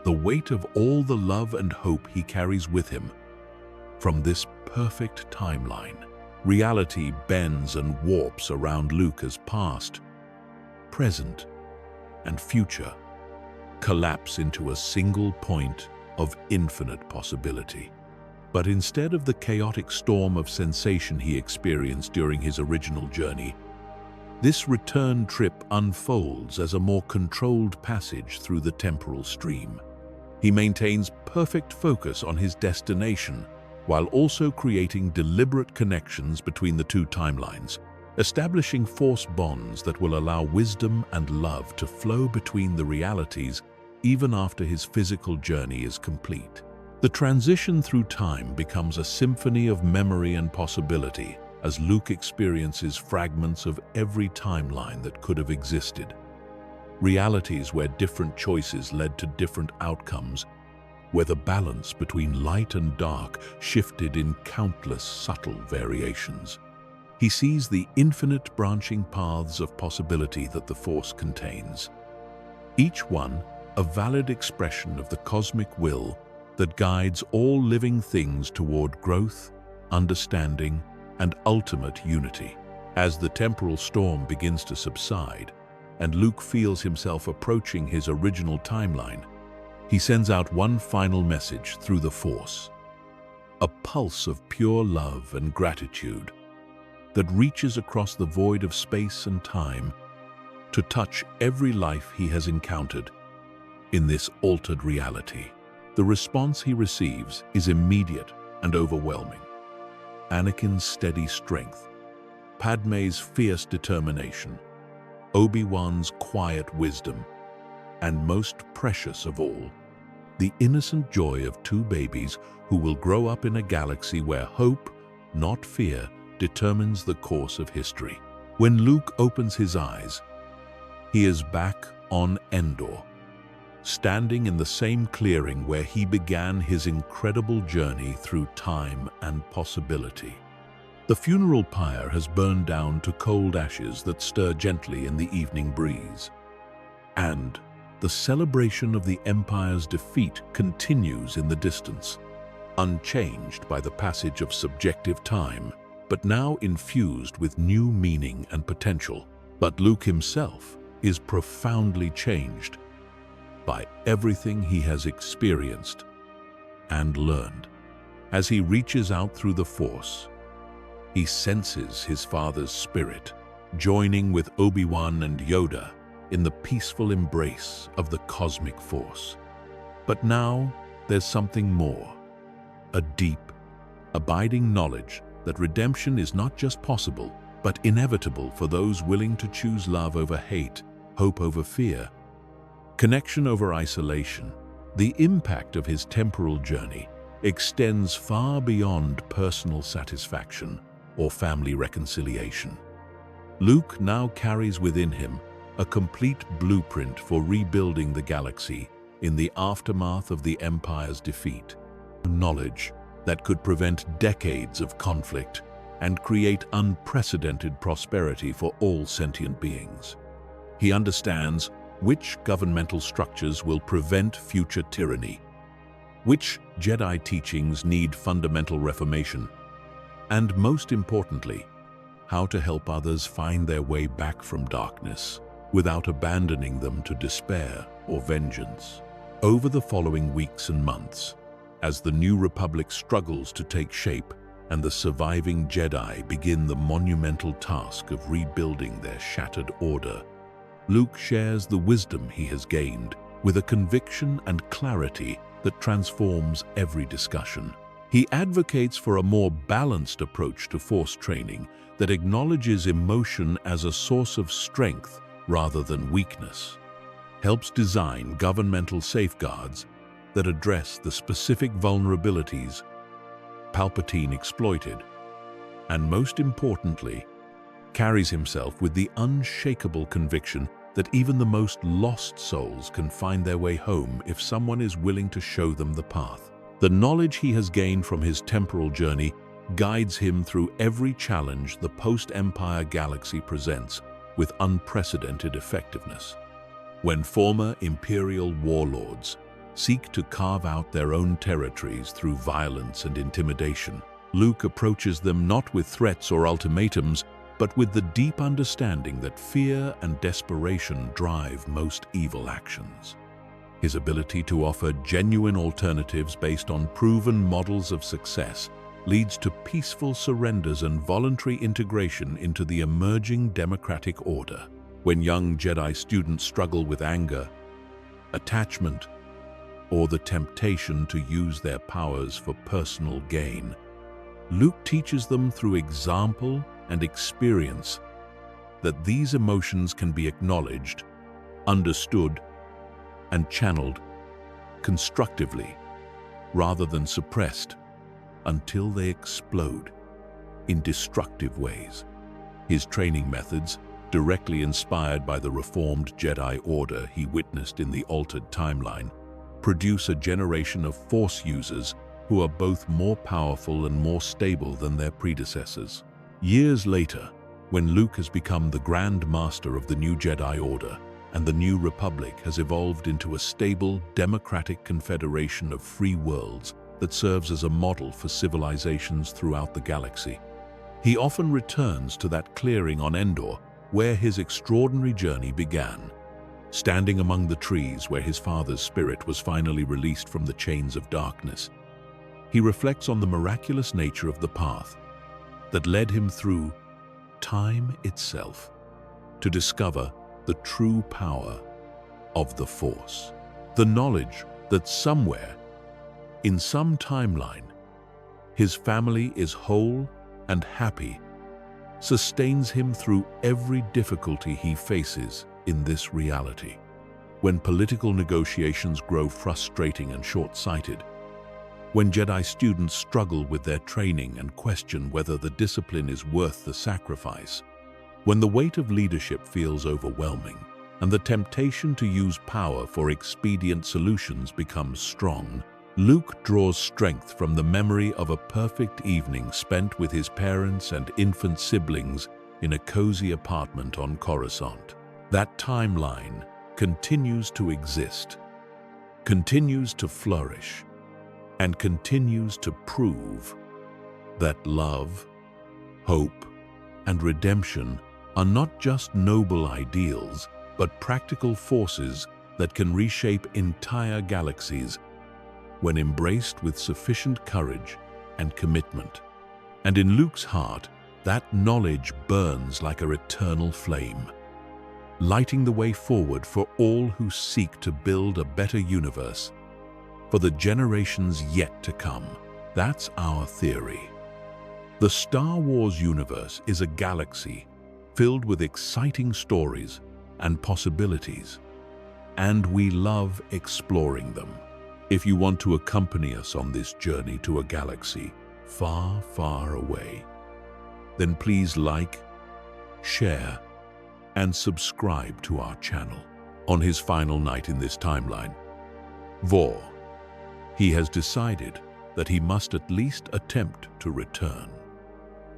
[SPEAKER 1] the weight of all the love and hope he carries with him. From this perfect timeline, reality bends and warps around Luke as past, present, and future collapse into a single point of infinite possibility. But instead of the chaotic storm of sensation he experienced during his original journey, this return trip unfolds as a more controlled passage through the temporal stream. He maintains perfect focus on his destination, while also creating deliberate connections between the two timelines, establishing Force bonds that will allow wisdom and love to flow between the realities even after his physical journey is complete. The transition through time becomes a symphony of memory and possibility as Luke experiences fragments of every timeline that could have existed. Realities where different choices led to different outcomes, where the balance between light and dark shifted in countless subtle variations. He sees the infinite branching paths of possibility that the Force contains, each one a valid expression of the cosmic will that guides all living things toward growth, understanding, and ultimate unity. As the temporal storm begins to subside, and Luke feels himself approaching his original timeline, he sends out one final message through the Force, a pulse of pure love and gratitude that reaches across the void of space and time to touch every life he has encountered in this altered reality. The response he receives is immediate and overwhelming. Anakin's steady strength, Padme's fierce determination, Obi-Wan's quiet wisdom, and most precious of all, the innocent joy of two babies who will grow up in a galaxy where hope, not fear, determines the course of history. When Luke opens his eyes, he is back on Endor, standing in the same clearing where he began his incredible journey through time and possibility. The funeral pyre has burned down to cold ashes that stir gently in the evening breeze. And the celebration of the Empire's defeat continues in the distance, unchanged by the passage of subjective time, but now infused with new meaning and potential. But Luke himself, is profoundly changed by everything he has experienced and learned. As he reaches out through the Force, he senses his father's spirit, joining with Obi-Wan and Yoda in the peaceful embrace of the cosmic force. But now there's something more, a deep, abiding knowledge that redemption is not just possible, but inevitable for those willing to choose love over hate, hope over fear, connection over isolation. The impact of his temporal journey extends far beyond personal satisfaction or family reconciliation. Luke now carries within him a complete blueprint for rebuilding the galaxy in the aftermath of the Empire's defeat. Knowledge that could prevent decades of conflict and create unprecedented prosperity for all sentient beings. He understands which governmental structures will prevent future tyranny, which Jedi teachings need fundamental reformation, and most importantly, how to help others find their way back from darkness without abandoning them to despair or vengeance. Over the following weeks and months, as the New Republic struggles to take shape and the surviving Jedi begin the monumental task of rebuilding their shattered order, Luke shares the wisdom he has gained with a conviction and clarity that transforms every discussion. He advocates for a more balanced approach to Force training that acknowledges emotion as a source of strength rather than weakness, helps design governmental safeguards that address the specific vulnerabilities Palpatine exploited, and most importantly, carries himself with the unshakable conviction that even the most lost souls can find their way home if someone is willing to show them the path. The knowledge he has gained from his temporal journey guides him through every challenge the post-Empire galaxy presents with unprecedented effectiveness. When former Imperial warlords seek to carve out their own territories through violence and intimidation, Luke approaches them not with threats or ultimatums, but with the deep understanding that fear and desperation drive most evil actions. His ability to offer genuine alternatives based on proven models of success leads to peaceful surrenders and voluntary integration into the emerging democratic order. When young Jedi students struggle with anger, attachment, or the temptation to use their powers for personal gain, Luke teaches them through example and experience that these emotions can be acknowledged, understood, and channeled constructively rather than suppressed until they explode in destructive ways. His training methods, directly inspired by the reformed Jedi Order he witnessed in the altered timeline, produce a generation of Force users who are both more powerful and more stable than their predecessors. Years later, when Luke has become the Grand Master of the new Jedi Order and the New Republic has evolved into a stable, democratic confederation of free worlds that serves as a model for civilizations throughout the galaxy, he often returns to that clearing on Endor where his extraordinary journey began. Standing among the trees where his father's spirit was finally released from the chains of darkness, he reflects on the miraculous nature of the path that led him through time itself to discover the true power of the Force. The knowledge that somewhere, in some timeline, his family is whole and happy sustains him through every difficulty he faces in this reality. When political negotiations grow frustrating and short-sighted, when Jedi students struggle with their training and question whether the discipline is worth the sacrifice, when the weight of leadership feels overwhelming and the temptation to use power for expedient solutions becomes strong, Luke draws strength from the memory of a perfect evening spent with his parents and infant siblings in a cozy apartment on Coruscant. That timeline continues to exist, continues to flourish, and continues to prove that love, hope, and redemption are not just noble ideals, but practical forces that can reshape entire galaxies when embraced with sufficient courage and commitment. And in Luke's heart, that knowledge burns like an eternal flame, lighting the way forward for all who seek to build a better universe for the generations yet to come. That's our theory. The Star Wars universe is a galaxy filled with exciting stories and possibilities, and we love exploring them. If you want to accompany us on this journey to a galaxy far, far away, then please like, share, and subscribe to our channel. On his final night in this timeline, he has decided that he must at least attempt to return.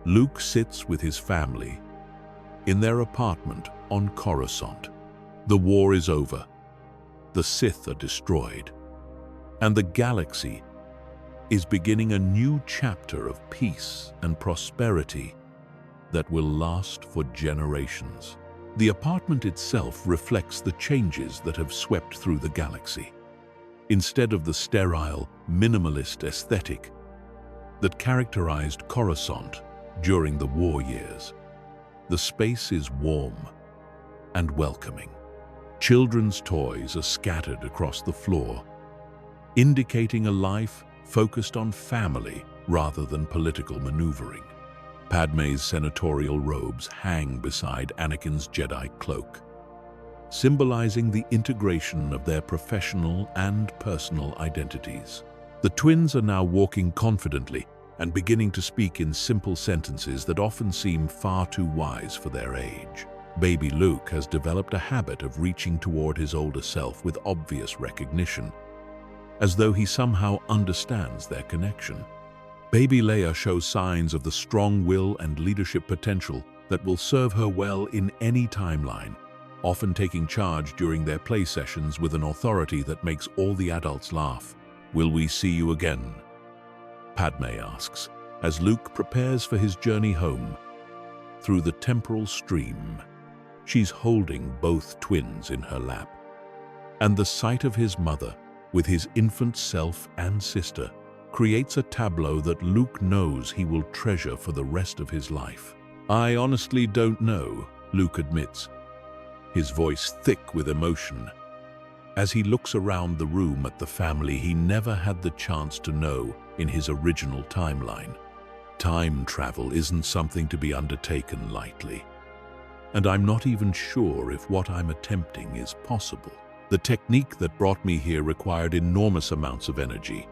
[SPEAKER 1] Luke sits with his family in their apartment on Coruscant. The war is over, the Sith are destroyed, and the galaxy is beginning a new chapter of peace and prosperity that will last for generations. The apartment itself reflects the changes that have swept through the galaxy. Instead of the sterile, minimalist aesthetic that characterized Coruscant during the war years, the space is warm and welcoming. Children's toys are scattered across the floor, indicating a life focused on family rather than political maneuvering. Padme's senatorial robes hang beside Anakin's Jedi cloak, symbolizing the integration of their professional and personal identities. The twins are now walking confidently and beginning to speak in simple sentences that often seem far too wise for their age. Baby Luke has developed a habit of reaching toward his older self with obvious recognition, as though he somehow understands their connection. Baby Leia shows signs of the strong will and leadership potential that will serve her well in any timeline, often taking charge during their play sessions with an authority that makes all the adults laugh. "Will we see you again?" Padme asks, as Luke prepares for his journey home through the temporal stream. She's holding both twins in her lap, and the sight of his mother with his infant self and sister creates a tableau that Luke knows he will treasure for the rest of his life. "I honestly don't know," Luke admits, his voice thick with emotion, as he looks around the room at the family he never had the chance to know in his original timeline. Time travel isn't something to be undertaken lightly, and I'm not even sure if what I'm attempting is possible. The technique that brought me here required enormous amounts of energy,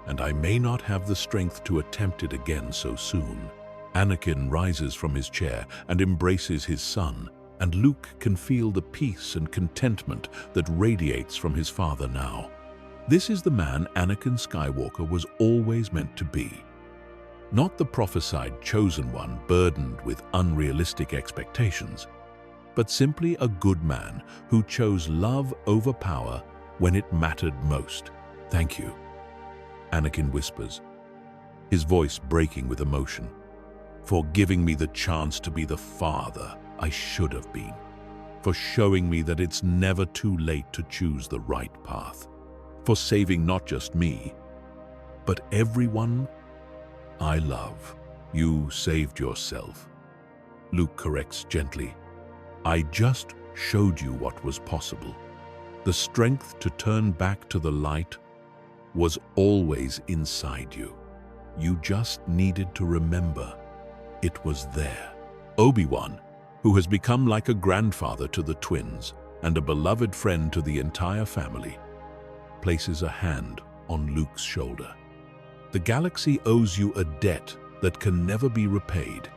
[SPEAKER 1] and I may not have the strength to attempt it again so soon. Anakin rises from his chair and embraces his son, and Luke can feel the peace and contentment that radiates from his father now. This is the man Anakin Skywalker was always meant to be. Not the prophesied chosen one burdened with unrealistic expectations, but simply a good man who chose love over power when it mattered most. "Thank you," Anakin whispers, his voice breaking with emotion, "for giving me the chance to be the father I should have been, for showing me that it's never too late to choose the right path, for saving not just me, but everyone I love." "You saved yourself," Luke corrects gently. "I just showed you what was possible. The strength to turn back to the light was always inside you. You just needed to remember it was there." Obi-Wan, who has become like a grandfather to the twins and a beloved friend to the entire family, places a hand on Luke's shoulder. "The galaxy owes you a debt that can never be repaid,"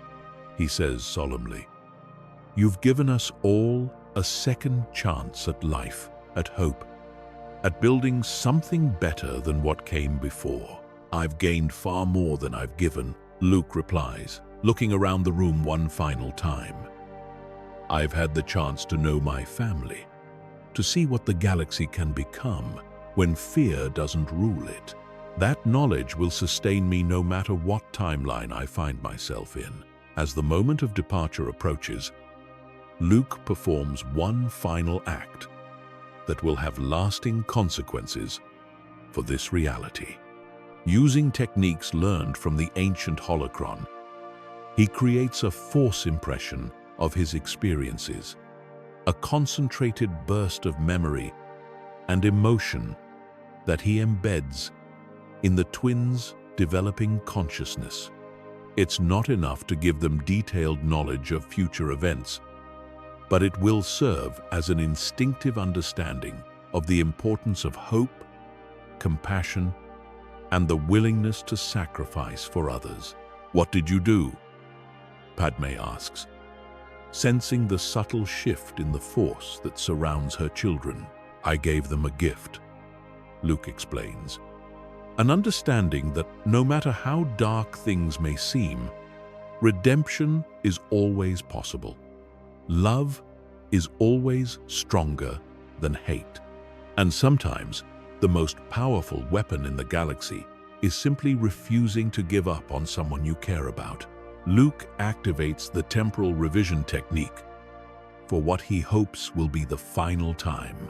[SPEAKER 1] he says solemnly. "You've given us all a second chance at life, at hope, at building something better than what came before." "I've gained far more than I've given," Luke replies, looking around the room one final time. "I've had the chance to know my family, to see what the galaxy can become when fear doesn't rule it. That knowledge will sustain me no matter what timeline I find myself in." As the moment of departure approaches, Luke performs one final act that will have lasting consequences for this reality. Using techniques learned from the ancient holocron, he creates a force impression of his experiences, a concentrated burst of memory and emotion that he embeds in the twins' developing consciousness. It's not enough to give them detailed knowledge of future events, but it will serve as an instinctive understanding of the importance of hope, compassion, and the willingness to sacrifice for others. "What did you do?" Padme asks, sensing the subtle shift in the force that surrounds her children. "I gave them a gift," Luke explains, an understanding that no matter how dark things may seem, redemption is always possible. Love is always stronger than hate. And sometimes, the most powerful weapon in the galaxy is simply refusing to give up on someone you care about. Luke activates the temporal revision technique for what he hopes will be the final time,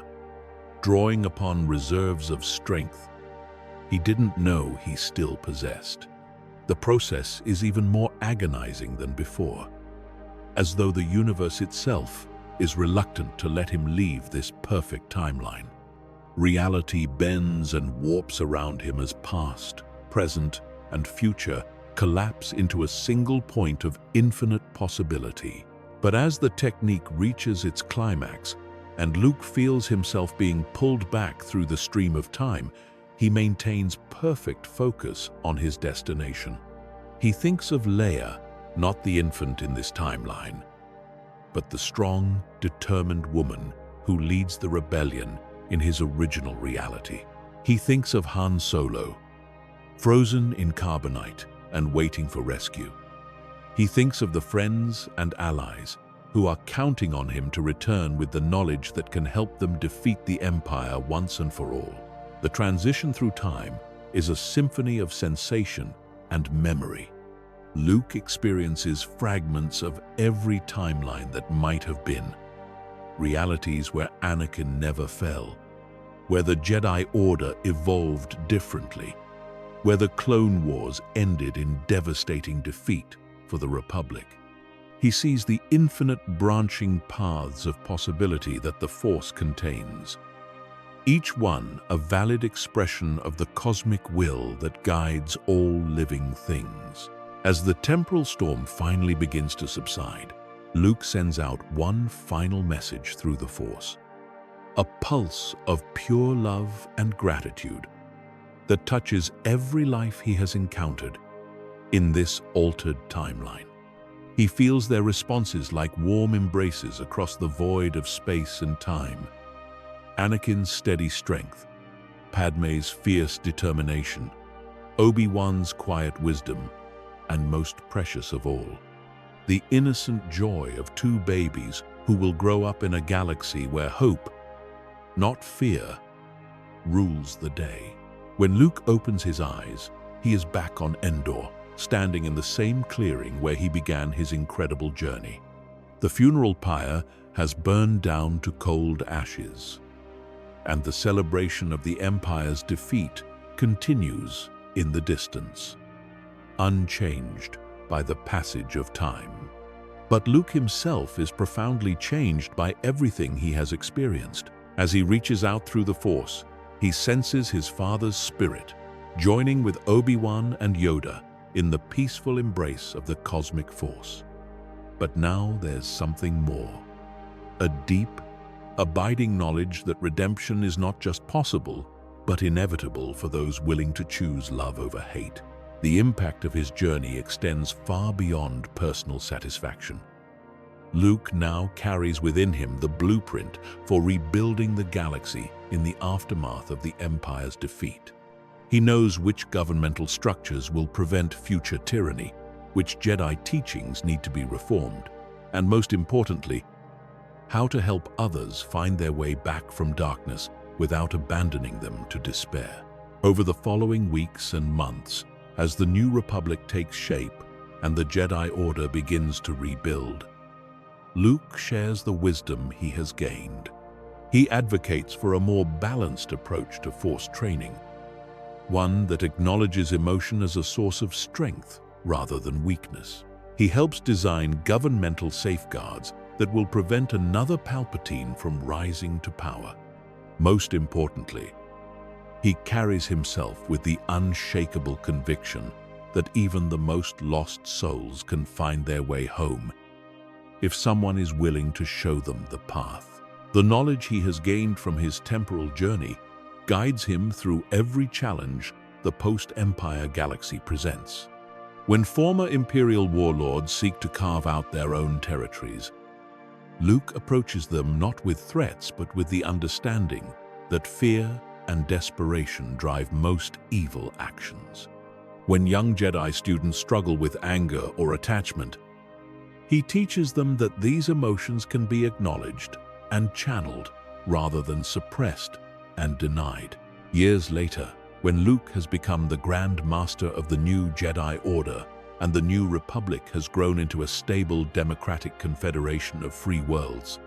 [SPEAKER 1] drawing upon reserves of strength he didn't know he still possessed. The process is even more agonizing than before, as though the universe itself is reluctant to let him leave this perfect timeline. Reality bends and warps around him as past, present, and future collapse into a single point of infinite possibility. But as the technique reaches its climax, and Luke feels himself being pulled back through the stream of time, he maintains perfect focus on his destination. He thinks of Leia, not the infant in this timeline, but the strong, determined woman who leads the rebellion in his original reality. He thinks of Han Solo, frozen in carbonite and waiting for rescue. He thinks of the friends and allies who are counting on him to return with the knowledge that can help them defeat the Empire once and for all. The transition through time is a symphony of sensation and memory. Luke experiences fragments of every timeline that might have been, realities where Anakin never fell, where the Jedi Order evolved differently, where the Clone Wars ended in devastating defeat for the Republic. He sees the infinite branching paths of possibility that the Force contains, each one a valid expression of the cosmic will that guides all living things. As the temporal storm finally begins to subside, Luke sends out one final message through the Force, a pulse of pure love and gratitude that touches every life he has encountered in this altered timeline. He feels their responses like warm embraces across the void of space and time. Anakin's steady strength, Padme's fierce determination, Obi-Wan's quiet wisdom, and most precious of all, the innocent joy of two babies who will grow up in a galaxy where hope, not fear, rules the day. When Luke opens his eyes, he is back on Endor, standing in the same clearing where he began his incredible journey. The funeral pyre has burned down to cold ashes, and the celebration of the Empire's defeat continues in the distance, unchanged by the passage of time. But Luke himself is profoundly changed by everything he has experienced. As he reaches out through the Force, he senses his father's spirit, joining with Obi-Wan and Yoda in the peaceful embrace of the cosmic force. But now there's something more. A deep, abiding knowledge that redemption is not just possible, but inevitable for those willing to choose love over hate. The impact of his journey extends far beyond personal satisfaction. Luke now carries within him the blueprint for rebuilding the galaxy in the aftermath of the Empire's defeat. He knows which governmental structures will prevent future tyranny, which Jedi teachings need to be reformed, and most importantly, how to help others find their way back from darkness without abandoning them to despair. Over the following weeks and months, as the new Republic takes shape and the Jedi Order begins to rebuild, Luke shares the wisdom he has gained. He advocates for a more balanced approach to Force training, one that acknowledges emotion as a source of strength rather than weakness. He helps design governmental safeguards that will prevent another Palpatine from rising to power. Most importantly, he carries himself with the unshakable conviction that even the most lost souls can find their way home if someone is willing to show them the path. The knowledge he has gained from his temporal journey guides him through every challenge the post-Empire galaxy presents. When former Imperial warlords seek to carve out their own territories, Luke approaches them not with threats but with the understanding that fear and desperation drive most evil actions. When young Jedi students struggle with anger or attachment, he teaches them that these emotions can be acknowledged and channeled rather than suppressed and denied. Years later, when Luke has become the Grand Master of the new Jedi Order and the New Republic has grown into a stable democratic confederation of free worlds,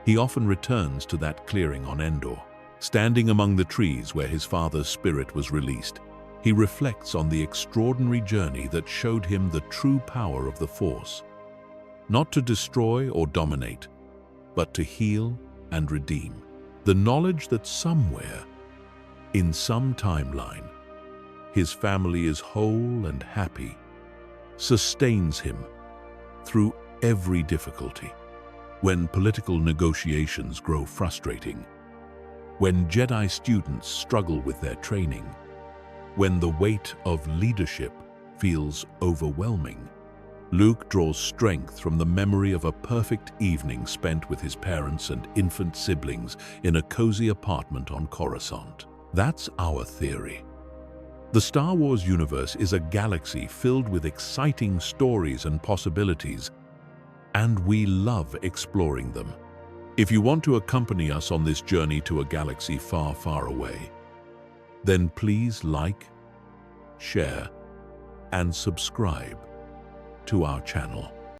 [SPEAKER 1] he often returns to that clearing on Endor. Standing among the trees where his father's spirit was released, he reflects on the extraordinary journey that showed him the true power of the Force, not to destroy or dominate, but to heal and redeem. The knowledge that somewhere, in some timeline, his family is whole and happy, sustains him through every difficulty. When political negotiations grow frustrating, when Jedi students struggle with their training, when the weight of leadership feels overwhelming, Luke draws strength from the memory of a perfect evening spent with his parents and infant siblings in a cozy apartment on Coruscant. That's our theory. The Star Wars universe is a galaxy filled with exciting stories and possibilities, and we love exploring them. If you want to accompany us on this journey to a galaxy far, far away, then please like, share, and subscribe to our channel.